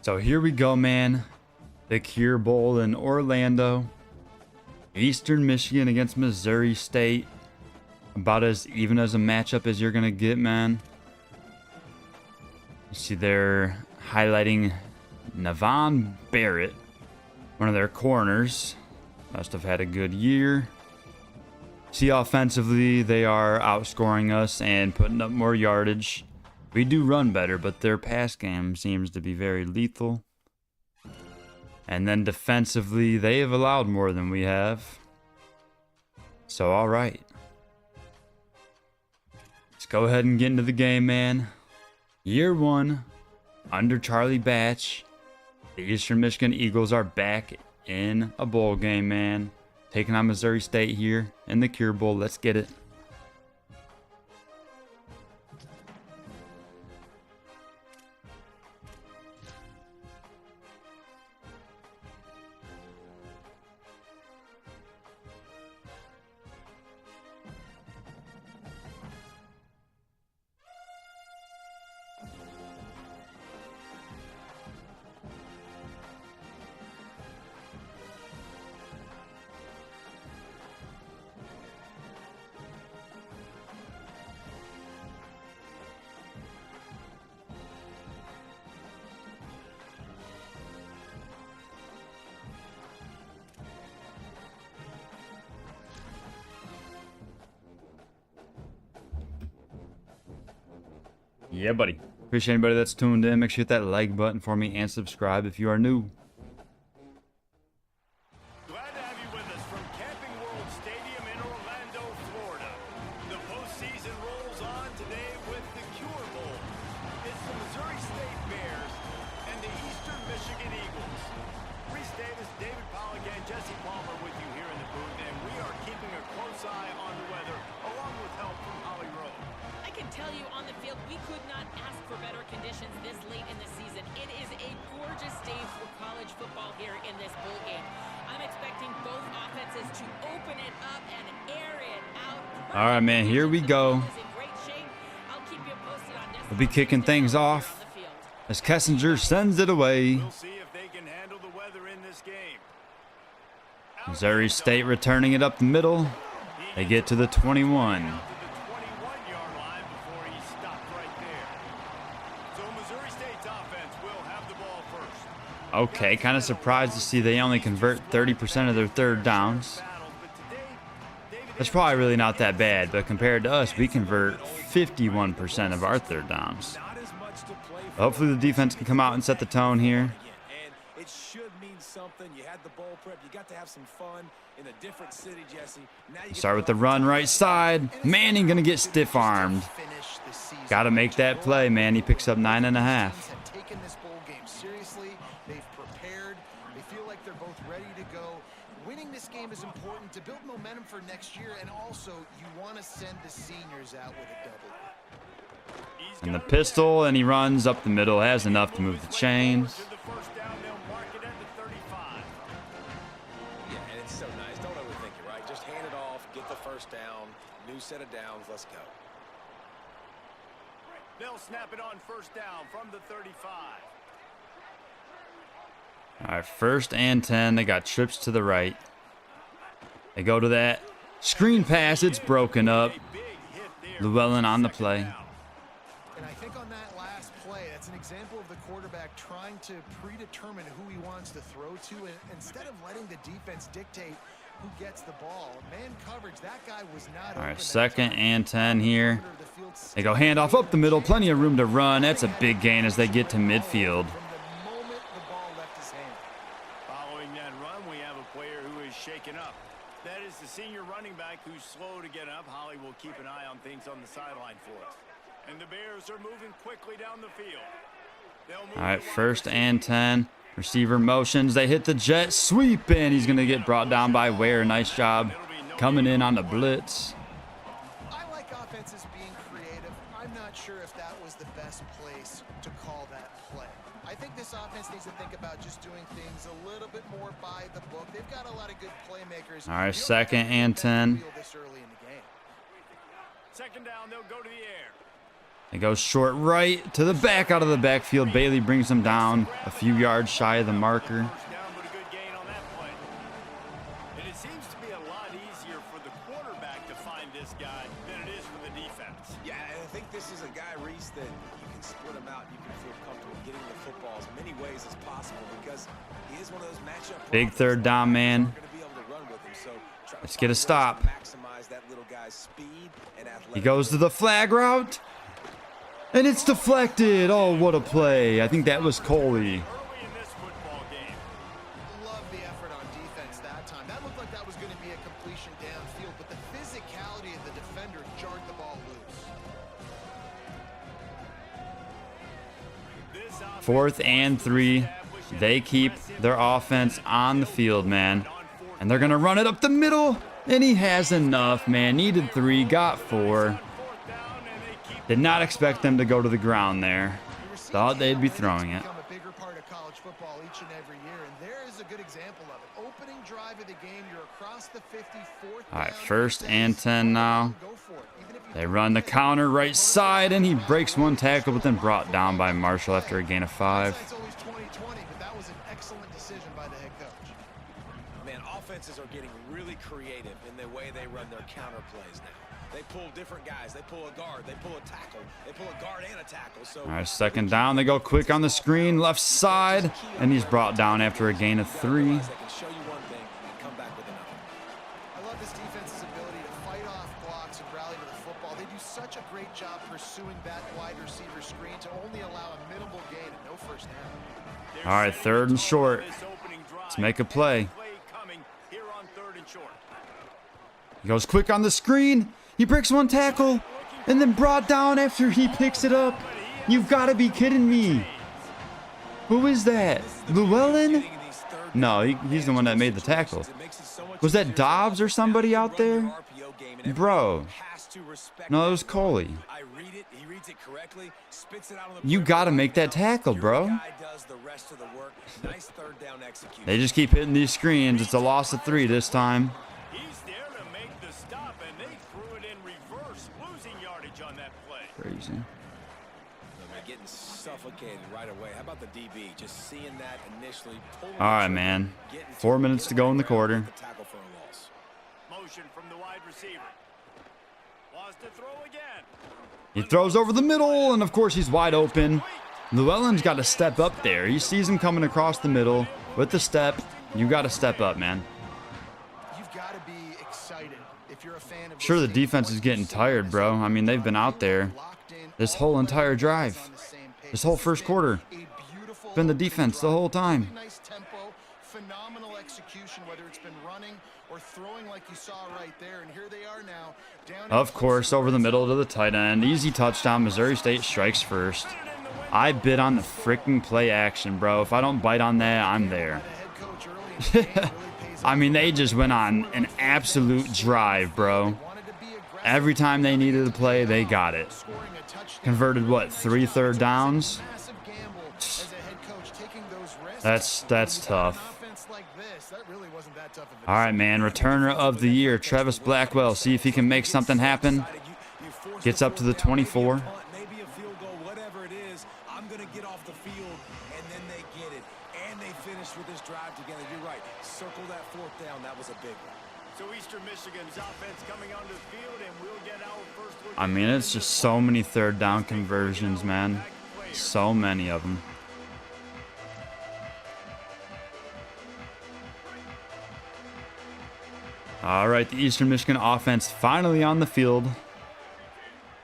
So here we go, man. The Cure Bowl in Orlando. Eastern Michigan against Missouri State. About as even as a matchup as you're going to get, man. You see they're highlighting Navon Barrett, one of their corners. Must have had a good year. See, offensively, they are outscoring us and putting up more yardage. We do run better, but their pass game seems to be very lethal. And then defensively, they have allowed more than we have. So, all right. Let's go ahead and get into the game, man. Year 1, under Charlie Batch, the Eastern Michigan Eagles are back in a bowl game, man. Taking on Missouri State here in the Cure Bowl. Let's get it. Yeah, buddy. Appreciate anybody that's tuned in. Make sure you hit that like button for me and subscribe if you are new. Glad to have you with us from Camping World Stadium in Orlando, Florida. The postseason rolls on today with the Cure Bowl. It's the Missouri State Bears and the Eastern Michigan Eagles. Reese Davis, David Pollock, and Jesse Palmer with you here in the booth, and we are keeping a close eye on the weather, along with help from Holly Rowe. I can tell you on the field, we could not ask for better conditions this late in the season. It is a gorgeous day for college football here in this bowl game. I'm expecting both offenses to open it up and air it out. All right, man, here we go. We'll be kicking things off as Kessinger sends it away. We'll see if they can handle the weather in this game. Missouri State returning it up the middle. They get to the 21. Okay, kind of surprised to see they only convert 30% of their third downs. That's probably really not that bad, but compared to us, we convert 51% of our third downs. Hopefully the defense can come out and set the tone here. It should mean something. You had the bowl prep. You got to have some fun in a different city, Jesse. Now you start with the run right side. Manning gonna get stiff-armed. Got to make that play, man. He picks up 9.5. Winning this game is important to build momentum for next year, and also you want to send the seniors out with a double. And the pistol, and he runs up the middle, has enough to move the chains. Yeah, and it's so nice. Don't overthink it, right? Just hand it off, get the first down, new set of downs, let's go. They'll snap it on first down from the 35. All right, 1st and 10. They got trips to the right. They go to that screen pass. It's broken up. Llewellyn on the play. And I think on that last play, that's an example of the quarterback trying to predetermine who he wants to throw to, and instead of letting the defense dictate who gets the ball. Man coverage, that guy was not. All right, 2nd and 10 here. They go handoff up the middle. Plenty of room to run. That's a big gain as they get to midfield. Following that run, we have a player who is shaken up. That is the senior running back quarterback who's slow to get up. Holly will keep an eye on things on the sideline for us. And the Bears are moving quickly down the field. All right, first and 10. Receiver motions. They hit the jet sweep, and he's going to get brought down by Ware. Nice job coming in on the blitz. I like offenses being creative. I'm not sure if that was the best place to call that play. I think this offense needs to think about just doing things a little bit more by the book. They've got a lot of good playmakers. All right, second and 10. This early in the game. Second down, they'll go to the air. It goes short right to the back out of the backfield. Bailey brings him down a few yards shy of the marker. First down, but a good gain on that play. And it seems to be a lot easier for the quarterback to find this guy than it is for the defense. Yeah, and I think this is a guy, Reese, that you can split him out. You can feel comfortable getting the football as many ways as possible because he is one of those matchup. Big third down, man. Let's get a stop. He goes to the flag route. And it's deflected. Oh, what a play. I think that was Coley. Early in this football game. Love the effort on defense that time. That looked like that was going to be a completion downfield, but the physicality of the defender jarred the ball loose. 4th and 3. They keep their offense on the field, man. And they're going to run it up the middle. And he has enough, man. Needed 3, got 4. Did not expect them to go to the ground there. Thought they'd be throwing it. A bigger part of college football each and every year, and there is a good example of it. Opening drive of the game, you're across the 54th. All right, first and 10 now. They run the counter right side, and he breaks one tackle, but then brought down by Marshall after a gain of 5. It's always 2020, but that was an excellent decision by the head coach. Man, offenses are getting really creative in the way they run their counter plays now. They pull different guys. They pull a guard. They pull a tackle. They pull a guard and a tackle. So All right, second down. They go quick on the screen, left side, and he's brought down after a gain of 3. they can show you one thing and come back with another. I love this defense's ability to fight off blocks and rally to the football. They do such a great job pursuing that wide receiver screen to only allow a minimal gain and no first down. All right, 3rd and short. Let's make a play. He goes quick on the screen. He breaks one tackle and then brought down after he picks it up. You've got to be kidding me. Who is that? Llewellyn? No, he's the one that made the tackle. Was that Dobbs or somebody out there? Bro. No, it was Coley. You got to make that tackle, bro. They just keep hitting these screens. It's a loss of 3 this time. Crazy. They're getting suffocated right away. How about the DB? Just seeing that initially. All right, man. 4 minutes to go in the quarter. Motion from the wide receiver. Wants to throw again. He throws over the middle, and of course he's wide open. Llewellyn's got to step up there. He sees him coming across the middle with the step. You got to step up, man. You've got to be excited if you're a fan of Sure, the defense is getting tired, bro. I mean, they've been out there this whole entire drive. This whole first quarter. Been the defense the whole time. Nice tempo, phenomenal execution, whether it's been running or throwing like you saw right there. And here they are now. Down Of course, over the middle to the tight end. Easy touchdown. Missouri State strikes first. I bid on the freaking play action, bro. If I don't bite on that, I'm there. I mean, they just went on an absolute drive, bro. Every time they needed to play, they got it. Converted, what, 3 third downs? That's tough. All right, man. Returner of the year, Travis Blackwell. See if he can make something happen. Gets up to the 24. Maybe a field goal, whatever it is. I'm going to get off the field, and then they get it. And they finish with this drive together. You're right. Circle that 4th down. That was a big one. So Eastern Michigan's offense coming onto the field, and we'll get our first look. I mean, it's just so many third down conversions, man. So many of them. All right, the Eastern Michigan offense finally on the field.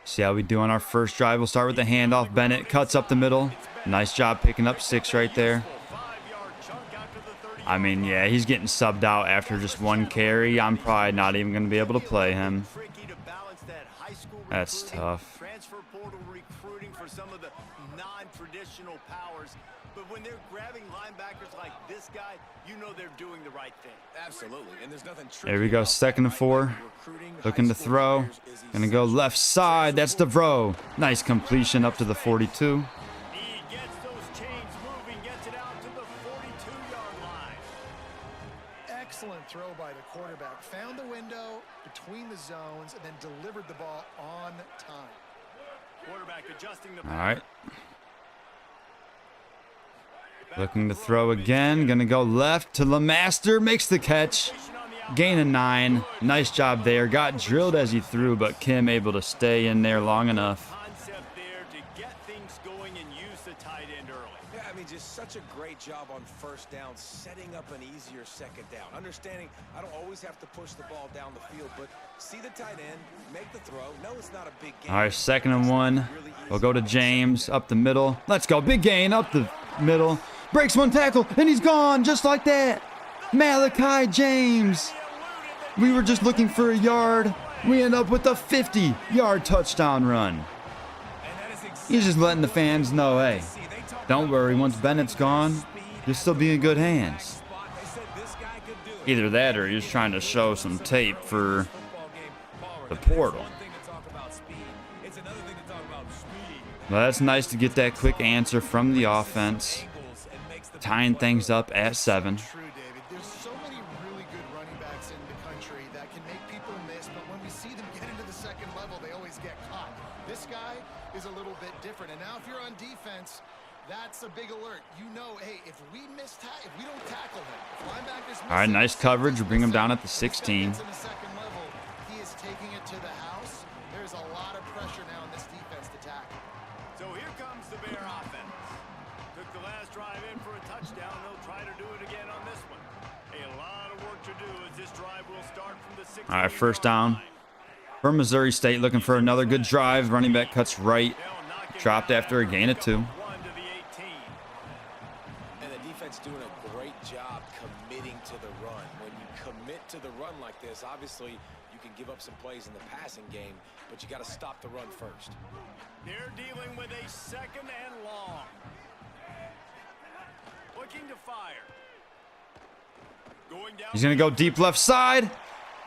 See how we do on our first drive. We'll start with the handoff. Bennett cuts up the middle. Nice job picking up 6 right there. I mean, yeah, he's getting subbed out after just one carry. I'm probably not even going to be able to play him. That's tough. Transfer portal recruiting for some of the non-traditional powers. But when they're grabbing linebackers like this guy, you know they're doing the right thing. Absolutely. And there's nothing There we go, 2nd and 4. Looking to throw. Gonna go left side. That's DeVroe. Nice completion up to the 42. He gets those chains moving, gets it out to the 42-yard line. Excellent throw by the quarterback. Found the window between the zones and then delivered the ball on time. Quarterback adjusting the All right. Looking to throw again. Gonna go left to LeMaster. Makes the catch. Gain of 9. Nice job there. Got drilled as he threw, but Kim able to stay in there long enough. concept there to get things going and use the tight end early. Yeah, I mean, just such a great job on first down, setting up an easier second down. Understanding I don't always have to push the ball down the field, but see the tight end, make the throw. No, it's not a big game. All right, 2nd and 1. We'll go to James up the middle. Let's go. Big gain up the middle. Breaks one tackle, and he's gone just like that. Malachi James. We were just looking for a yard. We end up with a 50-yard touchdown run. He's just letting the fans know, hey, don't worry. Once Bennett's gone, you'll still be in good hands. Either that or he's trying to show some tape for the portal. Well, that's nice to get that quick answer from the offense. Tying things up at 7. True, David. There's so many really good running backs in the country that can make people miss, but when we see them get into the second level, they always get caught. This guy is a little bit different, and now if you're on defense, that's a big alert. You know, hey, if we don't tackle him, if linebackers miss All right, him, nice coverage. We bring him down at the this guy 16. gets in the second level, he is taking it to the house. There's a lot of pressure now in this defense to tackle. So here comes the Bear offense. Took the last drive in for a touchdown. They'll try to do it again on this one. A lot of work to do as this drive will start from the 6. All right, first down. For Missouri State, looking for another good drive. Running back cuts right. Dropped after a gain of 2. And the defense doing a great job committing to the run. When you commit to the run like this, obviously you can give up some plays in the passing game, but you got to stop the run first. They're dealing with a 2nd and long. Looking to fire. Going down. He's going to go deep left side.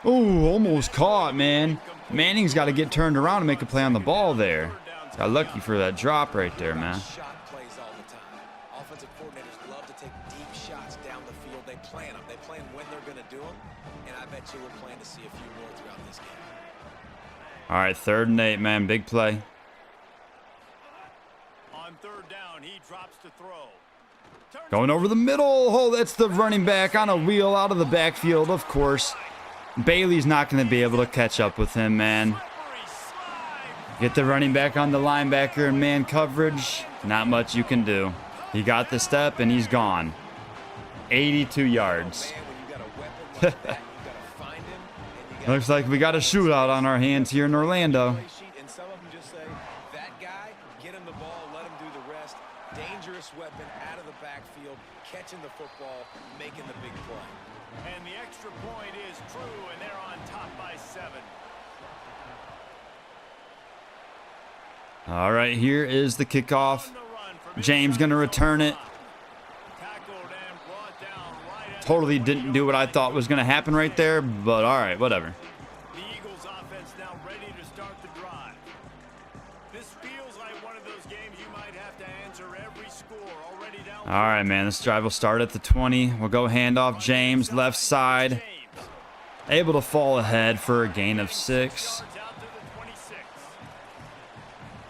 Ooh, almost caught, man. Manning's got to get turned around and make a play on the ball there. Got lucky for that drop right there, man. Shot plays all the time. Offensive coordinators love to take deep shots down the field. They plan them. They plan when they're going to do them, and I bet you we'll plan to see a few more throughout this game. All right, 3rd and 8, man. Big play. On 3rd down, he drops to throw. Going over the middle. Oh, that's the running back on a wheel out of the backfield, of course. Bailey's not going to be able to catch up with him, man. Get the running back on the linebacker in man coverage. Not much you can do. He got the step, and he's gone. 82 yards. Looks like we got a shootout on our hands here in Orlando. And some of them just say, that guy, get him the ball, let him do the rest. Dangerous weapon out of the backfield, catching the football, making the big play. And the extra point is true, and they're on top by 7. All right, here is the kickoff. James going to return it. Totally didn't do what I thought was going to happen right there, but all right, whatever. The Eagles offense now ready to start the drive. This feels like one of those games you might have to answer every score already down. All right, man, this drive will start at the 20. We'll go handoff James, left side. Able to fall ahead for a gain of 6.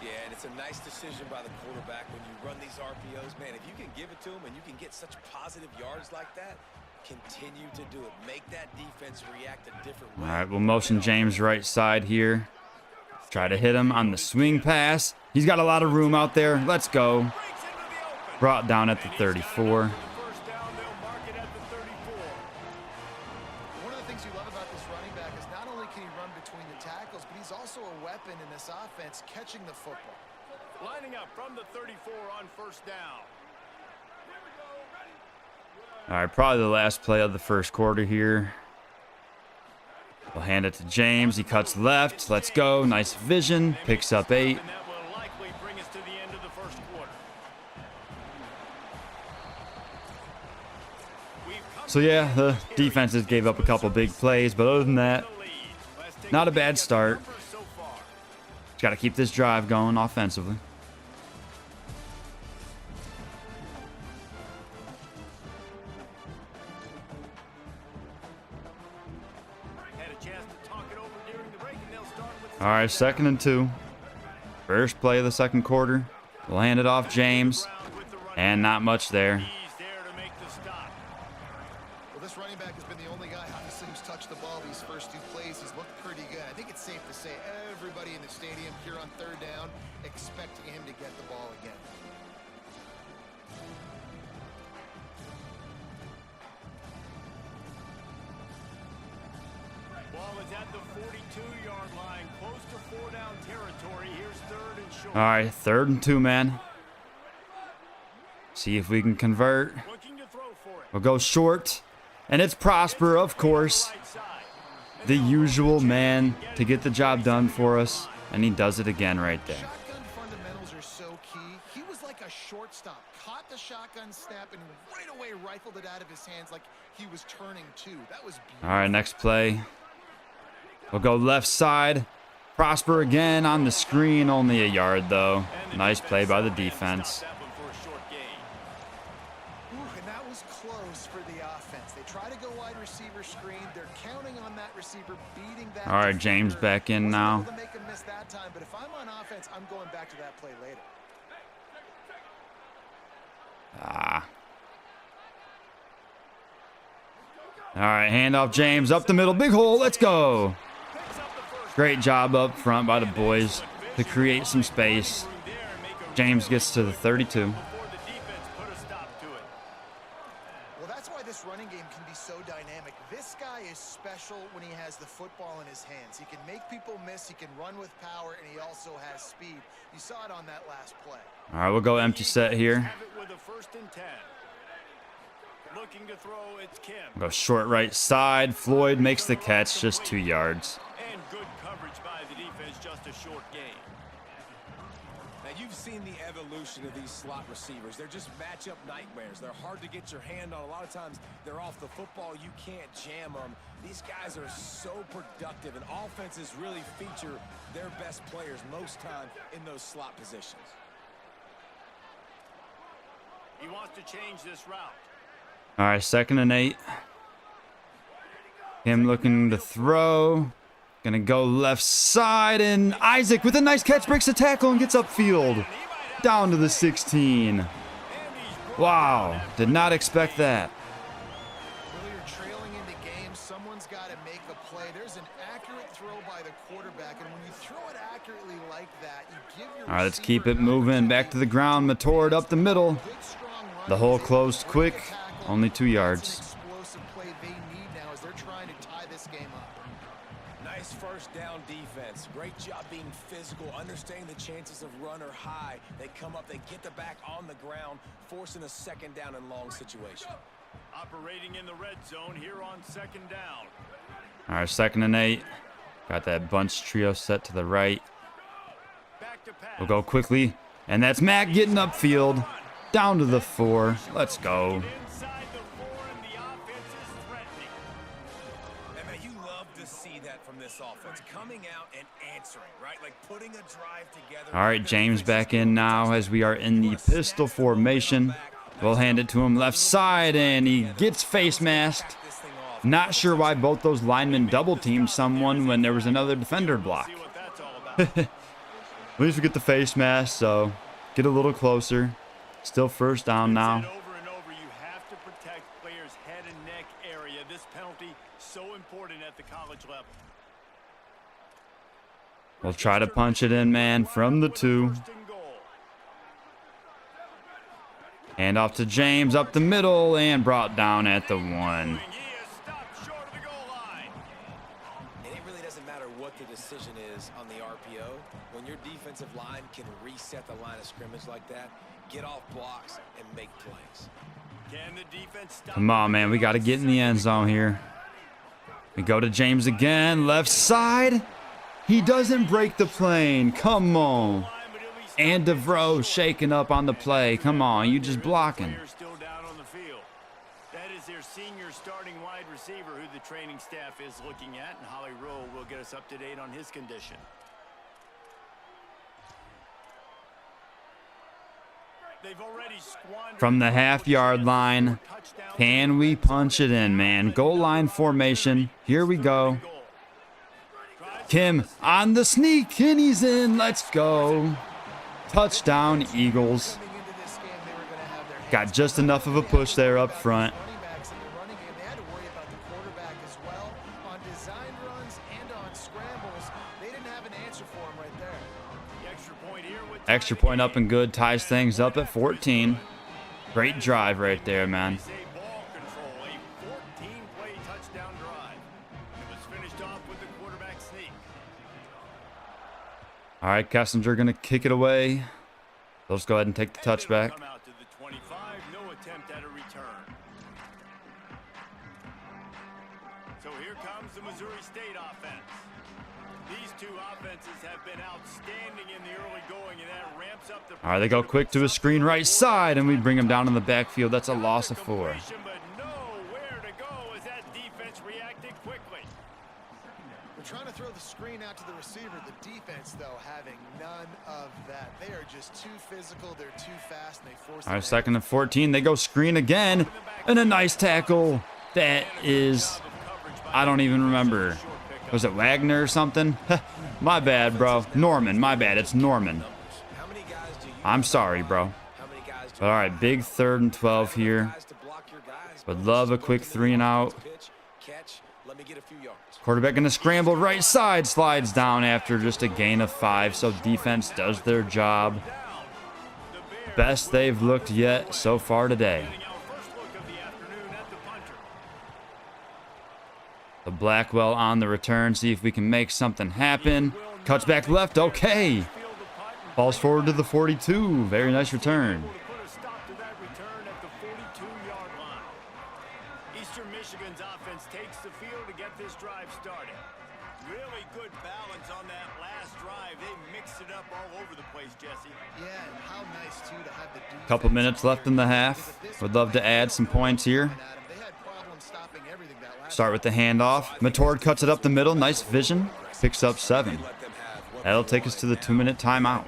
Yeah, and it's a nice decision by the quarterback when you run these RPOs. Man, if you can give it to them and you can get such positive yards like that, continue to do it. Make that defense react a different way. All right, we'll motion James right side here. Try to hit him on the swing pass. He's got a lot of room out there. Let's go. Brought down at the 34. One of the things you love about this running back is not only can he run between the tackles, but he's also a weapon in this offense catching the football. Lining up from the 34 on 1st down. All right, probably the last play of the first quarter here. We'll hand it to James. He cuts left. Let's go. Nice vision. Picks up 8. And that will likely bring us to the end of the first quarter. So yeah, the defenses gave up a couple big plays, but other than that, not a bad start. Just got to keep this drive going offensively. All right, 2nd and 2. First play of the second quarter. We'll hand it off James, and not much there. Well, this running back has been the only guy who's touched the ball these first 2 plays. He's looked pretty good. I think it's safe to say everybody in the stadium here on 3rd down expecting him to get the ball again. Ball is at the 42-yard line, close to 4-down territory. Here's 3rd and short. All right, 3rd and 2, man. See if we can convert. Looking to throw for it. We'll go short, and it's Prosper, of course. The usual man to get the job done for us, and he does it again right there. Shotgun fundamentals are so key. He was like a shortstop, caught the shotgun snap and right away rifled it out of his hands like he was turning 2. That was beautiful. All right, next play. We'll go left side. Prosper again on the screen, only a yard though. Nice play by the defense. And that was close for the offense. They try to go wide receiver screen. They're counting on that receiver beating that. All right, James back in now. To make him miss that time, but if I'm on offense, I'm going back to that play later. All right, hand off James up the middle, big hole. Let's go. Great job up front by the boys to create some space. James gets to the 32. Well, that's why this running game can be so dynamic. This guy is special when he has the football in his hands. He can make people miss, he can run with power, and he also has speed. You saw it on that last play. All right, we'll go empty set here. Looking to throw, it's Kim. We'll go short right side. Floyd makes the catch, just 2 yards. And good coverage by the defense, just a short gain. Now you've seen the evolution of these slot receivers. They're just matchup nightmares. They're hard to get your hand on. A lot of times they're off the football. You can't jam them. These guys are so productive, and offenses really feature their best players most time in those slot positions. He wants to change this route. All right, 2nd and 8. Him looking to throw. Gonna go left side, and Isaac with a nice catch breaks the tackle and gets upfield. Down to the 16. Wow, did not expect that. Well, you're trailing into games. Someone's got to make a play. There's an accurate throw by the quarterback, and when you throw it accurately like that, you give your All right, let's keep it moving. Back to the ground. Matored up the middle. The hole closed quick. Only 2 yards. Explosive play they need now as they're trying to tie this game up. Nice first down defense. Great job being physical, understanding the chances of run are high. They come up, they get the back on the ground, forcing a 2nd down and long situation. Operating in the red zone here on 2nd down. All right, 2nd and 8. Got that bunch trio set to the right. We'll go quickly, and that's Matt getting upfield. Down to the 4. Let's go. You love to see that from this offense, coming out and answering, right? Like putting a drive together. All right, James back in now as we are in the pistol formation. We'll hand it to him left side, and he gets face masked. Not sure why both those linemen double teamed someone when there was another defender block. At least we get the face mask, so get a little closer. Still 1st down now. Over and over, you have to protect players' head and neck area. This penalty so important at the college level. We'll try to punch it in, man, from the 2. Hand off to James up the middle and brought down at the 1. And it really doesn't matter what the decision is on the RPO. When your defensive line can reset the line of scrimmage like that, get off blocks and make plays. Can the defense stop? Come on, man. We got to get in the end zone here. We go to James again. Left side. He doesn't break the plane. Come on. And DeVroe shaking up on the play. Come on. You just blocking. Still down on the field. That is their senior starting wide receiver who the training staff is looking at, and Holly Rowe will get us up to date on his condition. They've already squandered From the half-yard line, can we punch it in, man? Goal line formation. Here we go. Kim on the sneak, and he's in. Let's go. Touchdown, Eagles. Got just enough of a push there up front. Extra point up and good, ties things up at 14. Great drive right there, man. All right, Kessinger going to kick it away. Let's go ahead and take the touchback. So here comes the Missouri State offense. These two offenses have been outstanding in the early going, and that ramps up the... All right, they go quick to a screen right side, and we bring him down in the backfield. That's a loss of 4. But nowhere to go as that defense reacted quickly. They're trying to throw the screen out to the receiver. The defense, though, having none of that. They are just too physical. They're too fast, and they force... All right, 2nd and 14. They go screen again, and a nice tackle. That is... I don't even remember. Was it Wagner or something? My bad, bro. Norman, my bad. It's Norman. I'm sorry, bro. But all right, big 3rd and 12 here. Would love a quick 3 and out. Quarterback gonna scramble right side, slides down after just a gain of 5. So defense does their job. Best they've looked yet so far today. The Blackwell on the return. See if we can make something happen. Cuts back left. Okay. Falls forward to the 42. Very nice return. Eastern Michigan's offense takes the field to get this drive started. Really good balance on that last drive. They mixed it up all over the place, Jesse. Yeah, and how nice, too, to have the defense. Couple minutes left in the half. Would love to add some points here. Start with the handoff. Matord cuts it up the middle. Nice vision. Picks up 7. That'll take us to the 2-minute timeout.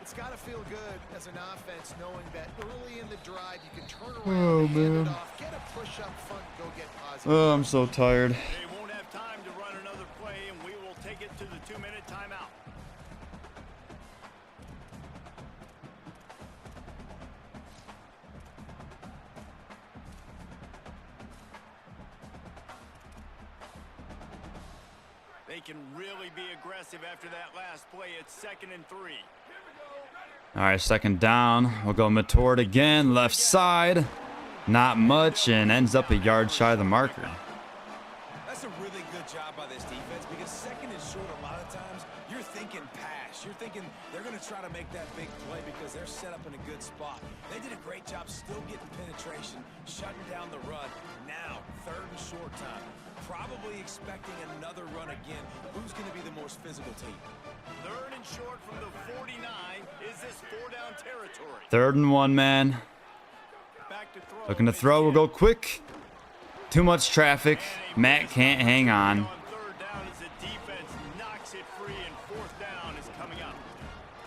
It's got to feel good as an offense knowing that early in the drive you can turn around, Oh, hand man. it off, get a push up front, go get positive. Oh, I'm so tired. They won't have time to run another play, and we will take it to the 2-minute timeout. They can really be aggressive after that last play. It's 2nd and 3. All right, 2nd down. We'll go Matord again. Left side. Not much, and ends up a yard shy of the marker. That's a really good job by this defense because 2nd and short a lot of times, you're thinking pass. You're thinking they're going to try to make that big play because they're set up in a good spot. They did a great job still getting penetration, shutting down the run. Now, 3rd and short time. Probably expecting another run again. Who's going to be the most physical team? 3rd and short from the 49. Is this 4-down territory? 3rd and 1, man. Back to throw. Looking to throw. We'll go quick. Too much traffic. Matt can't hang on. On 3rd down as the defense knocks it free, and 4th down is coming up.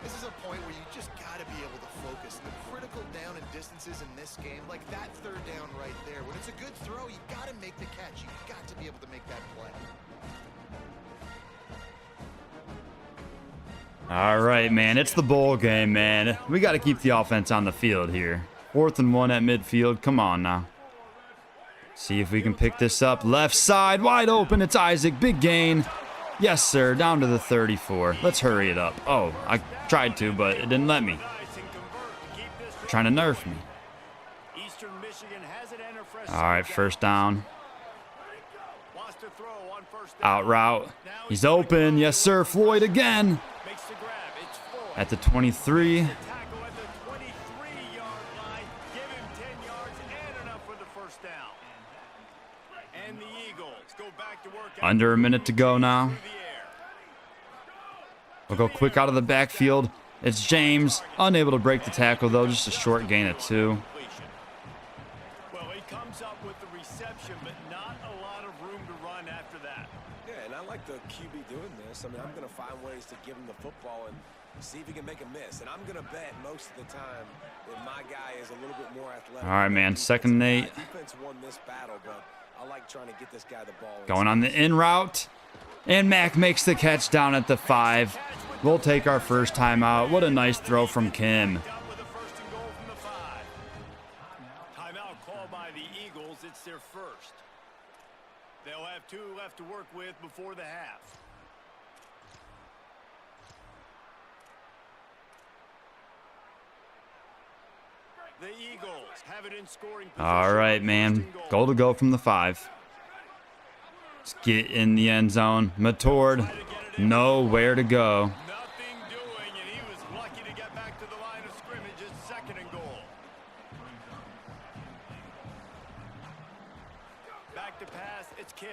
This is a point where you just got to be able to focus. The critical down and distances in this game, like that 3rd down right there. When it's a good throw, you got to make the catch. You got to be able to make that play. All right, man. It's the bowl game, man. We got to keep the offense on the field here. 4th and 1 at midfield. Come on now. See if we can pick this up. Left side, wide open. It's Isaac. Big gain. Yes, sir. Down to the 34. Let's hurry it up. Oh, I tried to, but it didn't let me. They're trying to nerf me. Eastern Michigan has it and are fresh. All right, 1st down. Wants to throw on 1st down. Out route. He's open. Yes, sir. Floyd again. Makes the grab. It's Floyd. At the 23. Tackle at the 23-yard line. Under a minute to go now. We'll go quick out of the backfield. It's James. Unable to break the tackle, though. Just a short gain of 2. Well, he comes up with the reception, but not a lot of room to run after that. Yeah, and I like the QB doing this. I mean, I'm going to find ways to give him the football and see if he can make a miss. And I'm going to bet most of the time that my guy is a little bit more athletic. All right, man. 2nd and 8. Defense won this battle, but I like trying to get this guy the ball. Going on the in route. And Mac makes the catch down at the 5. We'll take our first timeout. What a nice throw from Kim. Timeout called by the Eagles. It's their first. They'll have 2 left to work with before the half. The Eagles have it in scoring position. All right, man. Goal to go from the 5. Let's get in the end zone. Matord, nowhere to go. Nothing doing, and he was lucky to get back to the line of scrimmage. It's 2nd and goal. Back to pass. It's Kim.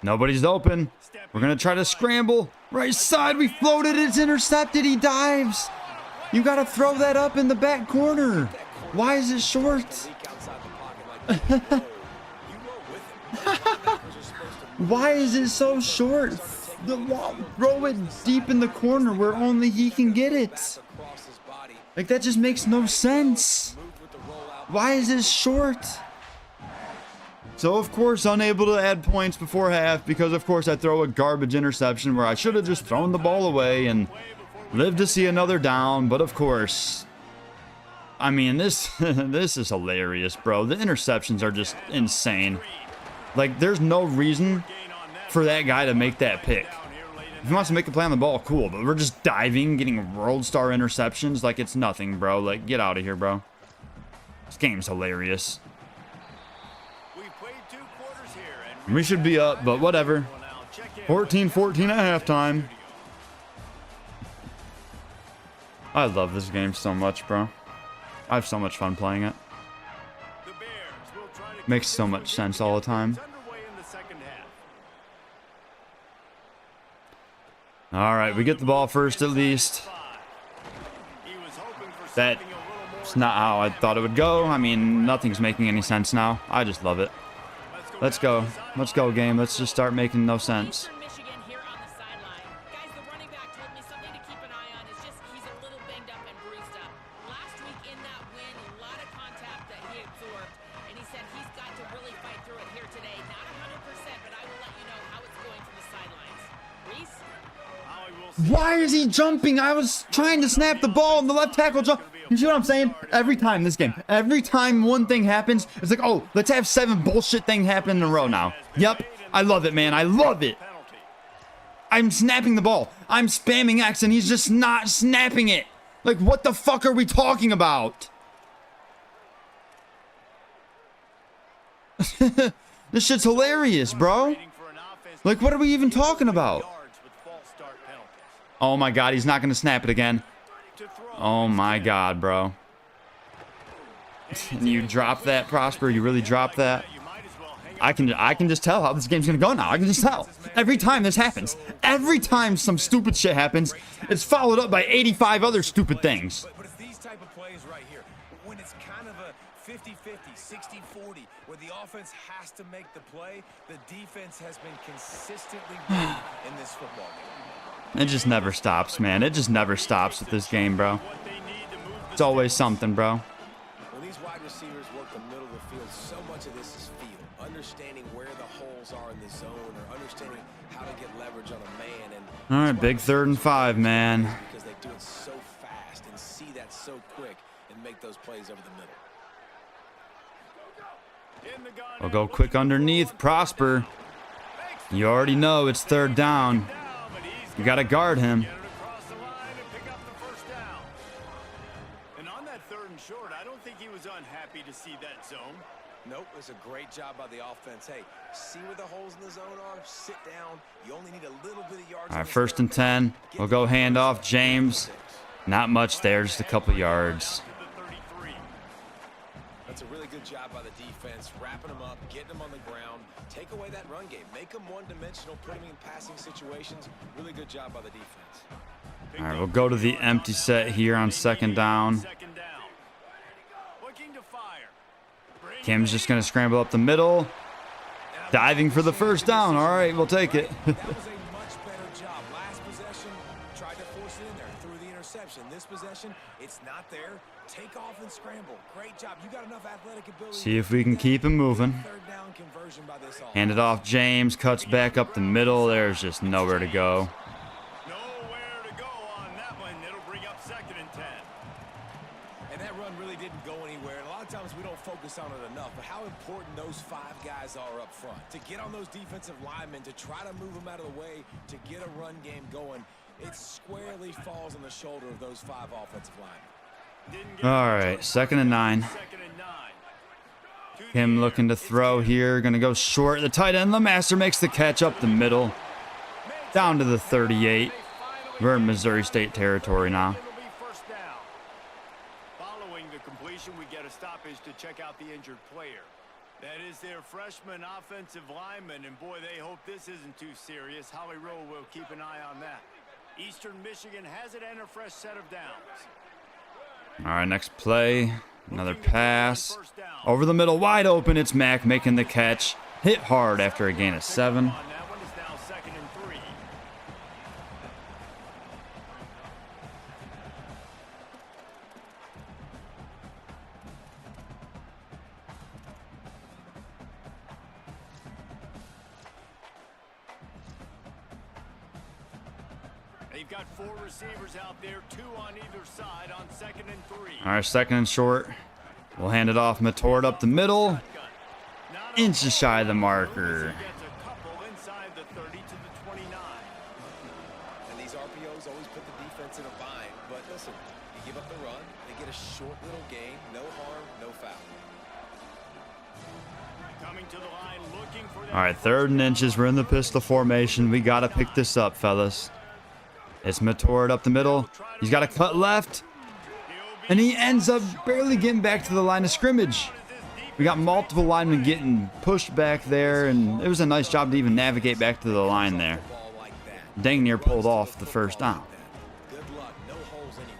Nobody's open. We're going to try to scramble. Right side, we floated. It's intercepted. He dives. You got to throw that up in the back corner. Why is it short? Why is it so short? Throw it deep in the corner where only he can get it. Like, that just makes no sense. Why is it short? So, of course, unable to add points before half because, of course, I throw a garbage interception where I should have just thrown the ball away and lived to see another down. But, of course, I mean, this is hilarious, bro. The interceptions are just insane. Like, there's no reason for that guy to make that pick. If he wants to make a play on the ball, cool. But we're just diving, getting world star interceptions like it's nothing, bro. Like, get out of here, bro. This game's hilarious. We should be up, but whatever. 14-14 at halftime. I love this game so much, bro. I have so much fun playing it. Makes so much sense all the time. All right, we get the ball first at least. That's not how I thought it would go. I mean, nothing's making any sense now. I just love it. Let's go. Let's go, game. Let's just start making no sense. Why is he jumping? I was trying to snap the ball and the left tackle jump. You see what I'm saying? Every time this game, every time one thing happens, it's like, oh, let's have 7 bullshit things happen in a row now. Yep. I love it, man. I love it. I'm snapping the ball. I'm spamming X and he's just not snapping it. Like, what the fuck are we talking about? This shit's hilarious, bro. Like, what are we even talking about? Oh my God, he's not going to snap it again. Oh my God, bro. And you drop that, Prosper? You really drop that? I can just tell how this game's going to go now. I can just tell. Every time this happens, every time some stupid shit happens, it's followed up by 85 other stupid things. But it's these type of plays right here, when it's kind of a 50-50, 60-40, where the offense has to make the play, the defense has been consistently winning in this football game. It just never stops, man. It just never stops with this game, bro. It's always something, bro. When these wide receivers work the middle of the field, so much of this is feel. Understanding where the holes are in the zone or understanding how to get leverage on a man. And all right, big 3rd and 5, man. Because they do it so fast and see that so quick and make those plays over the middle. We'll go quick underneath. Prosper. You already know it's 3rd down. You got to guard him. And on that 3rd and short, I don't think he was unhappy to see that zone. Nope, it's a great job by the offense. Hey, see where the holes in the zone are? Sit down. You only need a little bit of yards. All right, 1st and 10. We'll go handoff. James. Not much there, just a couple yards. That's a really good job by the defense, wrapping them up, getting them on the ground, Take away that run game. Make them one-dimensional, put them in passing situations. Really good job by the defense. All right, we'll go to the empty set here on second down. Kim's just going to scramble up the middle. Diving for the first down. All right, we'll take it. That was a much better job. Last possession, tried to force it in there, threw the interception. This possession, it's not there. Take off and scramble. Great job. You got enough athletic ability. See if we can keep him moving. Third down conversion by this offense. Hand it off. James cuts back up the middle. There's just nowhere to go. Nowhere to go on that one. It'll bring up 2nd and 10. And that run really didn't go anywhere. And a lot of times we don't focus on it enough, but how important those 5 guys are up front. To get on those defensive linemen, to try to move them out of the way, to get a run game going, it squarely falls on the shoulder of those 5 offensive linemen. All right, 2nd and 9. Kim looking to throw here. Going to go short. The tight end, LeMaster, makes the catch up the middle. Down to the 38. We're in Missouri State territory now. Following the completion, we get a stoppage to check out the injured player. That is their freshman offensive lineman, and boy, they hope this isn't too serious. Holly Rowe will keep an eye on that. Eastern Michigan has it and a fresh set of downs. All right, next play. Another pass. Over the middle, wide open. It's Mack making the catch. Hit hard after a gain of 7. That one is now 2nd and 3. They've got 4 receivers out there, 2 on either side on 2nd and 3. All right, 2nd and short. We'll hand it off. Matord up the middle. Inches shy of the marker. Gets a couple inside the 30 to the 29. And these RPOs always put the defense in a bind. But listen, you give up the run, they get a short little gain. No harm, no foul. Coming to the line, looking for that. All right, 3rd and inches. We're in the pistol formation. We got to pick this up, fellas. It's Matord up the middle. He's got to cut left. And he ends up barely getting back to the line of scrimmage. We got multiple linemen getting pushed back there, and it was a nice job to even navigate back to the line there. Dang near pulled off the first down. Good luck, no holes anywhere.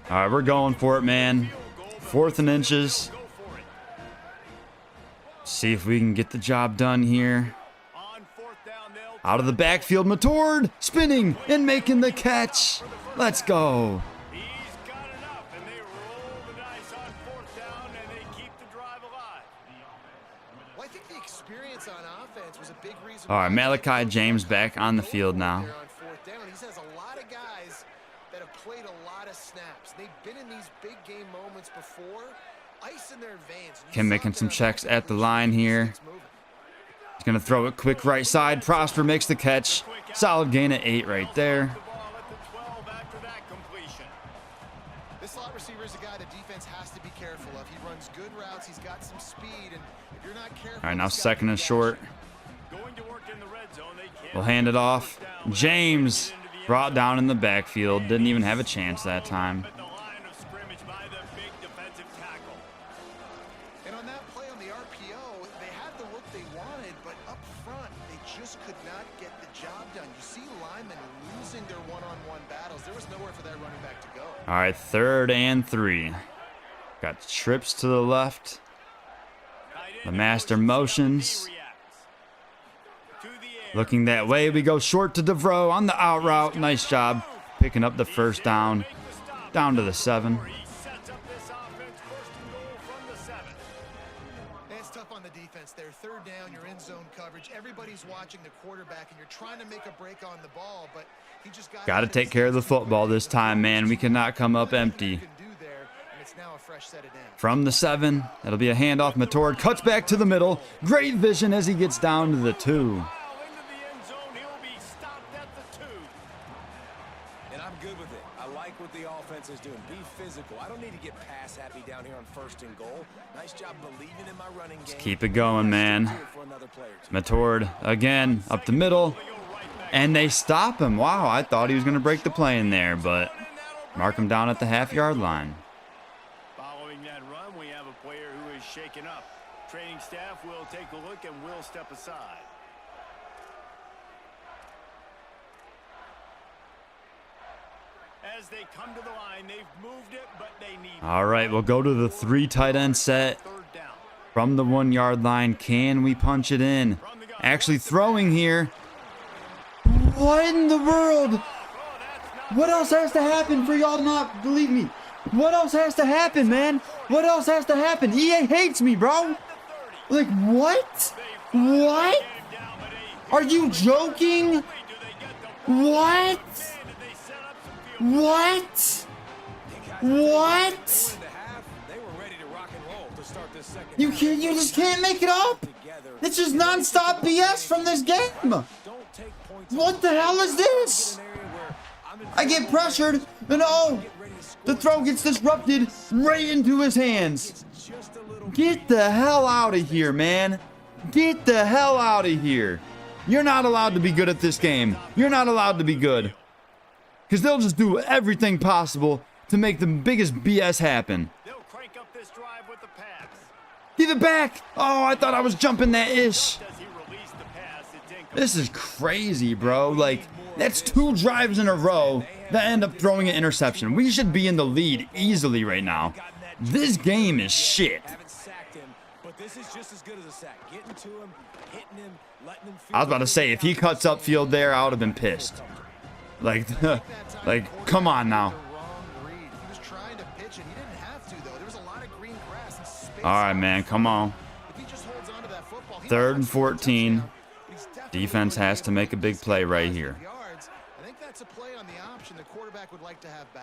All right, we're going for it, man. 4th and inches. See if we can get the job done here. Out of the backfield, Matord spinning and making the catch. Let's go. He's got enough, and they roll the dice on 4th down, and they keep the drive alive. Well, I think the experience on offense was a big reason. All right, Malachi James back on the field now. On 4th down, he has a lot of guys that have played a lot of snaps. They've been in these big game moments before. Ice in their veins. Kim making some checks at the line here. He's going to throw it quick right side. Prosper makes the catch. Solid gain of 8 right there. This slot receiver is a guy the defense has to be careful of. He runs good routes. He's got some speed, and if you're not careful. All right, now 2nd and short. We'll hand it off. James brought down in the backfield. Didn't even have a chance that time. And on that play on the RPO, they had the look they wanted, but up front, they just could not get the job done. You see linemen losing their one-on-one battles. There was nowhere for that running back to go. All right, 3rd and 3. Got trips to the left. The master motions. Looking that way, we go short to DeVroe on the out route. Nice job picking up the first down. Down to the 7. It's tough on the defense there. 3rd down, you're in zone coverage. Everybody's watching the quarterback, and you're trying to make a break on the ball, but he just got to take care of the football this time, man. We cannot come up empty. From the 7, it'll be a handoff. Matord cuts back to the middle. Great vision as he gets down to the 2. And I'm good with it. I like what the offense is doing. Be physical. I don't need to get pass happy down here on 1st and goal. Nice job believing in my running game. Keep it going, man. Matord again up the middle. And they stop him. Wow, I thought he was going to break the play in there, but mark him down at the half-yard line. Following that run, we have a player who is shaken up. Training staff will take a look and will step aside. As they come to the line, they've moved it, but they need. All right, we'll go to the 3 tight end set from the 1-yard line. Can we punch it in? Actually throwing here. What in the world? What else has to happen for y'all to not believe me? What else has to happen, man? What else has to happen? EA hates me, bro. Like, what? What? Are you joking? What? What? What? You just can't make it up. It's just non-stop BS from this game. What the hell is this? I get pressured, and oh, the throw gets disrupted right into his hands. Get the hell out of here, man. Get the hell out of here. You're not allowed to be good at this game. You're not allowed to be good. Because they'll just do everything possible to make the biggest BS happen. They'll crank up this drive with the pass. Give it back. Oh, I thought I was jumping that ish. Does he release the pass? It's incomplete. This is crazy, bro. Like, that's 2 drives in a row that end up throwing an interception. We should be in the lead easily right now. This game is shit. I was about to say, if he cuts upfield there, I would have been pissed. Like, come on now. All right, man, come on. 3rd and 14. Defense has to make a big play right here.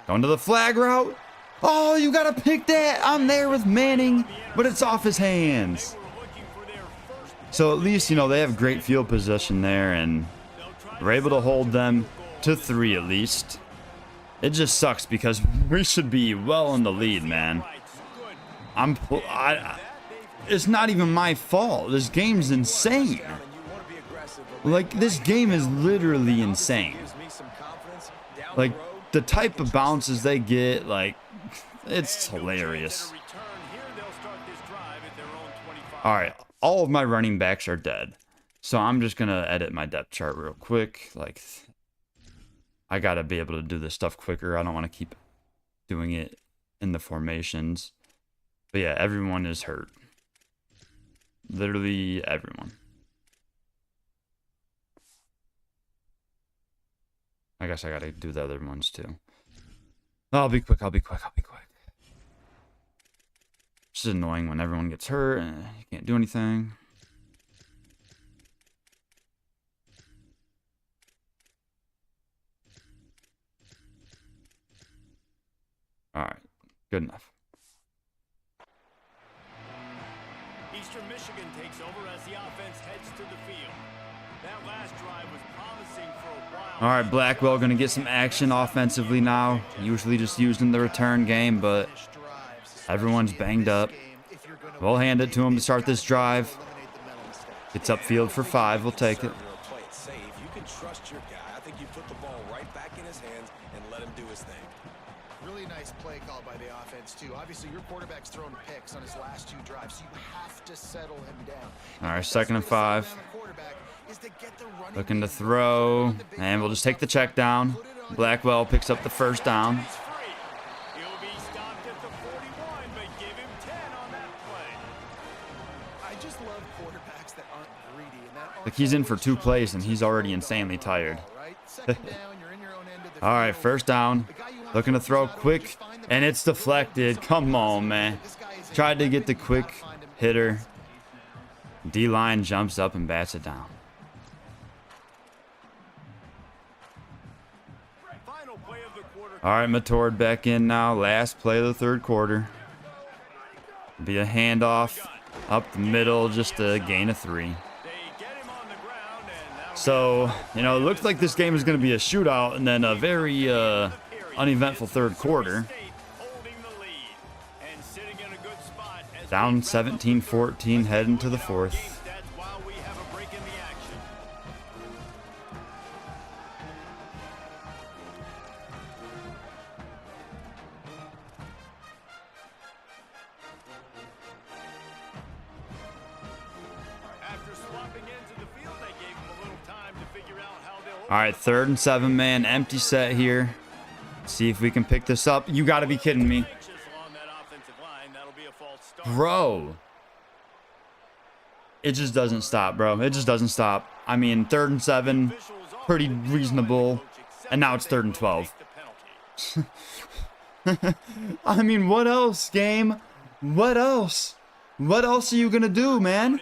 Going to the flag route. Oh, you got to pick that. I'm there with Manning, but it's off his hands. So at least, you know, they have great field position there, and we're able to hold them to 3 at least. It just sucks because we should be well in the lead, man. It's not even my fault. This game's insane. Like, this game is literally insane. Like, the type of bounces they get, like, it's hilarious. All right, all of my running backs are dead. So I'm just going to edit my depth chart real quick. Like, I got to be able to do this stuff quicker. I don't want to keep doing it in the formations. But yeah, everyone is hurt. Literally everyone. I guess I got to do the other ones too. I'll be quick. It's just annoying when everyone gets hurt and you can't do anything. All right, good enough. Eastern Michigan takes over as the offense heads to the field. That last drive was promising for a while. All right, Blackwell going to get some action offensively now. Usually just used in the return game, but everyone's banged up. We'll hand it to him to start this drive. It's upfield for 5. We'll take it. You can trust your guy. I think you put the ball right back in his hands and let him do his thing. Really nice play call by the offense, too. Obviously, your quarterback's thrown picks on his last 2 drives, so you have to settle him down. All right, 2nd and 5. Looking to throw, and we'll just take the check down. Blackwell picks up the 1st down. He'll be stopped at the 41, but give him 10 on that play. I just love quarterbacks that aren't greedy. Like, he's in for 2 plays, and he's already insanely tired. All right, 1st down. Looking to throw quick, and it's deflected. Come on, man. Tried to get the quick hitter. D-line jumps up and bats it down. All right, Matord back in now. Last play of the 3rd quarter. Be a handoff up the middle, just a gain of 3. So, you know, it looks like this game is going to be a shootout and then a very uneventful 3rd quarter. Down 17-14, heading to the 4th. All right, 3rd and 7, man. Empty set here. See if we can pick this up. You got to be kidding me. Bro. It just doesn't stop, bro. It just doesn't stop. I mean, 3rd and 7, pretty reasonable. And now it's 3rd and 12. I mean, what else, game? What else? What else are you going to do, man?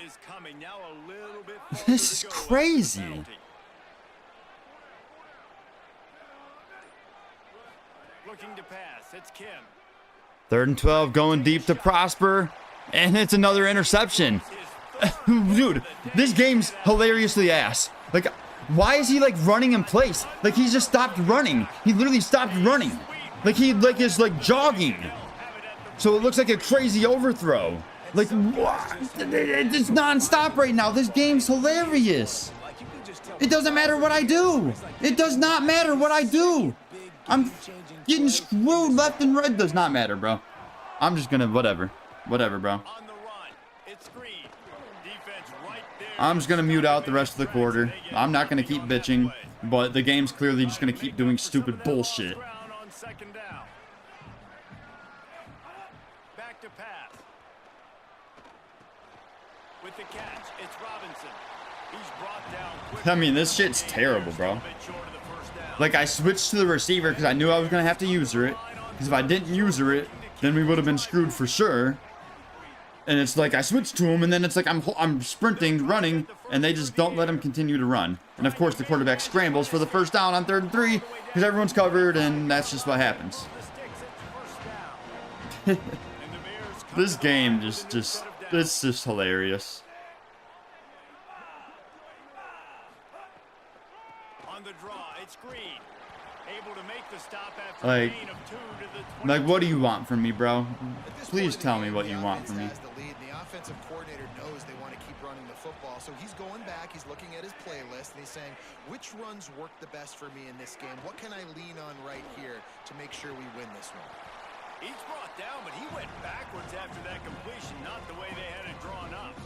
This is crazy. Looking to pass. It's Kim. 3rd and 12, going deep to Prosper. And it's another interception. Dude, this game's hilariously ass. Like, why is he like running in place? Like, he's just stopped running. He literally stopped running. Like, he like is like jogging. So it looks like a crazy overthrow. Like, what? It's non-stop right now. This game's hilarious. It doesn't matter what I do. It does not matter what I do. I'm getting screwed left and right. It does not matter, bro. I'm just gonna whatever. Whatever, bro. I'm just gonna mute out the rest of the quarter. I'm not gonna keep bitching, but the game's clearly just gonna keep doing stupid bullshit. Back to pass. With the catch, it's Robinson. He's brought down quickly. I mean, this shit's terrible, bro. Like, I switched to the receiver because I knew I was gonna have to user it. Because if I didn't user it, then we would have been screwed for sure. And it's like I switched to him, and then it's like I'm sprinting, running, and they just don't let him continue to run. And of course, the quarterback scrambles for the 1st down on 3rd and 3 because everyone's covered, and that's just what happens. This game it's just hilarious. On the draw, it's Green. Able to make the stop after Like, a gain of 2 to the 20. like, what do you want from me, bro? Please tell me what you want from me. The offensive coordinator knows they want to keep running the football, so he's going back, he's looking at his playlist, and he's saying, which runs work the best for me in this game? What can I lean on right here to make sure we win this one? He's brought down, but he went backwards after that completion, not the way they had it drawn up.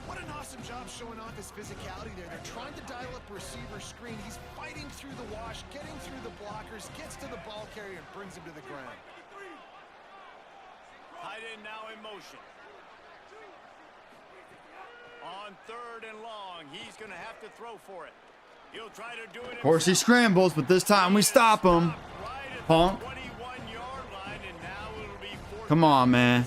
What an awesome job showing off his physicality there. They're trying to dial up receiver screen. He's fighting through the wash, getting through the blockers, gets to the ball carrier, and brings him to the ground. Tight end now in motion. On 3rd and long, he's going to have to throw for it. He'll try to do it. Of course, he scrambles, but this time we stop him. Punk. Come on, man.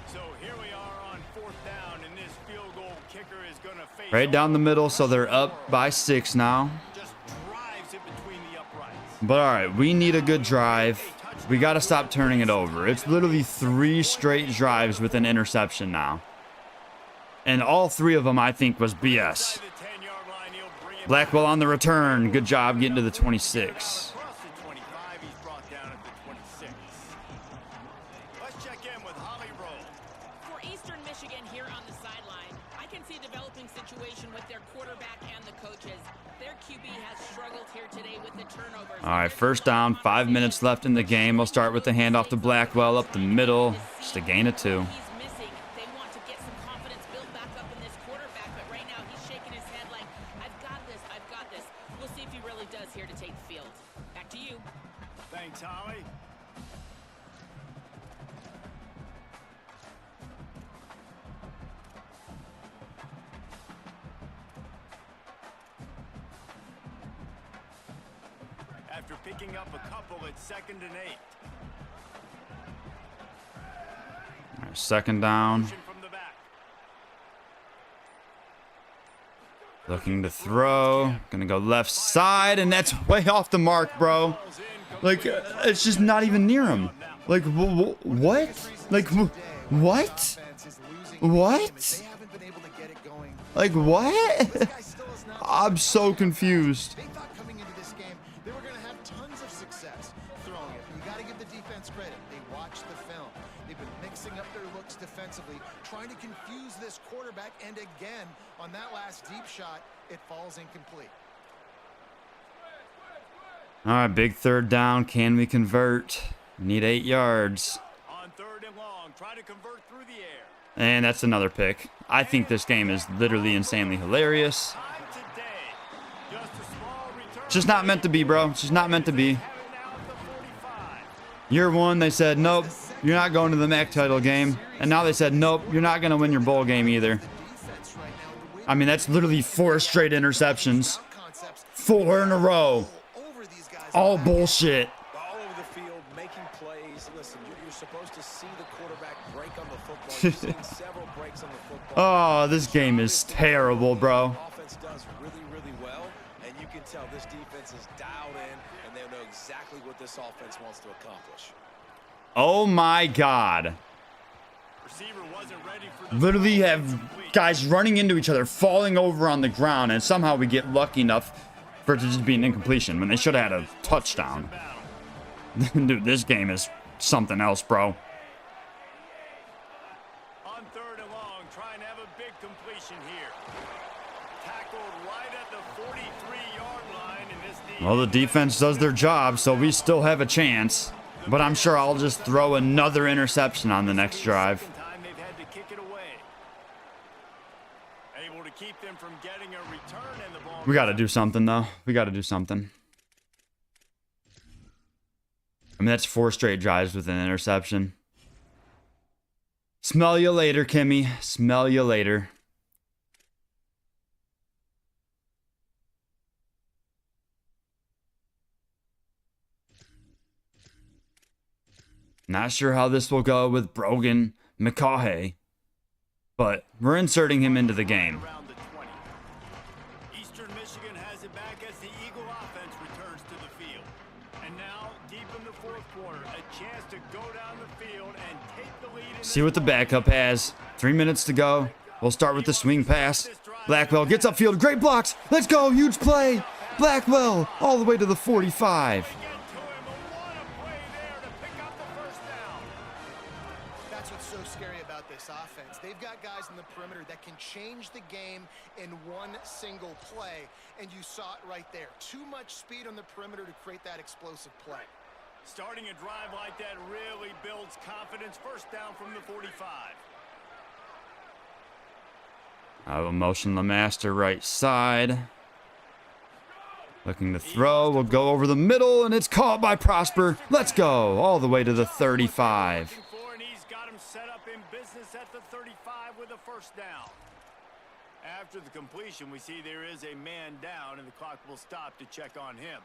So here we are on 4th down, and this field goal kicker is going to face Right down the middle, so they're up by 6 now. just drives it between the uprights. But all right, we need a good drive. We got to stop turning it over. It's literally 3 straight drives with an interception now. And all 3 of them, I think, was BS. Blackwell on the return. Good job getting to the 26. Across the 25, he's brought down at the 26. Let's check in with Holly Rowe. For Eastern Michigan here on the sideline, I can see a developing situation with their quarterback and the coaches. Their QB has struggled here today with the turnovers. All right, 1st down, 5 minutes left in the game. We'll start with the handoff to Blackwell up the middle. Just a gain of 2. He's missing. They want to get some confidence built back up in this quarterback, but right now he's shaking his head like, I've got this, I've got this. We'll see if he really does here to take the field. Back to you. Thanks, Holly. After picking up a couple, it's 2nd and 8. All right, 2nd down. From the back. Looking to throw. Gonna go left side, and that's way off the mark, bro. Like, it's just not even near him. Like, what? Like, what? What? Like, what? I'm so confused. They thought coming into this game they were going to have tons of success throwing it. But you got to give the defense credit. They watched the film. They've been mixing up their looks defensively, trying to confuse this quarterback. And again, on that last deep shot, it falls incomplete. All right, big 3rd down. Can we convert? Need 8 yards. On 3rd and long, try to convert through the air. And that's another pick. I think this game is literally insanely hilarious. Time today It's just not meant to be, bro. It's just not meant to be. Year one, they said, nope, you're not going to the MAC title game. And now they said, nope, you're not going to win your bowl game either. I mean, that's literally 4 straight interceptions. 4 in a row. All bullshit. All over the field, making plays. Listen, you're supposed to see the quarterback break on the football. You've seen several breaks on the football. Oh, this game is terrible, bro. Offense does really, really well, and you can tell this defense is dialed in, and they know exactly what this offense wants to accomplish. Oh my God. Literally have guys running into each other, falling over on the ground, and somehow we get lucky enough for it to just be an incompletion when they should have had a touchdown. Dude, this game is something else, bro. On 3rd and long, trying to have a big completion here. Tackled right at the 43-yard line, and this defense. Well, the defense does their job, so we still have a chance. But I'm sure I'll just throw another interception on the next drive. Time they've had to kick it away. Able to keep them from getting a return, and the ball. We got to do something, though. We got to do something. I mean, that's 4 straight drives with an interception. Smell you later, Kimmy. Smell you later. Not sure how this will go with Brogan McCaughey, but we're inserting him into the game. Around the 20. Eastern Michigan has it back as the Eagle offense returns to the field. And now, deep in the 4th quarter, a chance to go down the field and take the lead. See what the backup has. 3 minutes to go. We'll start with the swing pass. Blackwell gets upfield. Great blocks. Let's go. Huge play. Blackwell all the way to the 45. That's what's so scary about this offense. They've got guys in the perimeter that can change the game in one single play, and you saw it right there. Too much speed on the perimeter to create that explosive play. Starting a drive like that really builds confidence. First down from the 45. I will motion the master right side. Looking to throw. We'll go over the middle, and it's caught by Prosper. Let's go. All the way to the 35. And he's got him set up in business at the 35 with a first down. After the completion, we see there is a man down, and the clock will stop to check on him.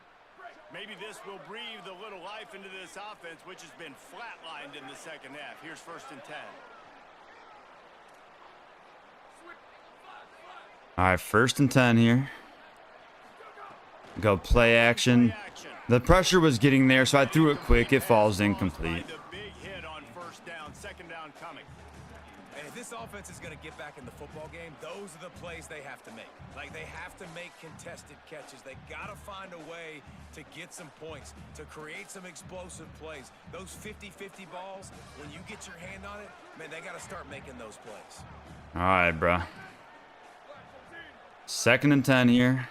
Maybe this will breathe a little life into this offense, which has been flatlined in the second half. Here's 1st and 10. All right, 1st and 10 here. Go play action. The pressure was getting there, so I threw it quick. It falls incomplete. The big hit on 1st down, 2nd down coming. And if this offense is going to get back in the football game, those are the plays they have to make. Like, they have to make contested catches. They got to find a way to get some points, to create some explosive plays. Those 50-50 balls, when you get your hand on it, man, they got to start making those plays. All right, bro. 2nd and 10 here.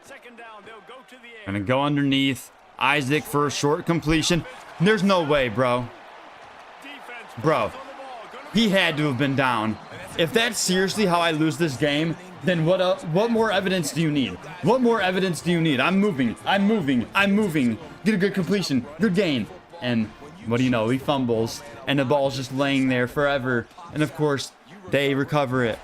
2nd down, they'll go to the air. Gonna go underneath. Isaac for a short completion. There's no way, bro. Bro, he had to have been down. If that's seriously how I lose this game, then what else? What more evidence do you need? What more evidence do you need? I'm moving. I'm moving. I'm moving. Get a good completion. Good gain. And what do you know? He fumbles. And the ball's just laying there forever. And of course, they recover it.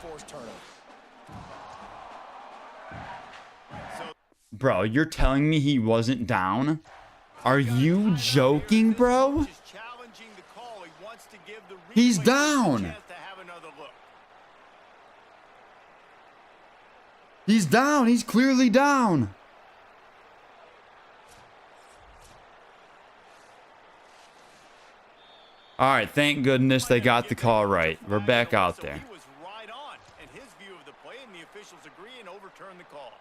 Bro, you're telling me he wasn't down? Are you joking, bro? He's down. He's down. He's clearly down. All right, thank goodness they got the call right. We're back out there. He was right on in his view of the play, and the officials agree and overturn the call.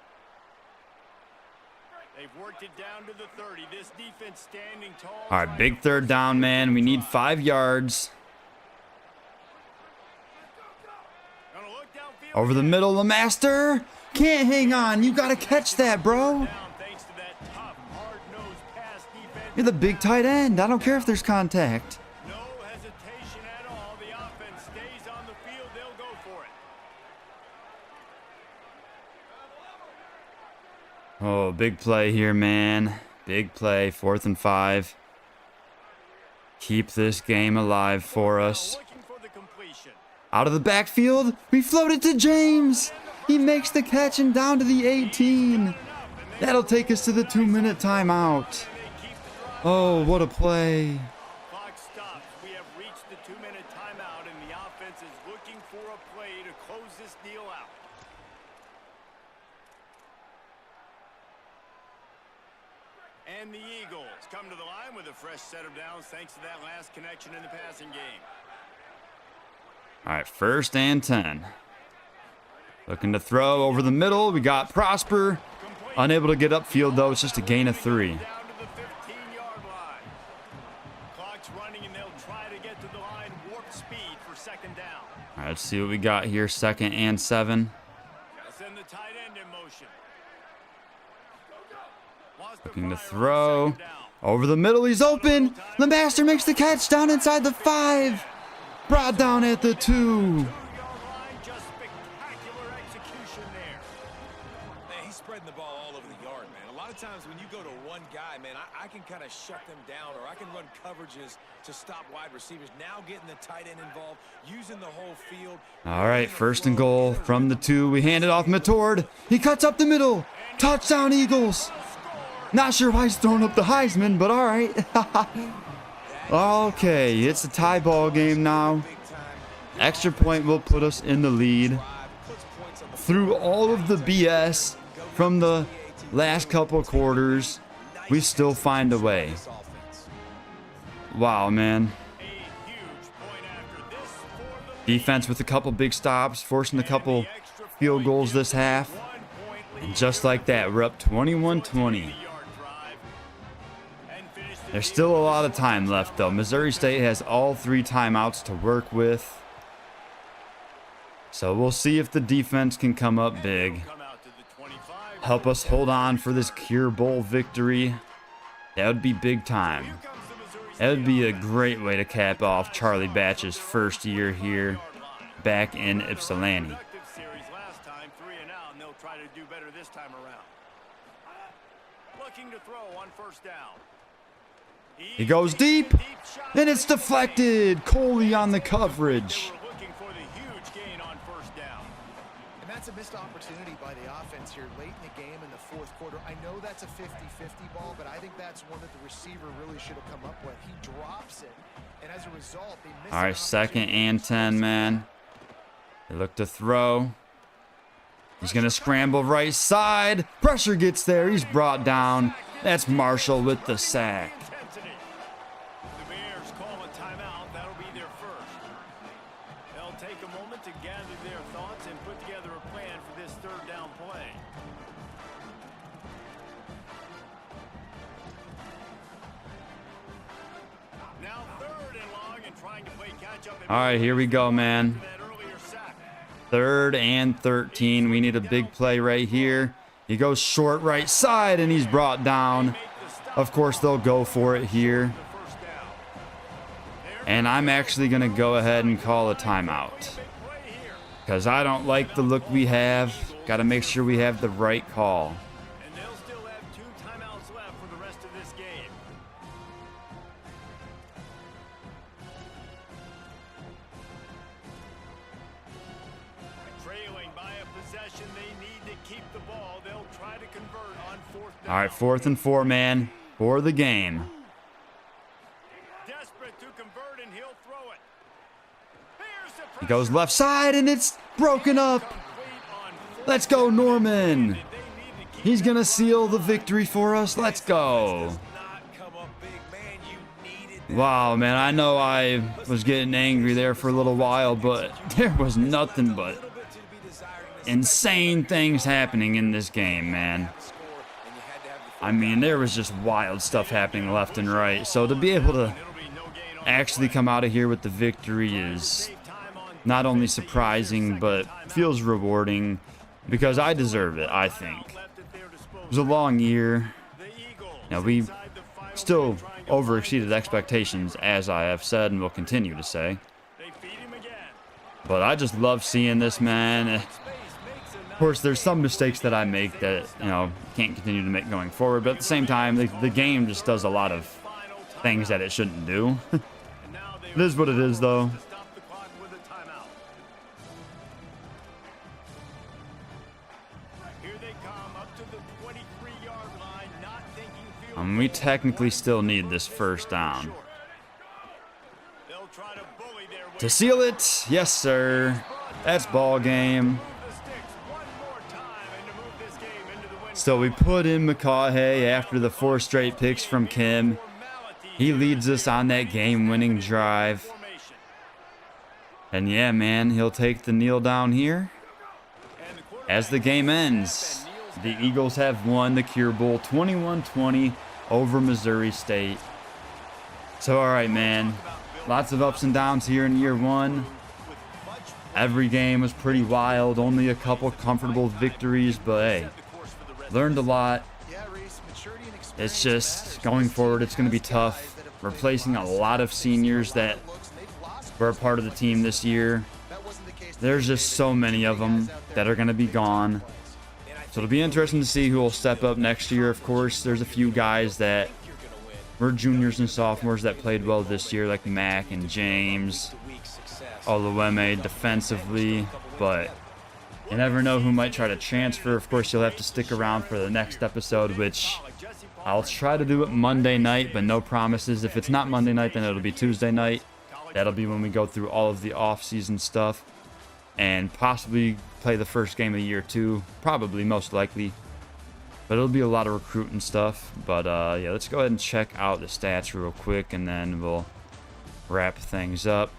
They've worked it down to the 30. This defense standing tall. All right, big 3rd down, man. We need 5 yards. Over the middle, the master. Can't hang on. You got to catch that, bro. You're the big tight end. I don't care if there's contact. No hesitation at all. The offense stays on the field. They'll go for it. Oh, big play here, man. Big play, 4th and 5. Keep this game alive for us. Looking for the completion. Out of the backfield, we floated to James. He makes the catch and down to the 18. That'll take us to the 2-minute timeout. Oh, what a play. Clock stops. We have reached the 2-minute timeout, and the offense is looking for a play to close this deal out. And the Eagles come to the line with a fresh set of downs thanks to that last connection in the passing game. All right, 1st and 10. Looking to throw over the middle. We got Prosper. Unable to get upfield, though. It's just a gain of 3. Down to the 15-yard line. Clock's running, and they'll try to get to the line warp speed for 2nd down. All right, let's see what we got here. 2nd and 7. Send the tight end in motion. Looking to throw. Over the middle, he's open. LeMaster makes the catch down inside the 5. Brought down at the 2. 2-yard line, just spectacular execution there. Man, he's spreading the ball all over the yard, man. A lot of times when you go to one guy, man, I can kind of shut them down, or I can run coverages to stop wide receivers. Now getting the tight end involved, using the whole field. All right, 1st and goal from the 2. We hand it off Matord. He cuts up the middle. Touchdown, Eagles. Not sure why he's throwing up the Heisman, but all right. Okay, it's a tie ball game now. Extra point will put us in the lead. Through all of the BS from the last couple quarters, we still find a way. Wow, man. Defense with a couple big stops, forcing a couple field goals this half. And just like that, we're up 21-20. There's still a lot of time left, though. Missouri State has all 3 timeouts to work with. So we'll see if the defense can come up big. Help us hold on for this Cure Bowl victory. That would be big time. That would be a great way to cap off Charlie Batch's first year here back in Ypsilanti. Looking to throw on 1st down. He goes deep, and it's deflected. Coley on the coverage. Looking for the huge gain on 1st down. And that's a missed opportunity by the offense here late in the game in the 4th quarter. I know that's a 50-50 ball, but I think that's one that the receiver really should have come up with. He drops it, and as a result, they miss. All right, 2nd and 10, man. They look to throw. He's going to scramble right side. Pressure gets there. He's brought down. That's Marshall with the sack. The Bears call a timeout. That'll be their first. They'll take a moment to gather their thoughts and put together a plan for this 3rd down play. Now 3rd and long and trying to play catch up. All right, here we go, man. 3rd and 13. We need a big play right here. He goes short right side, and he's brought down. Of course, they'll go for it here. And I'm actually going to go ahead and call a timeout, because I don't like the look we have. Got to make sure we have the right call. And they'll still have 2 timeouts left for the rest of this game. Trailing by a possession, they need to keep the ball. They'll try to convert on 4th down. All right, 4th and 4, man, for the game. Desperate to convert, and he'll throw it. Here's the He goes left side, and it's broken up. Let's go, Norman. He's going to seal the victory for us. Let's go. Wow, man, I know I was getting angry there for a little while, but there was nothing but insane things happening in this game, man. I mean, there was just wild stuff happening left and right. So to be able to actually come out of here with the victory is not only surprising, but feels rewarding, because I deserve it, I think. It was a long year. Now, we still overexceeded expectations, as I have said and will continue to say. But I just love seeing this, man. Of course, there's some mistakes that I make that, you know, can't continue to make going forward. But at the same time, the game just does a lot of things that it shouldn't do. It is what it is, though. We technically still need this first down. To seal it, yes, sir. That's ball game. So we put in McCaughey after the 4 straight picks from Kim. He leads us on that game-winning drive. And yeah, man, he'll take the kneel down here. As the game ends, the Eagles have won the Cure Bowl 21-20 over Missouri State. So, all right, man. Lots of ups and downs here in year one. Every game was pretty wild. Only a couple comfortable victories, but hey, learned a lot. It's just going forward, it's going to be tough. Replacing a lot of seniors that were a part of the team this year. There's just so many of them that are going to be gone. So it'll be interesting to see who will step up next year. Of course, there's a few guys that were juniors and sophomores that played well this year, like Mac and James, Oluweme defensively, but you never know who might try to transfer. Of course, you'll have to stick around for the next episode, which I'll try to do it Monday night, but no promises. If it's not Monday night, then it'll be Tuesday night. That'll be when we go through all of the off-season stuff and possibly play the first game of the year too. Probably, most likely. But it'll be a lot of recruiting stuff. But yeah, let's go ahead and check out the stats real quick, and then we'll wrap things up.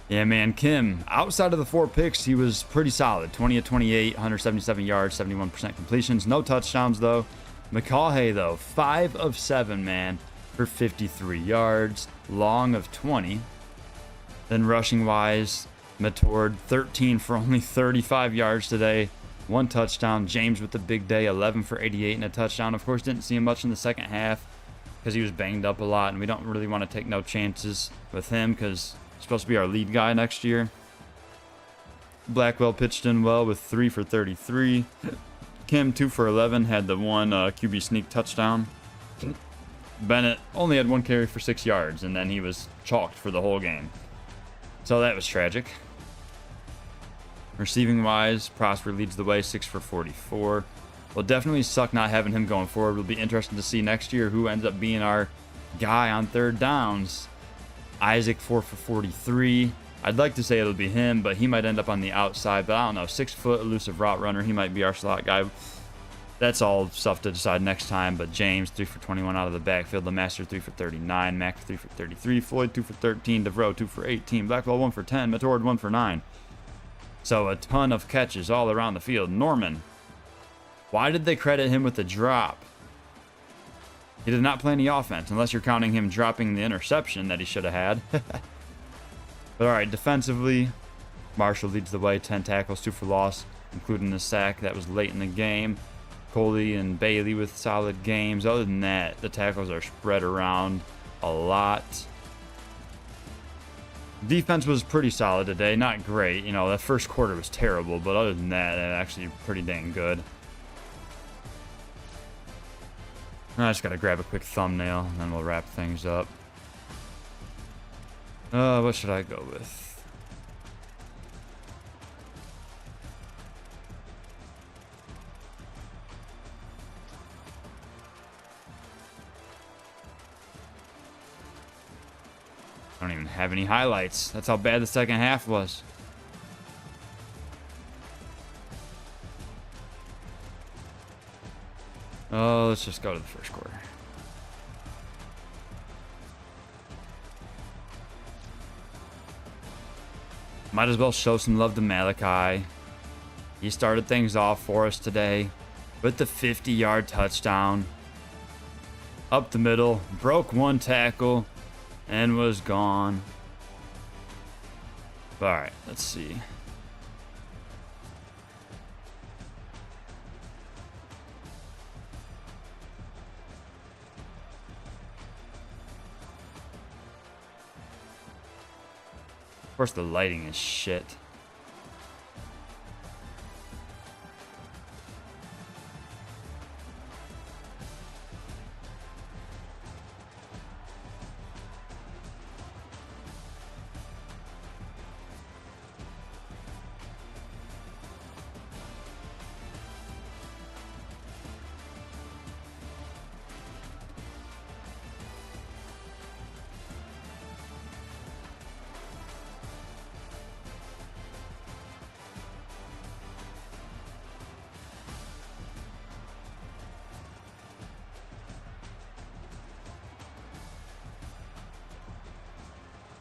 Yeah, man, Kim, outside of the 4 picks, he was pretty solid. 20 of 28, 177 yards, 71% completions. No touchdowns, though. McCaughey, though, 5 of 7, man, for 53 yards. Long of 20. Then rushing-wise, Matord, 13 for only 35 yards today. 1 touchdown. James with the big day, 11 for 88 and a touchdown. Of course, didn't see him much in the second half because he was banged up a lot, and we don't really want to take no chances with him because he's supposed to be our lead guy next year. Blackwell pitched in well with 3 for 33. Kim, 2 for 11, had the 1 QB sneak touchdown. Bennett only had 1 carry for 6 yards, and then he was chalked for the whole game. So that was tragic. Receiving wise, Prosper leads the way, 6 for 44. Will definitely suck not having him going forward. It'll be interesting to see next year who ends up being our guy on third downs. Isaac, 4 for 43. I'd like to say it'll be him, but he might end up on the outside. But I don't know. 6-foot elusive route runner. He might be our slot guy. That's all stuff to decide next time. But James, 3 for 21 out of the backfield. LeMaster, 3 for 39. Mac, 3 for 33. Floyd, 2 for 13. DeVreau, 2 for 18. Blackwell, 1 for 10. Matord, 1 for 9. So a ton of catches all around the field. Norman, why did they credit him with the drop? He did not play any offense, unless you're counting him dropping the interception that he should have had. But all right, defensively, Marshall leads the way, 10 tackles, 2 for loss, including the sack that was late in the game. Coley and Bailey with solid games. Other than that, the tackles are spread around a lot. Defense was pretty solid today. Not great. You know, that first quarter was terrible, but other than that, actually pretty dang good. I just got to grab a quick thumbnail, and then we'll wrap things up. What should I go with? I don't even have any highlights. That's how bad the second half was. Oh, let's just go to the first quarter. Might as well show some love to Malachi. He started things off for us today with the 50-yard touchdown. Up the middle, broke 1 tackle, and was gone. All right, let's see. Of course, the lighting is shit.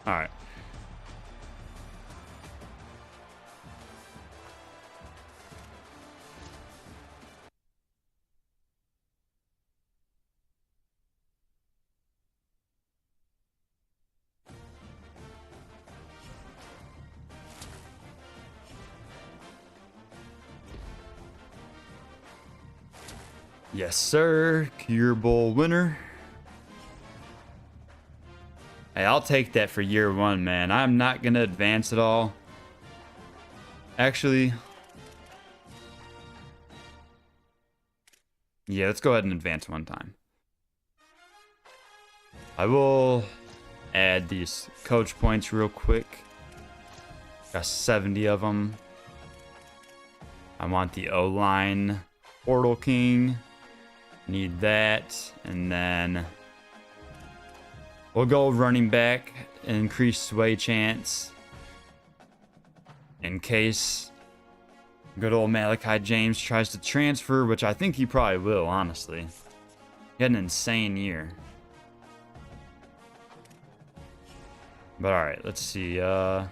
All right. Yes, sir. Cure Bowl winner. Hey, I'll take that for year one, man. I'm not going to advance at all. Actually, yeah, let's go ahead and advance one time. I will add these coach points real quick. Got 70 of them. I want the O-line Portal King. Need that. And then we'll go running back, increase sway chance in case good old Malachi James tries to transfer, which I think he probably will, honestly. He had an insane year. But alright, let's see. Yeah,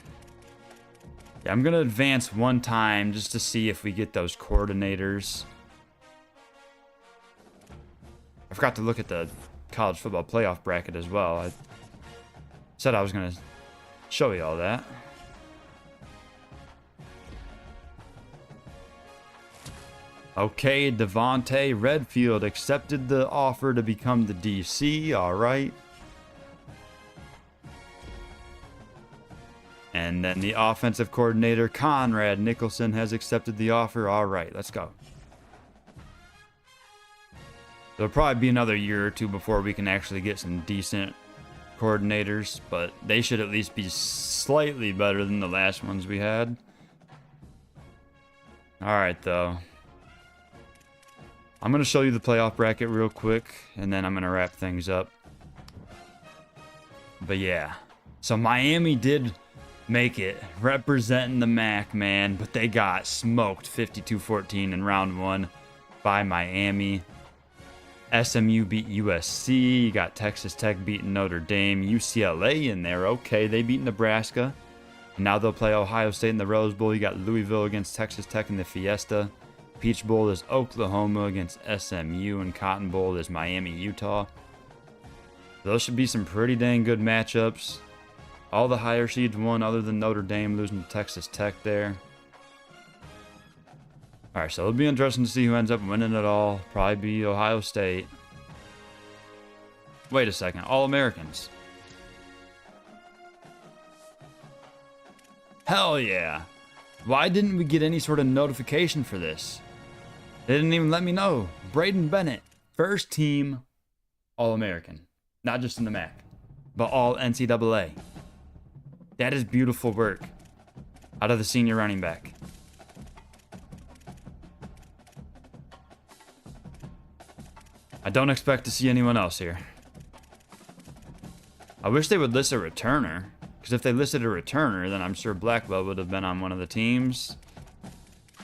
I'm going to advance one time just to see if we get those coordinators. I forgot to look at the college football playoff bracket as well. I said I was going to show you all that. Okay, Devontae Redfield accepted the offer to become the DC. All right. And then the offensive coordinator, Conrad Nicholson, has accepted the offer. All right, let's go. There'll probably be another year or two before we can actually get some decent coordinators, but they should at least be slightly better than the last ones we had. All right, though. I'm going to show you the playoff bracket real quick, and then I'm going to wrap things up. But yeah, so Miami did make it, representing the MAC, man, but they got smoked 52-14 in round one by Miami. SMU beat USC. You got Texas Tech beating Notre Dame. UCLA in there. Okay, they beat Nebraska. And now they'll play Ohio State in the Rose Bowl. You got Louisville against Texas Tech in the Fiesta. Peach Bowl is Oklahoma against SMU. And Cotton Bowl is Miami, Utah. Those should be some pretty dang good matchups. All the higher seeds won other than Notre Dame losing to Texas Tech there. Alright, so it'll be interesting to see who ends up winning it all. Probably be Ohio State. Wait a second. All-Americans. Hell yeah. Why didn't we get any sort of notification for this? They didn't even let me know. Braden Bennett, first team All-American. Not just in the MAC, but all NCAA. That is beautiful work out of the senior running back. I don't expect to see anyone else here. I wish they would list a returner, because if they listed a returner, then I'm sure Blackwell would have been on one of the teams.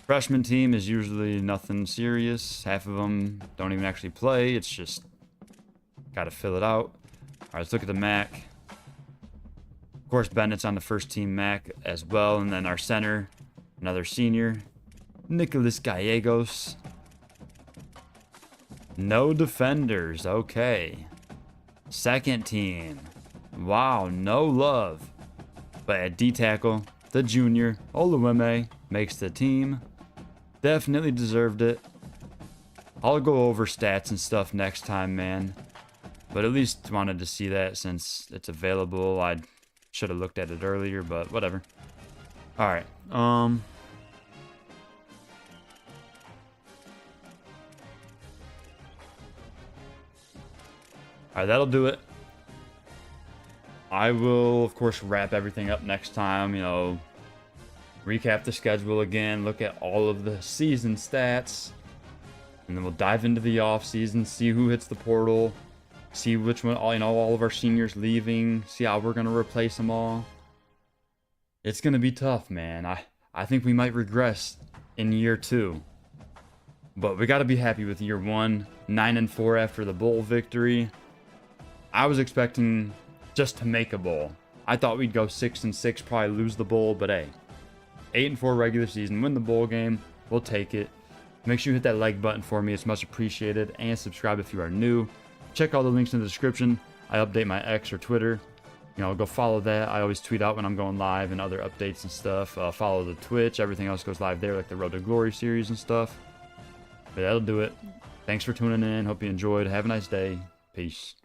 Freshman team is usually nothing serious. Half of them don't even actually play. It's just got to fill it out. All right, let's look at the MAC. Of course, Bennett's on the first team MAC as well. And then our center, another senior, Nicholas Gallegos. No defenders. Okay. Second team. Wow, no love. But at D-tackle, the junior, Oluweme, makes the team. Definitely deserved it. I'll go over stats and stuff next time, man. But at least wanted to see that since it's available. I should have looked at it earlier, but whatever. Alright, Alright, that'll do it. I will, of course, wrap everything up next time, you know, recap the schedule again, look at all of the season stats, and then we'll dive into the off season, see who hits the portal, see which one, you know, all of our seniors leaving, see how we're going to replace them all. It's going to be tough, man. I think we might regress in year 2. But we got to be happy with year 1, 9-4 after the bowl victory. I was expecting just to make a bowl. I thought we'd go 6-6, probably lose the bowl, but hey, 8-4 regular season, win the bowl game. We'll take it. Make sure you hit that like button for me. It's much appreciated. And subscribe if you are new. Check all the links in the description. I update my X or Twitter. You know, go follow that. I always tweet out when I'm going live and other updates and stuff. Follow the Twitch. Everything else goes live there, like the Road to Glory series and stuff. But that'll do it. Thanks for tuning in. Hope you enjoyed. Have a nice day. Peace.